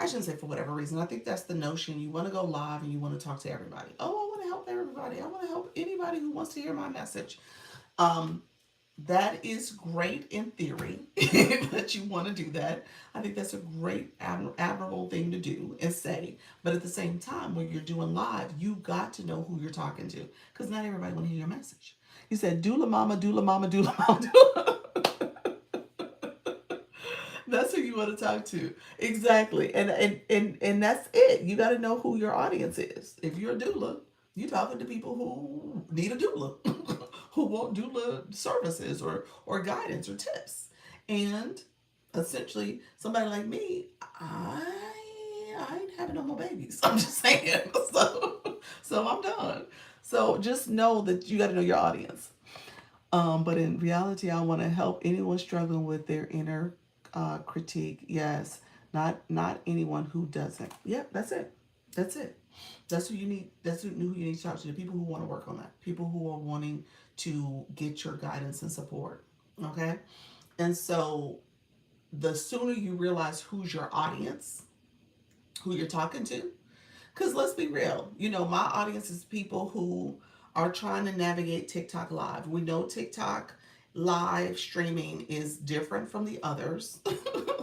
I shouldn't say for whatever reason. I think that's the notion. You want to go live and you want to talk to everybody. Oh, I want to help everybody. I want to help anybody who wants to hear my message. Um, that is great in theory that you want to do that. I think that's a great, admirable thing to do and say. But at the same time, when you're doing live, you got to know who you're talking to because not everybody want to hear your message. You said, doula mama, doula mama, doula mama, doula. That's who you want to talk to. Exactly. And that's it. You got to know who your audience is. If you're a doula, you're talking to people who need a doula, who want doula services or guidance or tips. And essentially, somebody like me, I ain't having no more babies. I'm just saying. So I'm done. So just know that you got to know your audience. But in reality, I want to help anyone struggling with their inner critique. Yes, not anyone who doesn't. Yep, that's it. That's it. That's who you need. That's who you need to talk to. The people who want to work on that. People who are wanting to get your guidance and support. Okay, and so the sooner you realize who's your audience, who you're talking to, because let's be real, my audience is people who are trying to navigate TikTok live. We know TikTok live streaming is different from the others.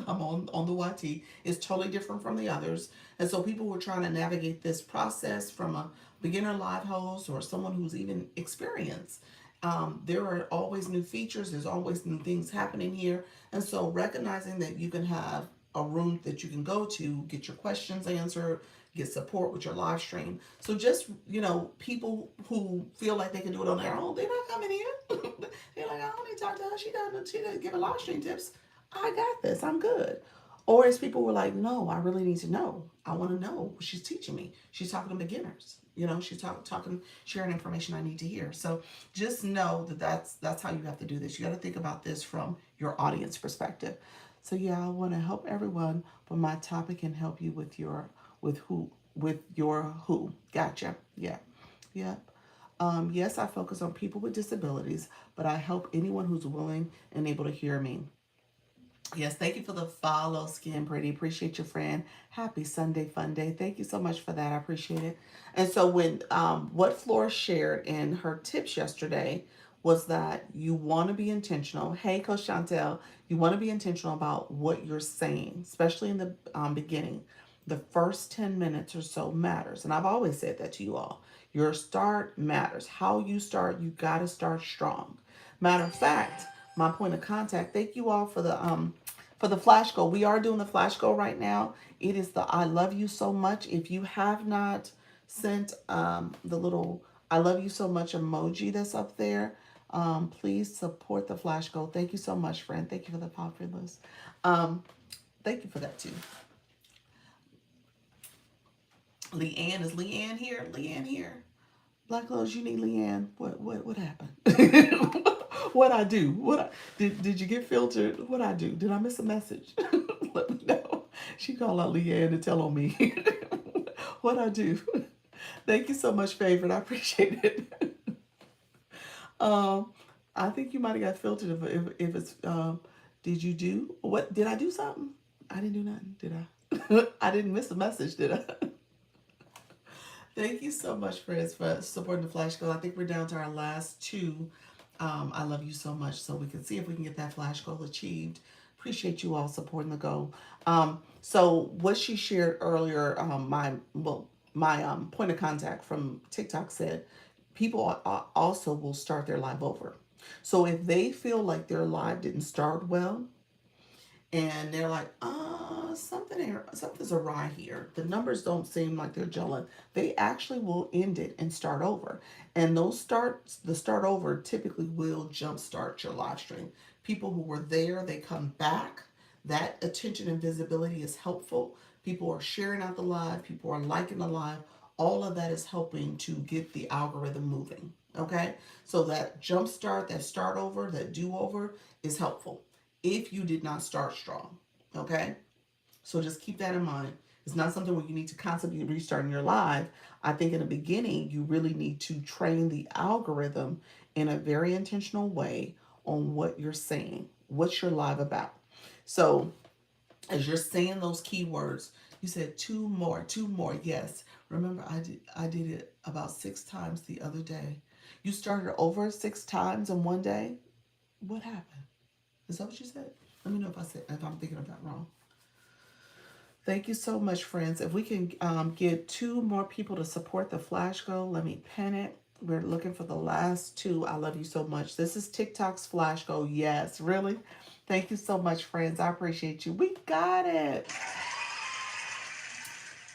I'm on the YT. It's totally different from the others. And so people who are trying to navigate this process from a beginner live host or someone who's even experienced. There are always new features. There's always new things happening here. And so recognizing that you can have a room that you can go to, get your questions answered, get support with your live stream. So just, people who feel like they can do it on their own, they're not coming here. They're like, I don't need to talk to her. She doesn't give a live stream tips. I got this. I'm good. Or as people were like, no, I really need to know. I want to know what she's teaching me. She's talking to beginners. She's talking, sharing information I need to hear. So just know that that's how you have to do this. You got to think about this from your audience perspective. So yeah, I want to help everyone, but my topic can help you with your who. Gotcha. Yeah. Yeah. Yes, I focus on people with disabilities, but I help anyone who's willing and able to hear me. Yes, thank you for the follow, Skin Pretty. Appreciate your friend. Happy Sunday Fun Day. Thank you so much for that. I appreciate it. And so when what Flora shared in her tips yesterday was that you want to be intentional. Hey, Coach Chantel, you want to be intentional about what you're saying, especially in the beginning. The first 10 minutes or so matters. And I've always said that to you all. Your start matters. How you start, you got to start strong. Matter of fact, my point of contact, thank you all for the flash goal. We are doing the flash goal right now. It is the I love you so much. If you have not sent the little I love you so much emoji that's up there, please support the flash goal. Thank you so much, friend. Thank you for the popular. Um, Thank you for that too. Leanne, is Leanne here? Leanne here. Black clothes, you need Leanne. What happened? What I do? Did you get filtered? What I do? Did I miss a message? Let me know. She called out Leanne to tell on me. What I do? Thank you so much, favorite. I appreciate it. Um, I think you might have got filtered if it's did you do what? Did I do something? I didn't do nothing, did I? I didn't miss a message, did I? Thank you so much, friends, for supporting the Flash Goal. I think we're down to our last two. I love you so much, so we can see if we can get that Flash Goal achieved. Appreciate you all supporting the goal. So what she shared earlier, my point of contact from TikTok said, people also will start their live over. So if they feel like their live didn't start well, and they're like, something's awry here. The numbers don't seem like they're gelling. They actually will end it and start over. And the start over typically will jumpstart your live stream. People who were there, they come back. That attention and visibility is helpful. People are sharing out the live. People are liking the live. All of that is helping to get the algorithm moving. Okay, so that jump start, that start over, that do over is helpful if you did not start strong. Okay? So just keep that in mind. It's not something where you need to constantly be restarting your live. I think in the beginning, you really need to train the algorithm in a very intentional way on what you're saying, what's your live about. So as you're saying those keywords, you said two more. Yes. Remember, I did it about 6 times the other day. You started over 6 times in one day. What happened? Is that what you said? Let me know if I'm thinking of that wrong. Thank you so much, friends. If we can get 2 more people to support the flash goal, let me pin it. We're looking for the last 2. I love you so much. This is TikTok's flash goal. Yes, really. Thank you so much, friends. I appreciate you. We got it.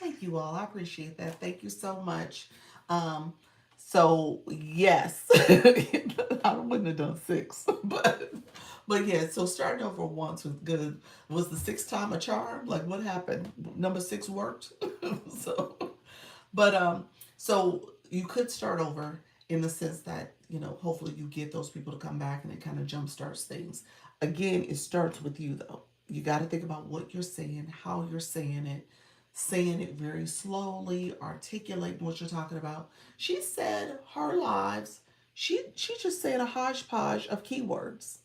Thank you all. I appreciate that. Thank you so much. Um, so yes, I wouldn't have done 6, but yeah. So starting over once was good. Was the 6th time a charm? Like what happened? Number 6 worked. so, but so you could start over in the sense that hopefully you get those people to come back and it kind of jump starts things. Again, it starts with you though. You got to think about what you're saying, how you're saying it very slowly, articulating what you're talking about. She said her lives, she just said a hodgepodge of keywords.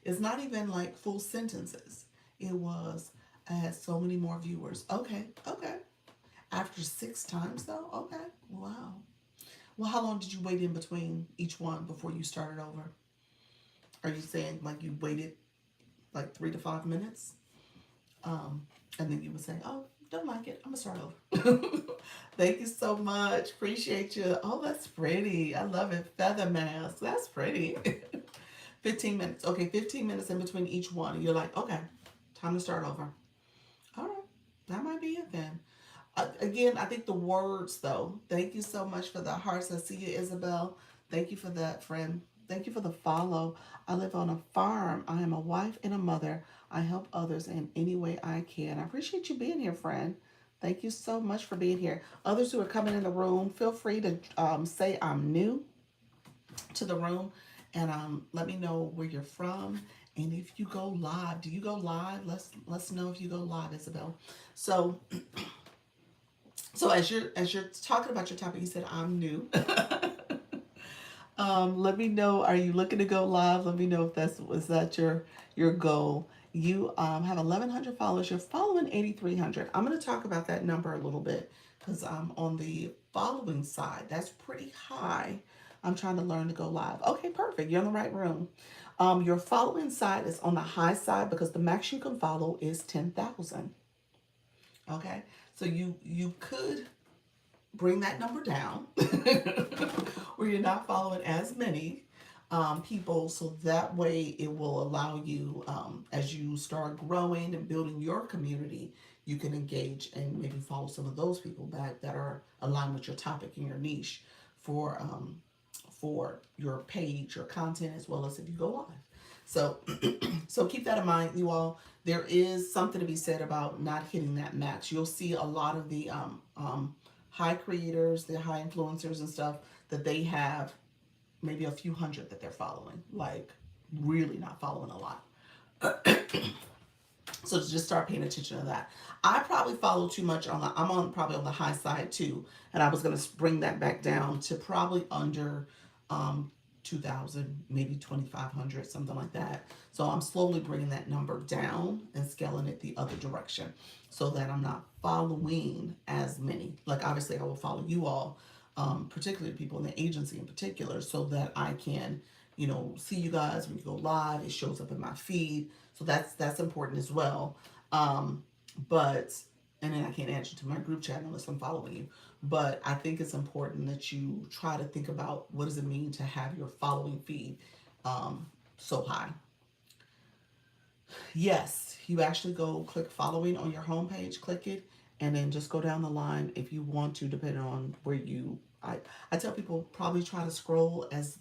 It's not even like full sentences. It was, I had so many more viewers. Okay, okay. After 6 times though? Okay. Wow. Well, how long did you wait in between each one before you started over? Are you saying like you waited like 3 to 5 minutes? And then you would say, "Oh, don't like it. I'm gonna start over." Thank you so much. Appreciate you. Oh, that's pretty. I love it. Feather mask. That's pretty. 15 minutes. Okay, 15 minutes in between each one. And you're like, okay, time to start over. All right, that might be it then. Again, I think the words though. Thank you so much for the hearts. I see you, Isabel. Thank you for that, friend. Thank you for the follow. I live on a farm. I am a wife and a mother. I help others in any way I can. I appreciate you being here, friend. Thank you so much for being here. Others who are coming in the room, feel free to say I'm new to the room and let me know where you're from and if you go live. Do you go live? Let's know if you go live, Isabel. So as you're talking about your topic, you said I'm new. Let me know. Are you looking to go live? Let me know if is that your goal. You have 1,100 followers. You're following 8,300. I'm going to talk about that number a little bit because on the following side, that's pretty high. I'm trying to learn to go live. Okay, perfect. You're in the right room. Your following side is on the high side because the max you can follow is 10,000. Okay, so you could bring that number down where you're not following as many people, so that way it will allow you, as you start growing and building your community, you can engage and maybe follow some of those people back that are aligned with your topic and your niche for your page, your content, as well as if you go live. So, so keep that in mind, you all. There is something to be said about not hitting that max. You'll see a lot of the high creators, the high influencers and stuff that they have maybe a few hundred that they're following, like really not following a lot. So just start paying attention to that. I probably follow too much on the, I'm on probably on the high side too. And I was going to bring that back down to probably under 2,000, maybe 2,500, something like that. So I'm slowly bringing that number down and scaling it the other direction so that I'm not following as many. Like obviously I will follow you all, particularly people in the agency in particular, so that I can, see you guys when you go live. It shows up in my feed. So that's important as well. But and then I can't add you to my group chat unless I'm following you. But I think it's important that you try to think about what does it mean to have your following feed so high. Yes, you actually go click following on your homepage, click it, and then just go down the line if you want to, depending on where you. I tell people probably try to scroll as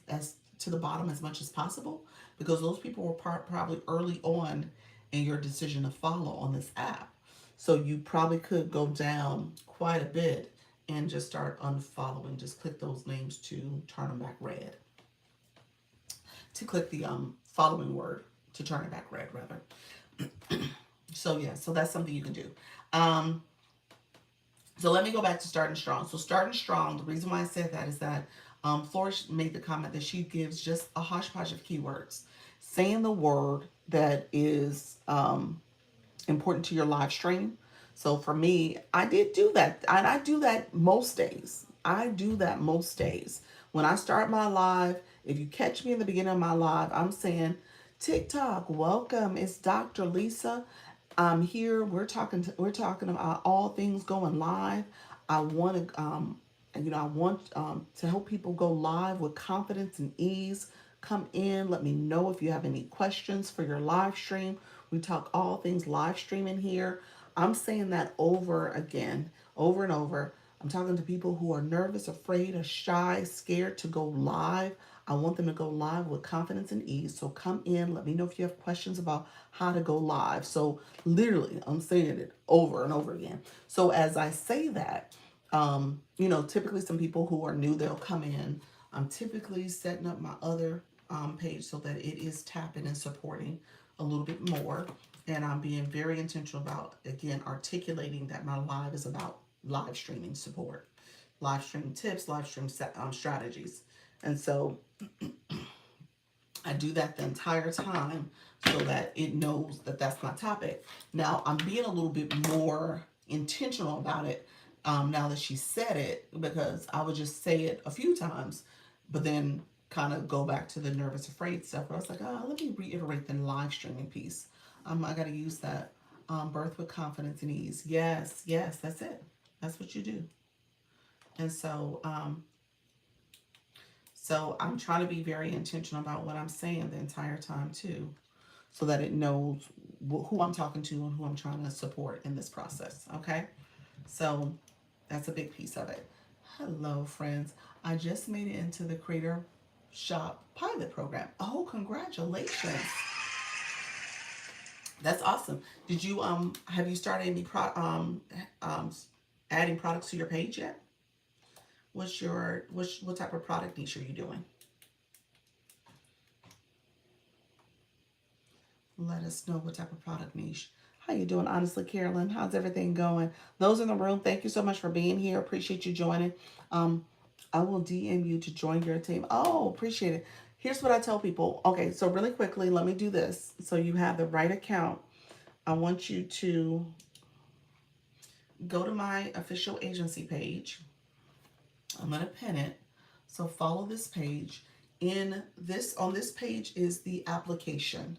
to the bottom as much as possible because those people were probably early on in your decision to follow on this app. So you probably could go down quite a bit and just start unfollowing. Just click those names to turn them back red. To click the following word to turn it back red, rather. So yeah, so that's something you can do. So let me go back to starting strong. So starting strong, the reason why I said that is that Flourish made the comment that she gives just a hodgepodge of keywords, saying the word that is important to your live stream. So for me, I did do that. And I do that most days. I do that most days. When I start my live, if you catch me in the beginning of my live, I'm saying, TikTok, welcome. It's Dr. Lisa. I'm here. We're talking about all things going live. I want to I want to help people go live with confidence and ease. Come in. Let me know if you have any questions for your live stream. We talk all things live streaming here. I'm saying that over again, over and over. I'm talking to people who are nervous, afraid, or shy, scared to go live. I want them to go live with confidence and ease. So come in. Let me know if you have questions about how to go live. So literally, I'm saying it over and over again. So as I say that, typically some people who are new, they'll come in. I'm typically setting up my other page so that it is tapping and supporting a little bit more. And I'm being very intentional about, again, articulating that my live is about live streaming support, live streaming tips, live stream strategies. And so I do that the entire time so that it knows that that's my topic. Now, I'm being a little bit more intentional about it now that she said it, because I would just say it a few times, but then kind of go back to the nervous, afraid stuff. Where I was like, let me reiterate the live streaming piece. I got to use that. Birth with confidence and ease. Yes, that's it. That's what you do. And so I'm trying to be very intentional about what I'm saying the entire time too, so that it knows who I'm talking to and who I'm trying to support in this process. Okay, so that's a big piece of it. Hello, friends. I just made it into the Creator Shop pilot program. Oh, congratulations! That's awesome. Did you have you started any adding products to your page yet? What type of product niche are you doing? Let us know what type of product niche. How you doing, honestly, Carolyn? How's everything going? Those in the room, thank you so much for being here. Appreciate you joining. I will DM you to join your team. Oh, appreciate it. Here's what I tell people. Okay, so really quickly, let me do this. So you have the right account. I want you to go to my official agency page. I'm going to pin it. So follow this page. On this page is the application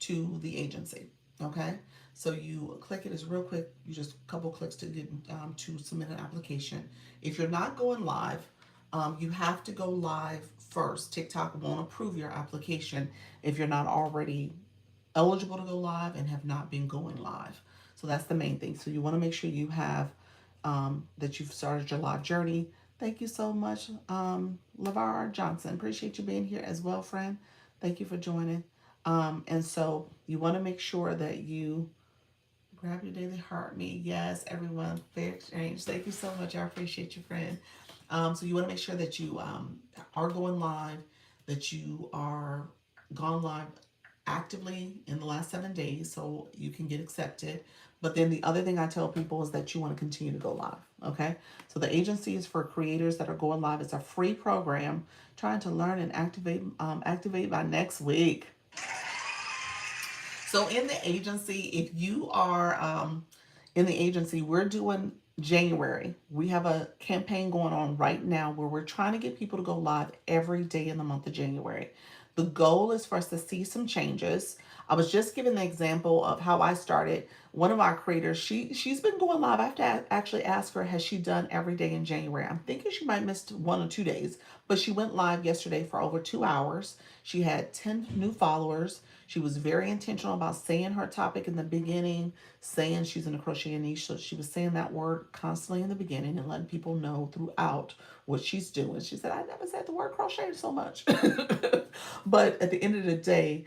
to the agency. Okay, so you click it. It's real quick. You just a couple clicks to get to submit an application. If you're not going live, you have to go live first. TikTok won't approve your application if you're not already eligible to go live and have not been going live. So that's the main thing. So you want to make sure you have that you've started your live journey. Thank you so much, LeVar Johnson. Appreciate you being here as well, friend. Thank you for joining. And so you want to make sure that you grab your daily heart me. Yes, everyone, fair exchange. Thank you so much. I appreciate you, friend. So you want to make sure that you are going live, that you are gone live actively in the last 7 days so you can get accepted. But then the other thing I tell people is that you want to continue to go live. Okay. So the agency is for creators that are going live. It's a free program trying to learn and activate by next week. So in the agency, if you are in the agency, we're doing January. We have a campaign going on right now where we're trying to get people to go live every day in the month of January. The goal is for us to see some changes. I was just giving the example of how I started. One of our creators, she's been going live. I have to actually ask her, has she done every day in January? I'm thinking she might miss 1 or 2 days, but she went live yesterday for over 2 hours. She had 10 new followers. She was very intentional about saying her topic in the beginning, saying she's in a crochet niche. So she was saying that word constantly in the beginning and letting people know throughout what she's doing. She said, I never said the word crochet so much. But at the end of the day,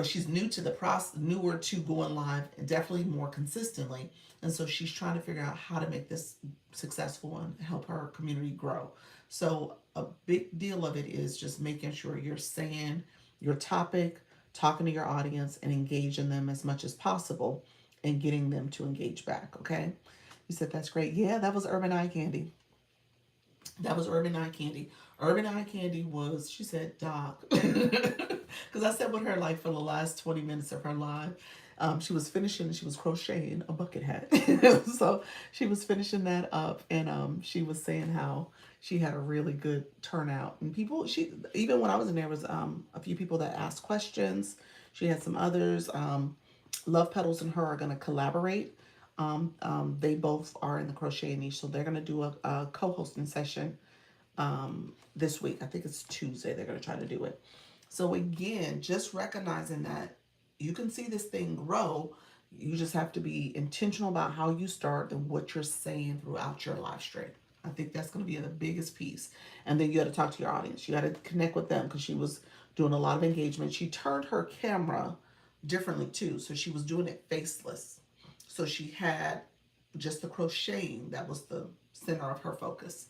she's new to the process, newer to going live, and definitely more consistently. And so she's trying to figure out how to make this successful and help her community grow. So a big deal of it is just making sure you're saying your topic, talking to your audience, and engaging them as much as possible and getting them to engage back. Okay. You said that's great. Yeah, that was Urban Eye Candy. That was Urban Eye Candy. Urban Eye Candy was, she said, Doc. Because I sat with her like for the last 20 minutes of her live. She was finishing, she was crocheting a bucket hat. So she was finishing that up, and she was saying how she had a really good turnout. And people, even when I was in there, was a few people that asked questions. She had some others. Love Petals and her are going to collaborate. They both are in the crochet niche, so they're going to do a co-hosting session this week. I think it's Tuesday they're going to try to do it. So again, just recognizing that you can see this thing grow. You just have to be intentional about how you start and what you're saying throughout your live stream. I think that's going to be the biggest piece. And then you got to talk to your audience. You got to connect with them, because she was doing a lot of engagement. She turned her camera differently too. So she was doing it faceless. So she had just the crocheting that was the center of her focus.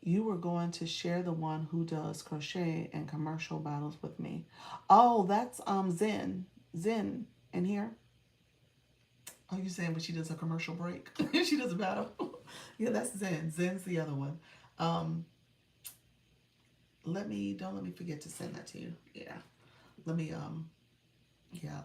You were going to share the one who does crochet and commercial battles with me. Oh, that's Zen. Zen in here. Oh, you saying when she does a commercial break? She does a battle. Yeah, that's Zen. Zen's the other one. Don't let me forget to send that to you. Yeah. Let me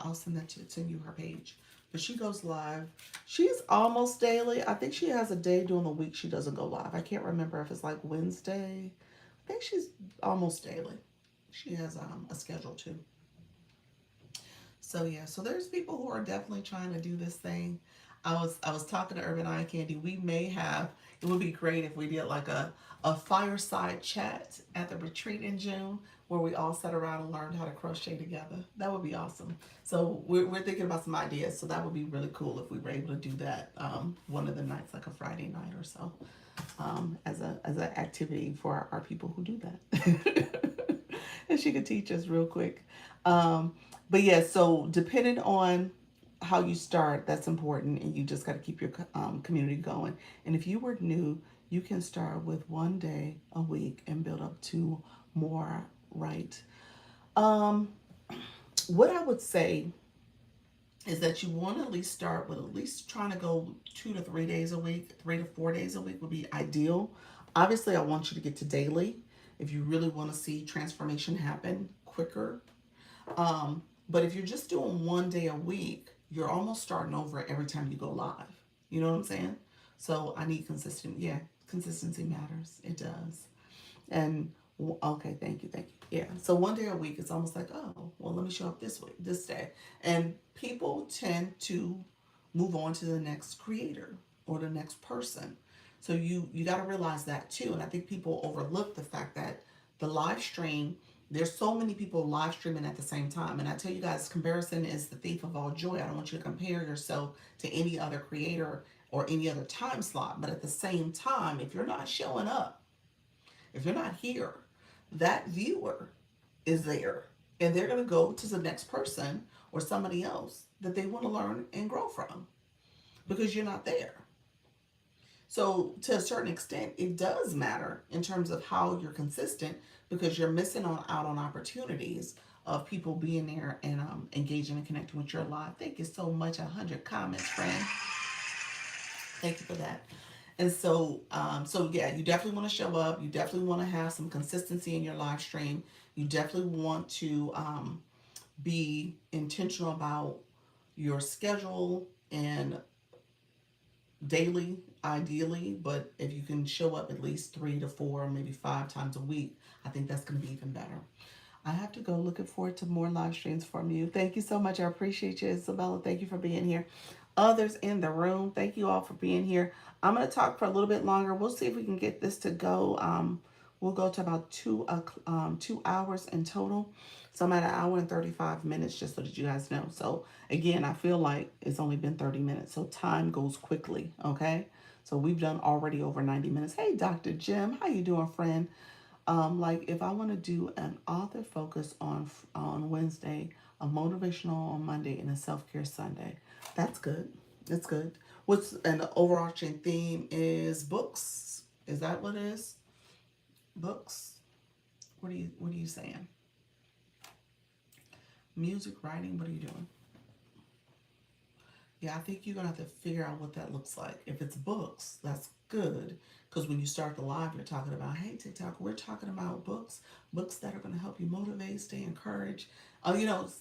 I'll send you her page. But she goes live. She's almost daily. I think she has a day during the week she doesn't go live. I can't remember if it's like Wednesday. I think she's almost daily. She has a schedule too. So yeah, so there's people who are definitely trying to do this thing. I was talking to Urban Eye Candy. We may have, it would be great if we did like a fireside chat at the retreat in June where we all sat around and learned how to crochet together. That would be awesome. So we're thinking about some ideas. So that would be really cool if we were able to do that one of the nights, like a Friday night or so, as an activity for our people who do that. And she could teach us real quick. But yeah, so depending on how you start, that's important, and you just got to keep your community going. And if you were new, you can start with 1 day a week and build up to more, right? What I would say is that you want to at least start with at least trying to go 2 to 3 days a week. 3 to 4 days a week would be ideal. Obviously, I want you to get to daily. if you really want to see transformation happen quicker. But if you're just doing 1 day a week, you're almost starting over every time you go live. You know what I'm saying? So I need consistent. Yeah, consistency matters. It does. And okay, thank you. Yeah. So 1 day a week, it's almost like, oh, well, let me show up this week, this day. And people tend to move on to the next creator or the next person. So you got to realize that too. And I think people overlook the fact that the live stream, there's so many people live streaming at the same time. And I tell you guys, comparison is the thief of all joy. I don't want you to compare yourself to any other creator or any other time slot. But at the same time, if you're not showing up, if you're not here, that viewer is there, and they're going to go to the next person or somebody else that they want to learn and grow from because you're not there. So, to a certain extent, it does matter in terms of how you're consistent because you're missing out on opportunities of people being there and engaging and connecting with your live. Thank you so much. 100 comments, friend. Thank you for that. And so yeah, you definitely want to show up. You definitely want to have some consistency in your live stream. You definitely want to be intentional about your schedule and daily, ideally. But if you can show up at least 3 to 4, maybe 5 times a week, I think that's going to be even better. I have to go. Looking forward to more live streams from you. Thank you so much. I appreciate you, Isabella. Thank you for being here. Others in the room, thank you all for being here. I'm going to talk for a little bit longer. We'll see if we can get this to go. We'll go to about 2 hours in total. So I'm at 1 hour and 35 minutes, just so that you guys know. So again, I feel like it's only been 30 minutes. So time goes quickly, okay? So we've done already over 90 minutes. Hey, Dr. Jim, how you doing, friend? Like if I want to do an author focus on Wednesday, a motivational on Monday, and a self care Sunday, that's good. That's good. What's and the overarching theme is books. Is that what it is? Books. What are you saying? Music, writing. What are you doing? Yeah, I think you're gonna have to figure out what that looks like. If it's books, that's good. Because when you start the live, you're talking about, hey, TikTok, we're talking about books that are going to help you motivate, stay encouraged.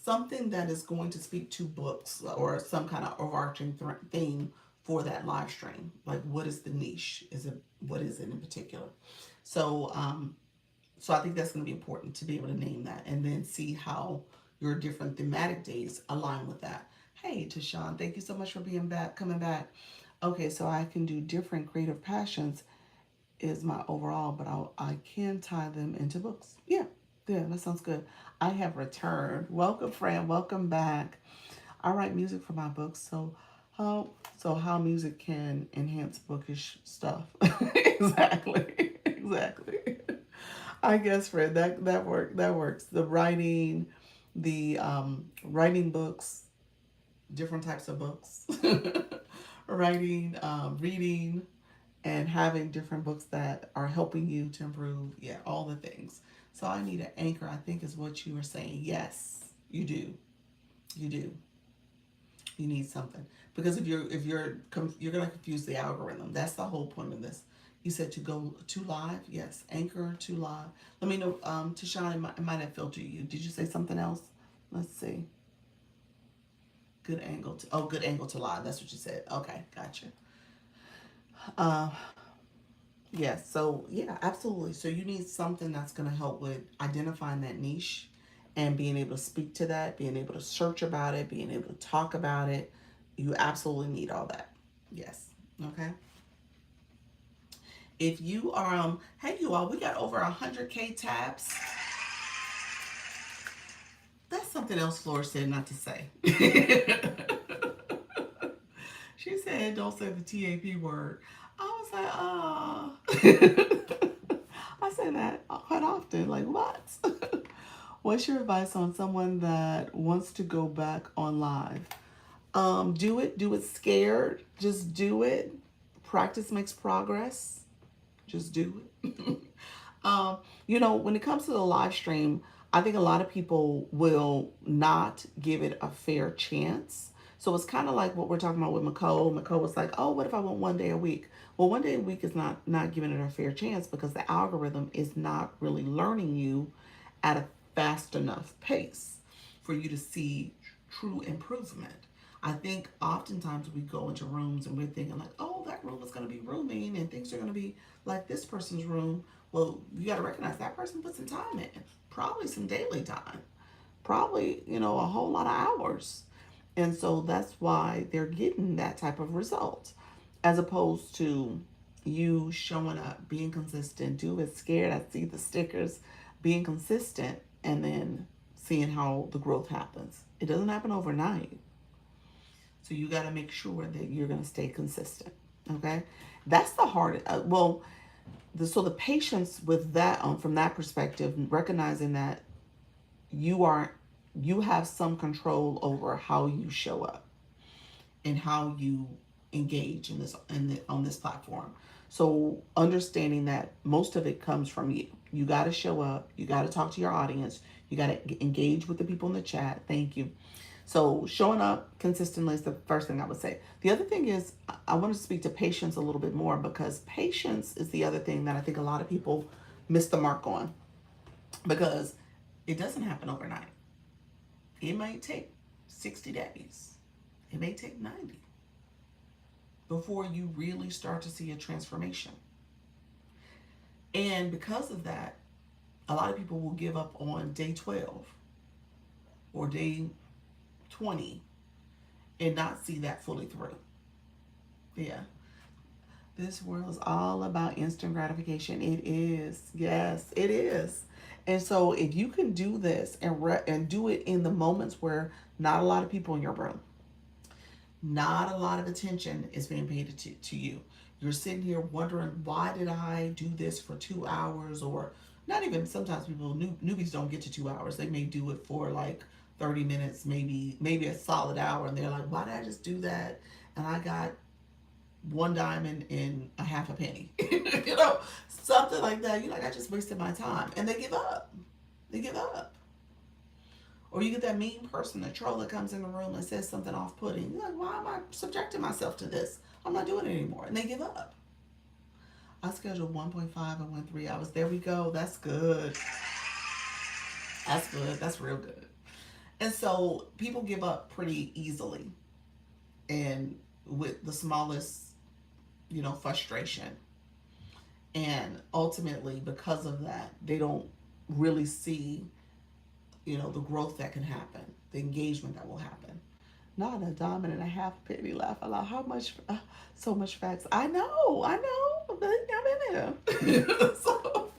Something that is going to speak to books or some kind of overarching theme for that live stream. Like, what is the niche? What is it in particular? So, so I think that's going to be important to be able to name that and then see how your different thematic days align with that. Hey, Tashawn, thank you so much for being back, coming back. Okay, so I can do different creative passions is my overall, but I can tie them into books. Yeah, yeah, that sounds good. I have returned. Welcome, friend. Welcome back. I write music for my books, so how music can enhance bookish stuff. Exactly. I guess, friend, that works. The writing, the writing books, different types of books, writing, reading, and having different books that are helping you to improve. Yeah, all the things. So I need an anchor, I think is what you were saying. Yes, you do. You do. You need something because you're gonna confuse the algorithm. That's the whole point of this. You said to go to live. Yes, anchor to live. Let me know. Tashawn, it might have filtered you. Did you say something else? Let's see. Good angle to live. That's what you said. Okay, gotcha. Uh, yes. So yeah, absolutely. So you need something that's gonna help with identifying that niche and being able to speak to that, being able to search about it, being able to talk about it. You absolutely need all that. Yes. Okay. If you are hey you all, we got over 100K taps. That's something else Flora said not to say. She said don't say the TAP word. I was like, I say that quite often. Like, what? What's your advice on someone that wants to go back on live? Do it scared. Just do it. Practice makes progress. Just do it. When it comes to the live stream, I think a lot of people will not give it a fair chance. So it's kind of like what we're talking about with Nicole. Nicole was like, oh, what if I went 1 day a week? Well, 1 day a week is not giving it a fair chance because the algorithm is not really learning you at a fast enough pace for you to see true improvement. I think oftentimes we go into rooms and we're thinking like, oh, that room is going to be rooming and things are going to be like this person's room. Well, you got to recognize that person put some time in, probably some daily time, probably, a whole lot of hours. And so that's why they're getting that type of result as opposed to you showing up, being consistent, do it scared. I see the stickers, being consistent, and then seeing how the growth happens. It doesn't happen overnight. So you got to make sure that you're going to stay consistent. Okay. That's the hard, so the patience with that, from that perspective, recognizing that you are, you have some control over how you show up and how you engage in this on this platform. So understanding that most of it comes from you. You got to show up. You got to talk to your audience. You got to engage with the people in the chat. Thank you. So showing up consistently is the first thing I would say. The other thing is I want to speak to patience a little bit more because patience is the other thing that I think a lot of people miss the mark on because it doesn't happen overnight. It might take 60 days. It may take 90 before you really start to see a transformation. And because of that, a lot of people will give up on day 12 or day 20 and not see that fully through. Yeah. This world is all about instant gratification. It is. Yes, it is. And so if you can do this and do it in the moments where not a lot of people in your room, not a lot of attention is being paid to you. You're sitting here wondering, why did I do this for 2 hours? Or not even, sometimes people, newbies don't get to 2 hours. They may do it for like 30 minutes, maybe a solid hour. And they're like, why did I just do that? And I got one diamond in a half a penny. Something like that. You're like, I just wasted my time. And they give up. They give up. Or you get that mean person, the troll that comes in the room and says something off-putting. You're like, why am I subjecting myself to this? I'm not doing it anymore. And they give up. I scheduled 1.5 and went 3 hours. There we go. That's good. That's good. That's real good. And so people give up pretty easily and with the smallest, frustration. And ultimately, because of that, they don't really see, the growth that can happen, the engagement that will happen. Not a diamond and a half penny laugh aloud. How much, so much facts. I know. But I'm in there. So,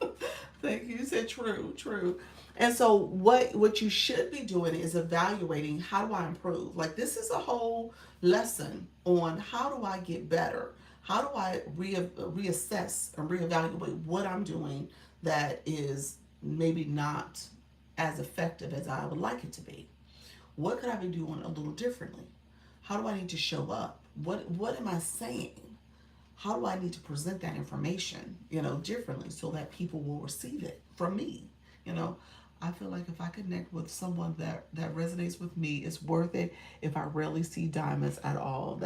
thank you. You said true. And so what you should be doing is evaluating, how do I improve? Like, this is a whole lesson on how do I get better? How do I reassess and reevaluate what I'm doing that is maybe not as effective as I would like it to be? What could I be doing a little differently? How do I need to show up? What am I saying? How do I need to present that information, differently so that people will receive it from me? I feel like if I connect with someone that resonates with me, it's worth it if I rarely see diamonds at all.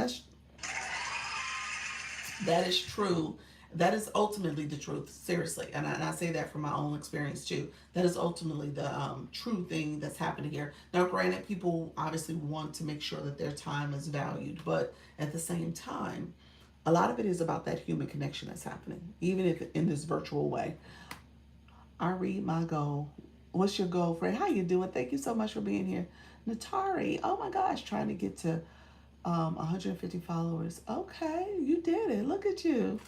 That is true. That is ultimately the truth, seriously. And I say that from my own experience too. That is ultimately the true thing that's happening here. Now, granted, people obviously want to make sure that their time is valued, but at the same time, a lot of it is about that human connection that's happening, even if in this virtual way. I read my goal. What's your goal, friend? How you doing? Thank you so much for being here. Natari, oh my gosh, trying to get to 150 followers. Okay, you did it. Look at you.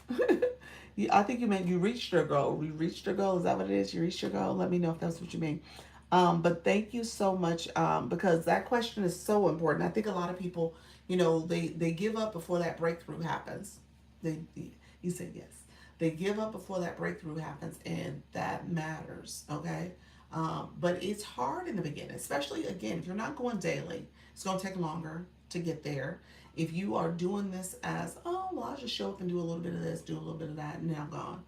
I think you meant you reached your goal. You reached your goal. Is that what it is? You reached your goal? Let me know if that's what you mean. But thank you so much because that question is so important. I think a lot of people, they give up before that breakthrough happens. You said yes. They give up before that breakthrough happens, and that matters, okay? But it's hard in the beginning, especially, again, if you're not going daily. It's going to take longer to get there. If you are doing this as, oh, well, I'll just show up and do a little bit of this, do a little bit of that, and then I'm gone.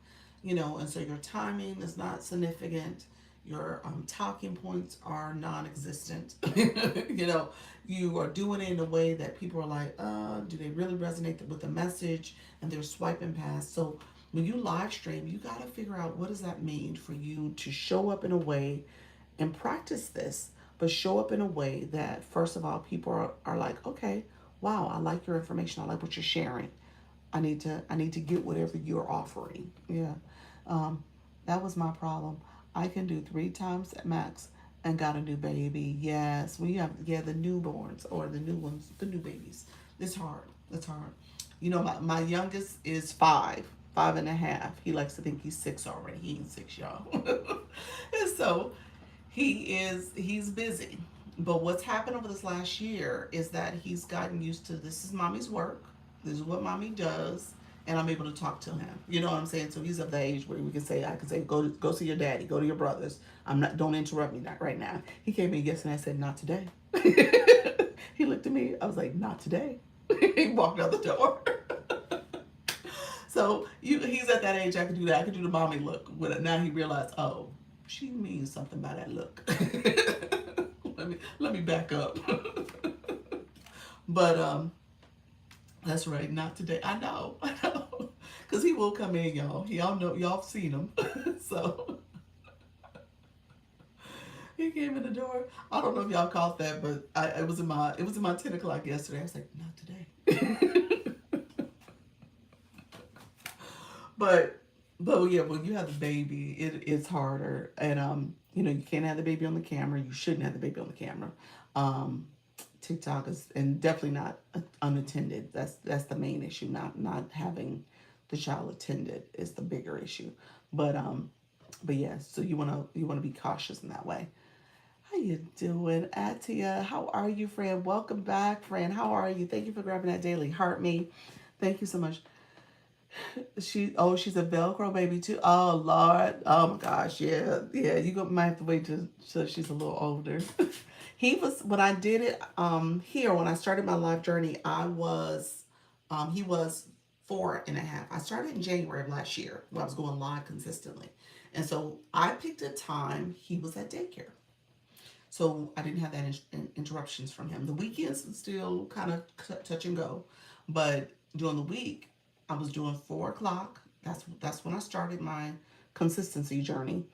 And so your timing is not significant. Your talking points are non-existent. You know, you are doing it in a way that people are like, do they really resonate with the message? And they're swiping past. So when you live stream, you got to figure out what does that mean for you to show up in a way and practice this, but show up in a way that, first of all, people are like, okay, wow, I like your information. I like what you're sharing. I need to get whatever you're offering. Yeah. Um, that was my problem. I can do 3 times at max and got a new baby. Yes. When you have, yeah, the newborns or the new ones, the new babies. It's hard. It's hard. You know, my youngest is 5.5. He likes to think he's 6 already. He ain't 6, y'all. And so he's busy. But what's happened over this last year is that he's gotten used to, this is mommy's work. This is what mommy does, and I'm able to talk to him. You know what I'm saying? So he's of the age where we can say, I can say, go see your daddy, go to your brothers. I'm not. Don't interrupt me right now. He came in yesterday. I said, not today. He looked at me. I was like, not today. He walked out the door. So he's at that age. I can do that. I can do the mommy look. Now he realized, oh, she means something by that look. let me back up. But that's right, not today. I know, I know, because he will come in, y'all. Y'all know, y'all have seen him. So he came in the door. I don't know if y'all caught that, but it was in my 10 o'clock yesterday. I was like, not today. but yeah, when you have the baby, it's harder, and you can't have the baby on the camera. You shouldn't have the baby on the camera. Um, TikTok is, and definitely not unattended. That's the main issue. Not having the child attended is the bigger issue. But yeah, so you wanna be cautious in that way. How you doing, Atia? How are you, friend? Welcome back, friend. How are you? Thank you for grabbing that daily heart me. Thank you so much. She's a Velcro baby too. Oh Lord. Oh my gosh. Yeah. Yeah. Might have to wait till she's a little older. He was, when I did it here, when I started my life journey, he was 4.5. I started in January of last year when I was going live consistently. And so I picked a time he was at daycare. So I didn't have that interruptions from him. The weekends was still kind of touch and go, but during the week I was doing 4 o'clock. That's when I started my consistency journey,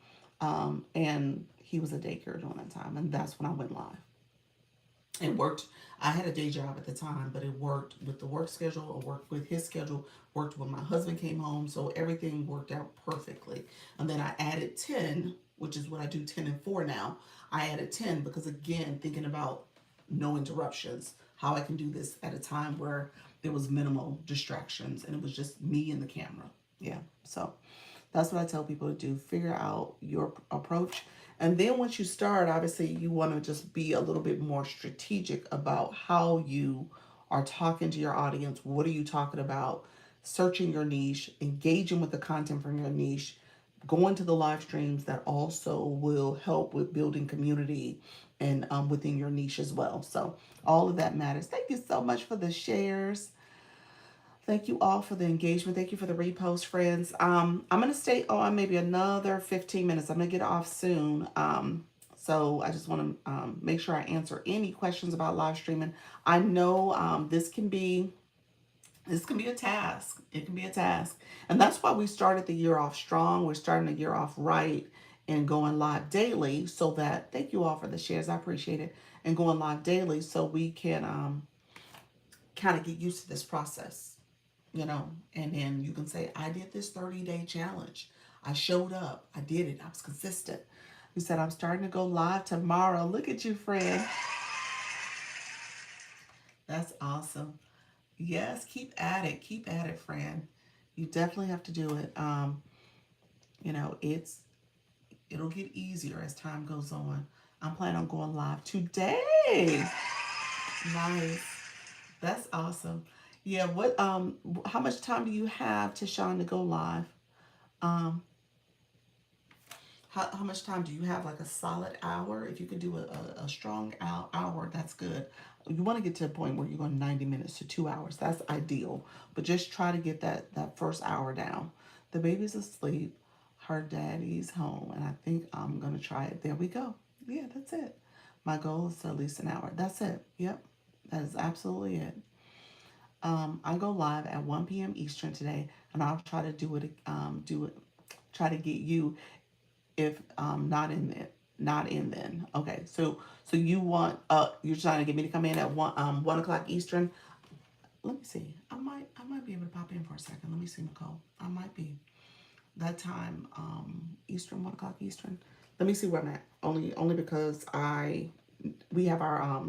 and he was at daycare during that time, and that's when I went live. It worked. I had a day job at the time, but it worked with the work schedule. It worked with his schedule. Worked when my husband came home, so everything worked out perfectly. And then I added 10, which is what I do 10 and 4 now. I added 10 because, again, thinking about no interruptions, how I can do this at a time where there was minimal distractions and it was just me and the camera. Yeah, so that's what I tell people to do. Figure out your approach. And then once you start, obviously, you want to just be a little bit more strategic about how you are talking to your audience. What are you talking about? Searching your niche, engaging with the content from your niche, going to the live streams that also will help with building community and within your niche as well. So all of that matters. Thank you so much for the shares. Thank you all for the engagement. Thank you for the repost, friends. I'm going to stay on maybe another 15 minutes. I'm going to get off soon. So I just want to make sure I answer any questions about live streaming. I know this can be a task. It can be a task. And that's why we started the year off strong. We're starting the year off right and going live daily so that, thank you all for the shares. I appreciate it. And going live daily so we can kind of get used to this process, and then you can say, I did this 30-day challenge. I showed up. I did it. I was consistent. You said, I'm starting to go live tomorrow. Look at you, friend. That's awesome. Yes, keep at it. Keep at it, friend. You definitely have to do it. You know, it'll get easier as time goes on. I'm planning on going live today. Nice. That's awesome. Yeah, how much time do you have, Tashawn, to go live? Um, how much time do you have? Like a solid hour? If you could do a strong hour, that's good. You want to get to a point where you're going 90 minutes to 2 hours. That's ideal. But just try to get that first hour down. The baby's asleep. her daddy's home, and I think I'm gonna try it. There we go. Yeah, that's it. My goal is to at least an hour. That's it. Yep, that is absolutely it. I go live at 1 p.m. Eastern today, and I'll try to do it. Try to get you if not in then. Not in then. Okay, so you want you're trying to get me to come in at 1 o'clock Eastern. Let me see. I might be able to pop in for a second. Let me see, Nicole. I might be that time Eastern, 1 o'clock Eastern. Let me see where I'm at. Only because we have our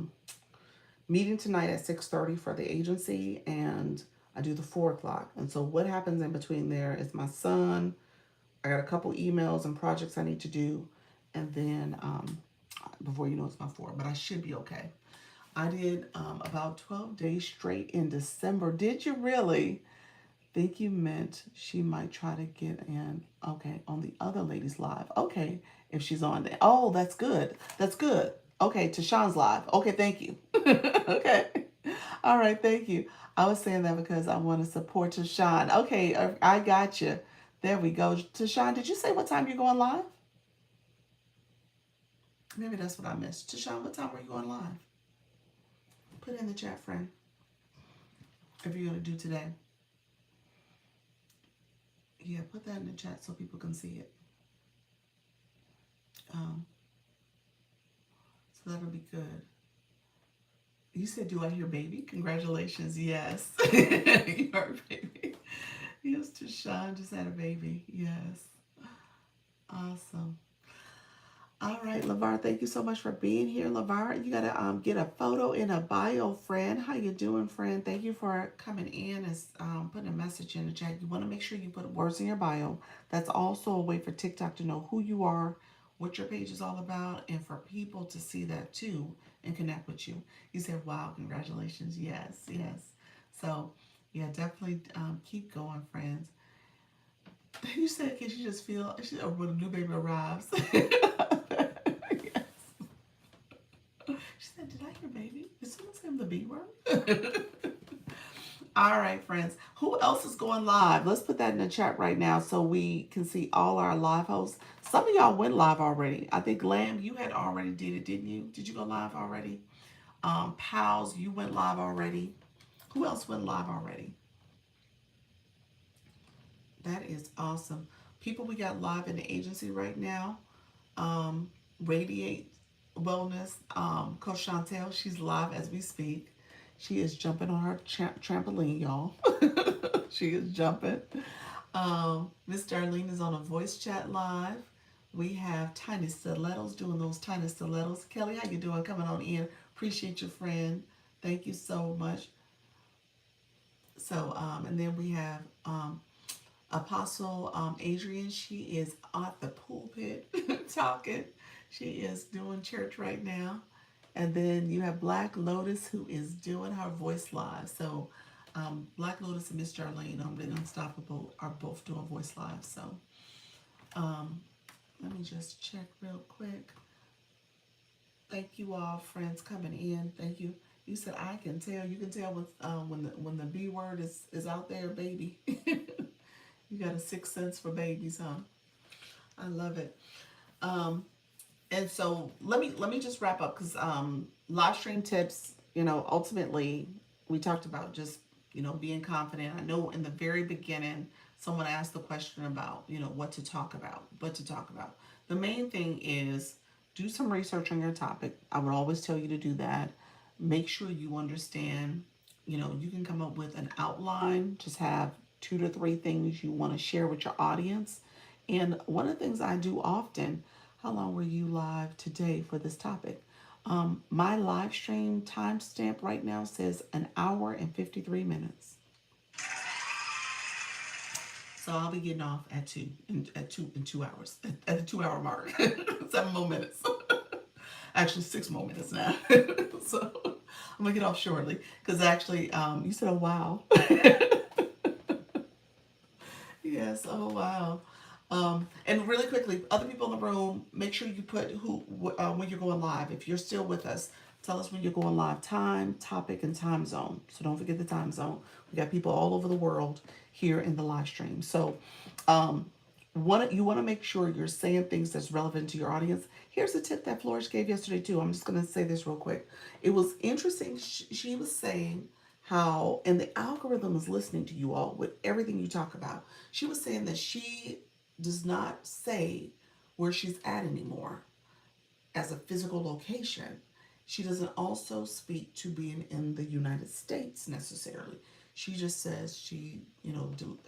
meeting tonight at 6:30 for the agency, and I do the 4 o'clock. And so what happens in between there is my son. I got a couple emails and projects I need to do, and then before you know it's my four, but I should be okay. I did about 12 days straight in December. Did you really? Think you meant she might try to get in. Okay, on the other lady's live. Okay, if she's on there. Oh, that's good. That's good. Okay, to Sean's live. Okay, thank you. Okay. All right, thank you. I was saying that because I want to support Tashawn. Okay, I got you. There we go. Tashawn, did you say what time you're going live? Maybe that's what I missed. Tashawn, what time are you going live? Put it in the chat, friend, if you're going to do today. Yeah, put that in the chat so people can see it. Um, so that'll be good. You said, do I hear baby? Congratulations. Yes. You heard baby. Yes, Tashawn just had a baby. Yes. Awesome. All right, LeVar, thank you so much for being here. LeVar, you gotta get a photo in a bio, friend. How you doing, friend? Thank you for coming in and putting a message in the chat. You want to make sure you put words in your bio. That's also a way for TikTok to know who you are, what your page is all about, and for people to see that too and connect with you. You said, "Wow, congratulations!" Yes, yes. So, yeah, definitely keep going, friends. You said, "Can you just feel when a new baby arrives?" Yes. She said, "Did I hear baby? Did someone say the B word?" All right, friends. Who else is going live? Let's put that in the chat right now so we can see all our live hosts. Some of y'all went live already. I think Lamb, you had already did it, didn't you? Did you go live already? Pals, you went live already. Who else went live already? That is awesome. People we got live in the agency right now. Radiate Wellness, Coach Chantel, she's live as we speak. She is jumping on her trampoline, y'all. She is jumping. Miss Darlene is on a voice chat live. We have Tiny Stilettos doing those tiny stilettos. Kelly, how you doing? Coming on in. Appreciate your friend. Thank you so much. So, and then we have Apostle Adrian. She is at the pulpit talking. She is doing church right now. And then you have Black Lotus who is doing her voice live. So Black Lotus and Miss Charlene on the Unstoppable are both doing voice live. So let me just check real quick. Thank you all, friends, coming in. Thank you. You said I can tell. You can tell with when the B word is out there, baby. You got a sixth sense for babies, huh? I love it. And so let me just wrap up because live stream tips. Ultimately, we talked about just being confident. I know in the very beginning, someone asked the question about what to talk about. What to talk about. The main thing is do some research on your topic. I would always tell you to do that. Make sure you understand. You can come up with an outline. Just have 2 to 3 things you want to share with your audience. And one of the things I do often, how long were you live today for this topic? My live stream timestamp right now says 1 hour and 53 minutes. So I'll be getting off at 2 hours, at the 2 hour mark. 7 more minutes. Actually, 6 more minutes now. So I'm gonna get off shortly because actually, you said, "Oh wow." Yes. Oh wow. And really quickly, other people in the room, make sure you put when you're going live. If you're still with us, tell us when you're going live, time, topic, and time zone. So don't forget the time zone. We got people all over the world here in the live stream. So You want to make sure you're saying things that's relevant to your audience. Here's a tip that Flourish gave yesterday too. I'm just going to say this real quick. It was interesting. She was saying how, and the algorithm is listening to you all with everything you talk about. She was saying that she does not say where she's at anymore as a physical location. She doesn't also speak to being in the United States necessarily. She just says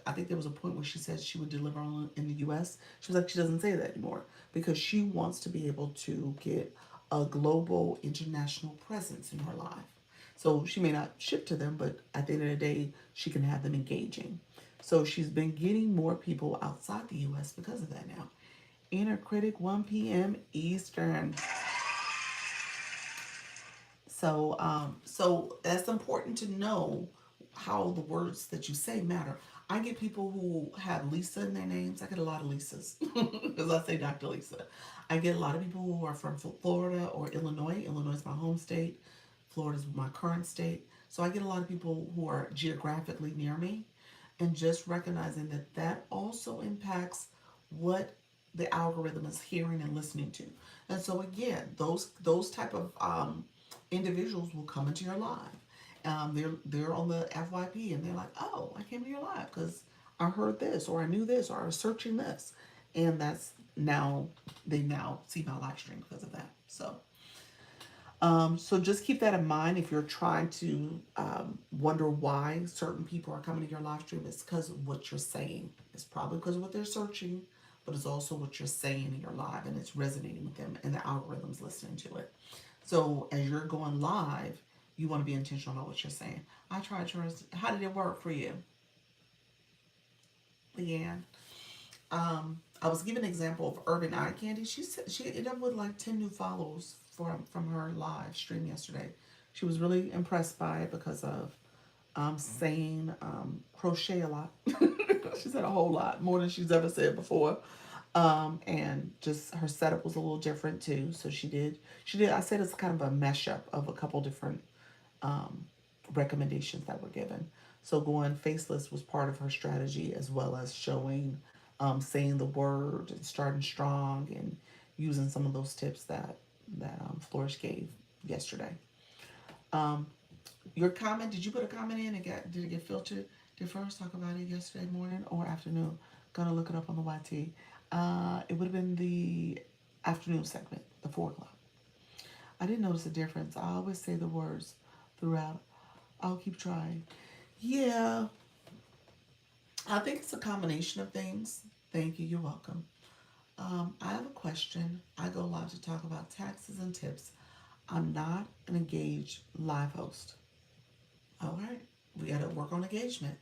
I think there was a point where she said she would deliver in the US. She was like, she doesn't say that anymore because she wants to be able to get a global international presence in her life. So she may not ship to them, but at the end of the day, she can have them engaging. So she's been getting more people outside the US because of that now. Inner Critic, 1 p.m. Eastern. So that's important to know how the words that you say matter. I get people who have Lisa in their names. I get a lot of Lisas because I say Dr. Lisa. I get a lot of people who are from Florida or Illinois. Illinois is my home state. Florida is my current state. So I get a lot of people who are geographically near me, and just recognizing that that also impacts what the algorithm is hearing and listening to. And so again, those type of individuals will come into your live. They're on the FYP and they're like, oh, I came to your live because I heard this or I knew this or I was searching this, and that's now they now see my live stream because of that. So just keep that in mind if you're trying to wonder why certain people are coming to your live stream. It's because of what you're saying. It's probably because of what they're searching, but it's also what you're saying in your live, and it's resonating with them, and the algorithm's listening to it. So as you're going live, you want to be intentional about what you're saying. I tried yours. How did it work for you, Leanne? I was giving an example of Urban Eye Candy. She said she ended up with like 10 new followers from her live stream yesterday. She was really impressed by it because of saying crochet a lot. She said a whole lot more than she's ever said before. And just her setup was a little different too. So she did. I said it's kind of a mesh up of a couple different um, recommendations that were given. So going faceless was part of her strategy, as well as showing, saying the word and starting strong and using some of those tips that Flourish gave yesterday. Um, your comment, did you put a comment in and did it get filtered? Did Flourish talk about it yesterday morning or afternoon? Gonna look it up on the YT. It would have been the afternoon segment, the 4 o'clock. I didn't notice a difference. I always say the words throughout. I'll keep trying. Yeah, I think it's a combination of things. Thank you. You're welcome. I have a question. I go live to talk about taxes and tips. I'm not an engaged live host. All right, we got to work on engagement.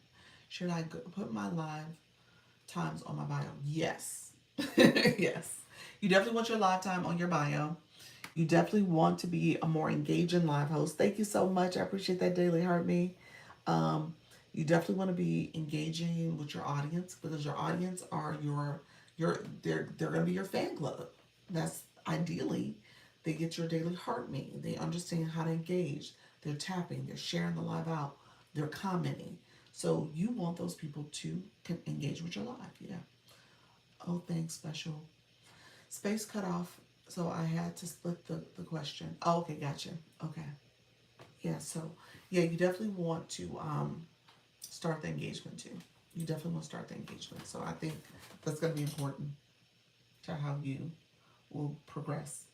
Should I put my live times on my bio? Yes. Yes. You definitely want your live time on your bio. You definitely want to be a more engaging live host. Thank you so much. I appreciate that, Daily Heart Me. Um, you definitely want to be engaging with your audience because your audience are they're gonna be your fan club. That's ideally they get your daily heart me. They understand how to engage. They're tapping, they're sharing the live out, they're commenting. So you want those people to engage with your live. Yeah. Oh, thanks, special. Space cut off, so I had to split the question. Oh, okay, gotcha. Okay. Yeah, so yeah, you definitely want to start the engagement too. You definitely want to start the engagement. So I think that's going to be important to how you will progress.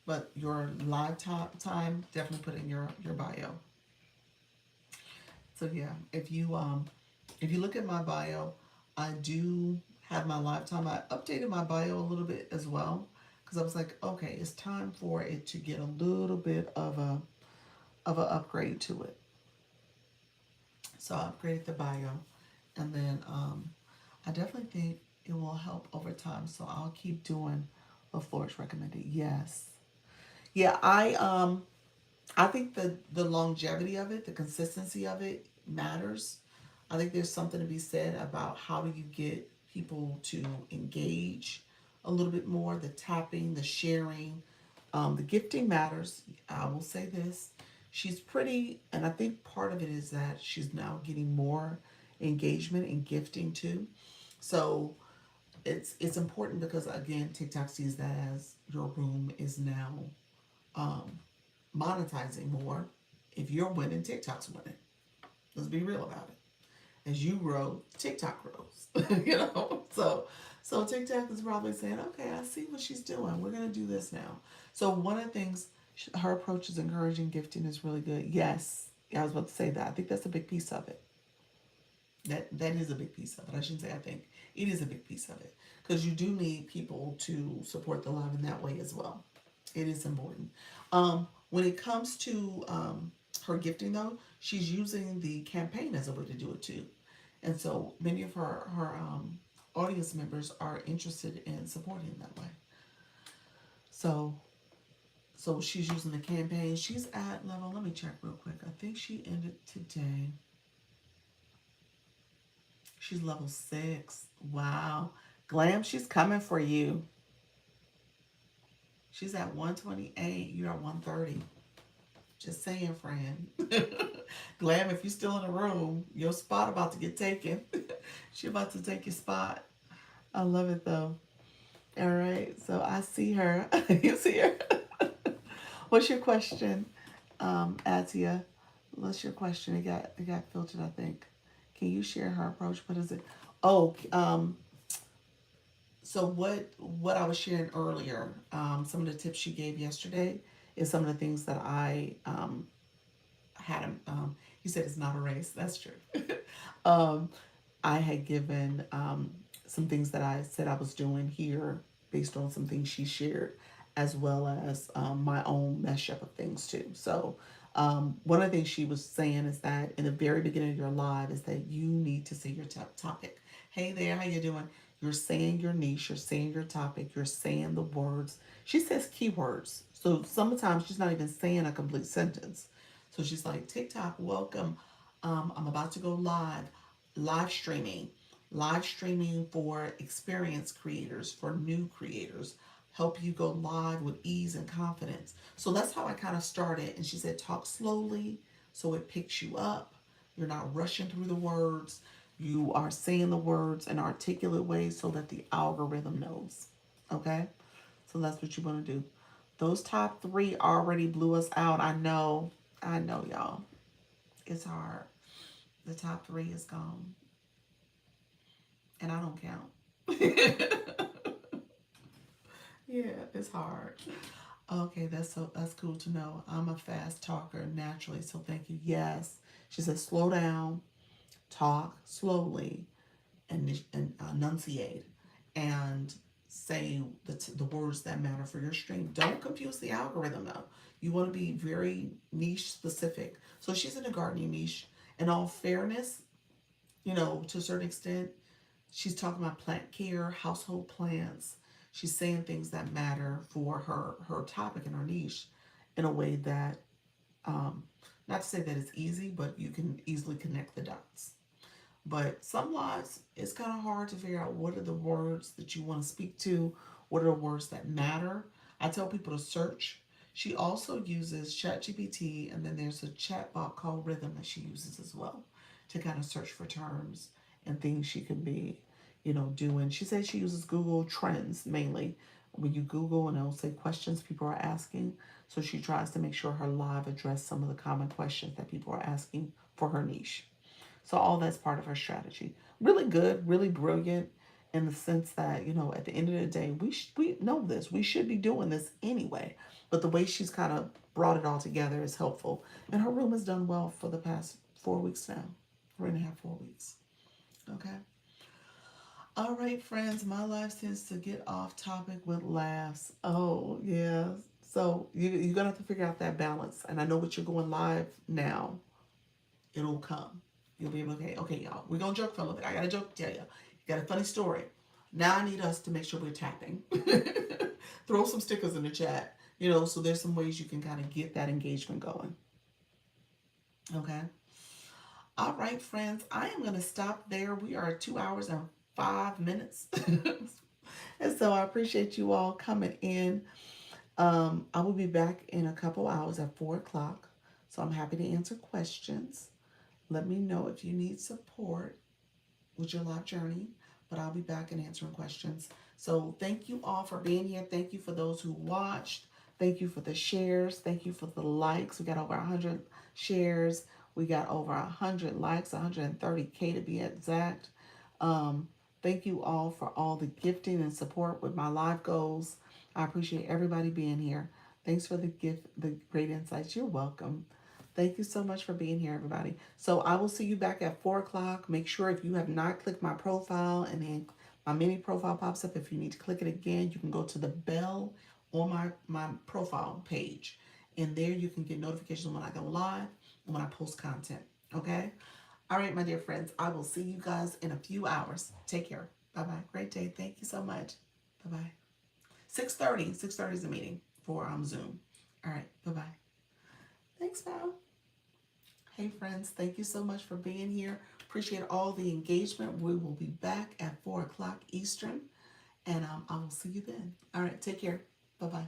But your live time, definitely put in your bio. So yeah, if you look at my bio, I do have my live time. I updated my bio a little bit as well because I was like, okay, it's time for it to get a little bit of an upgrade to it. So I upgraded the bio, and then I definitely think it will help over time. So I'll keep doing what Flourish recommended. Yes, yeah. I think the longevity of it, the consistency of it matters. I think there's something to be said about how do you get people to engage a little bit more. The tapping, the sharing, the gifting matters. I will say this. She's pretty, and I think part of it is that she's now getting more engagement and gifting too. So it's important because again, TikTok sees that as your room is now um, monetizing more. If you're winning, TikTok's winning. Let's be real about it. As you grow, TikTok grows. So TikTok is probably saying, okay, I see what she's doing. We're gonna do this now. So one of the things her approach is encouraging gifting is really good. Yes, yeah, I was about to say that. I think that's a big piece of it. That is a big piece of it. I shouldn't say I think it is a big piece of it because you do need people to support the live in that way as well. It is important. When it comes to her gifting, though, she's using the campaign as a way to do it too, and so many of her audience members are interested in supporting that way. So she's using the campaign. She's at level. Let me check real quick. I think she ended today. She's level 6. Wow. Glam, she's coming for you. She's at 128. You're at 130. Just saying, friend. Glam, if you're still in the room, your spot about to get taken. She about to take your spot. I love it though. All right. So I see her. You see her? What's your question, Atia? What's your question? It got filtered, I think. Can you share her approach? What is it? Oh, so what I was sharing earlier, some of the tips she gave yesterday is some of the things that I had him. He said it's not a race. That's true. um, I had given some things that I said I was doing here based on some things she shared, as well as my own mesh up of things too. So one of the things she was saying is that in the very beginning of your live is that you need to say your topic. Hey there, how you doing? You're saying your niche, you're saying your topic, you're saying the words. She says keywords. So sometimes she's not even saying a complete sentence. So she's like, TikTok, welcome. I'm about to go live streaming, live streaming for experienced creators, for new creators, help you go live with ease and confidence. So that's how I kind of started. And she said, talk slowly so it picks you up. You're not rushing through the words. You are saying the words in articulate ways so that the algorithm knows. Okay? So that's what you want to do. Those top 3 already blew us out. I know, y'all. It's hard. The top 3 is gone. And I don't count. Yeah, it's hard. Okay, that's cool to know. I'm a fast talker naturally, so thank you. Yes. She said slow down, talk slowly, and enunciate and say the words that matter for your stream. Don't confuse the algorithm though. You want to be very niche specific. So she's in a gardening niche. In all fairness, to a certain extent, she's talking about plant care, household plants. She's saying things that matter for her topic and her niche in a way that, um, not to say that it's easy, but you can easily connect the dots. But some lives, it's kind of hard to figure out what are the words that you want to speak to, what are the words that matter. I tell people to search. She also uses ChatGPT, and then there's a chat bot called Rhythm that she uses as well to kind of search for terms and things she could be, doing. She says she uses Google Trends mainly. When you Google and it'll say questions people are asking, so she tries to make sure her live address some of the common questions that people are asking for her niche. So all that's part of her strategy. Really good, really brilliant in the sense that, at the end of the day, we know this. We should be doing this anyway. But the way she's kind of brought it all together is helpful. And her room has done well for the past 4 weeks now. 3.5, 4 weeks. Okay. All right, friends, my life tends to get off topic with laughs. Oh, yeah. So you're going to have to figure out that balance. And I know what you're going live now. It'll come. You'll be able to, okay, y'all, we're going to joke for a little bit. I got a joke to tell you. You got a funny story. Now I need us to make sure we're tapping. Throw some stickers in the chat, so there's some ways you can kind of get that engagement going. Okay. All right, friends, I am going to stop there. We are 2 hours and 5 minutes. And so I appreciate you all coming in. I will be back in a couple hours at 4 o'clock. So I'm happy to answer questions. Let me know if you need support with your life journey. but I'll be back and answering questions. So thank you all for being here. Thank you for those who watched. Thank you for the shares. Thank you for the likes. We got over 100 shares. We got over 100 likes, 130K to be exact. Um, Thank you all for all the gifting and support with my live goals. I appreciate everybody being here. Thanks for the gift, the great insights. You're welcome. Thank you so much for being here, everybody. So I will see you back at 4 o'clock. Make sure if you have not clicked my profile and then my mini profile pops up, if you need to click it again, you can go to the bell on my profile page. And there you can get notifications when I go live and when I post content. Okay? All right, my dear friends, I will see you guys in a few hours. Take care. Bye-bye. Great day. Thank you so much. Bye-bye. 6:30. 6:30 is the meeting for Zoom. All right. Bye-bye. Thanks, Val. Hey, friends. Thank you so much for being here. Appreciate all the engagement. We will be back at 4 o'clock Eastern, and I will see you then. All right. Take care. Bye-bye.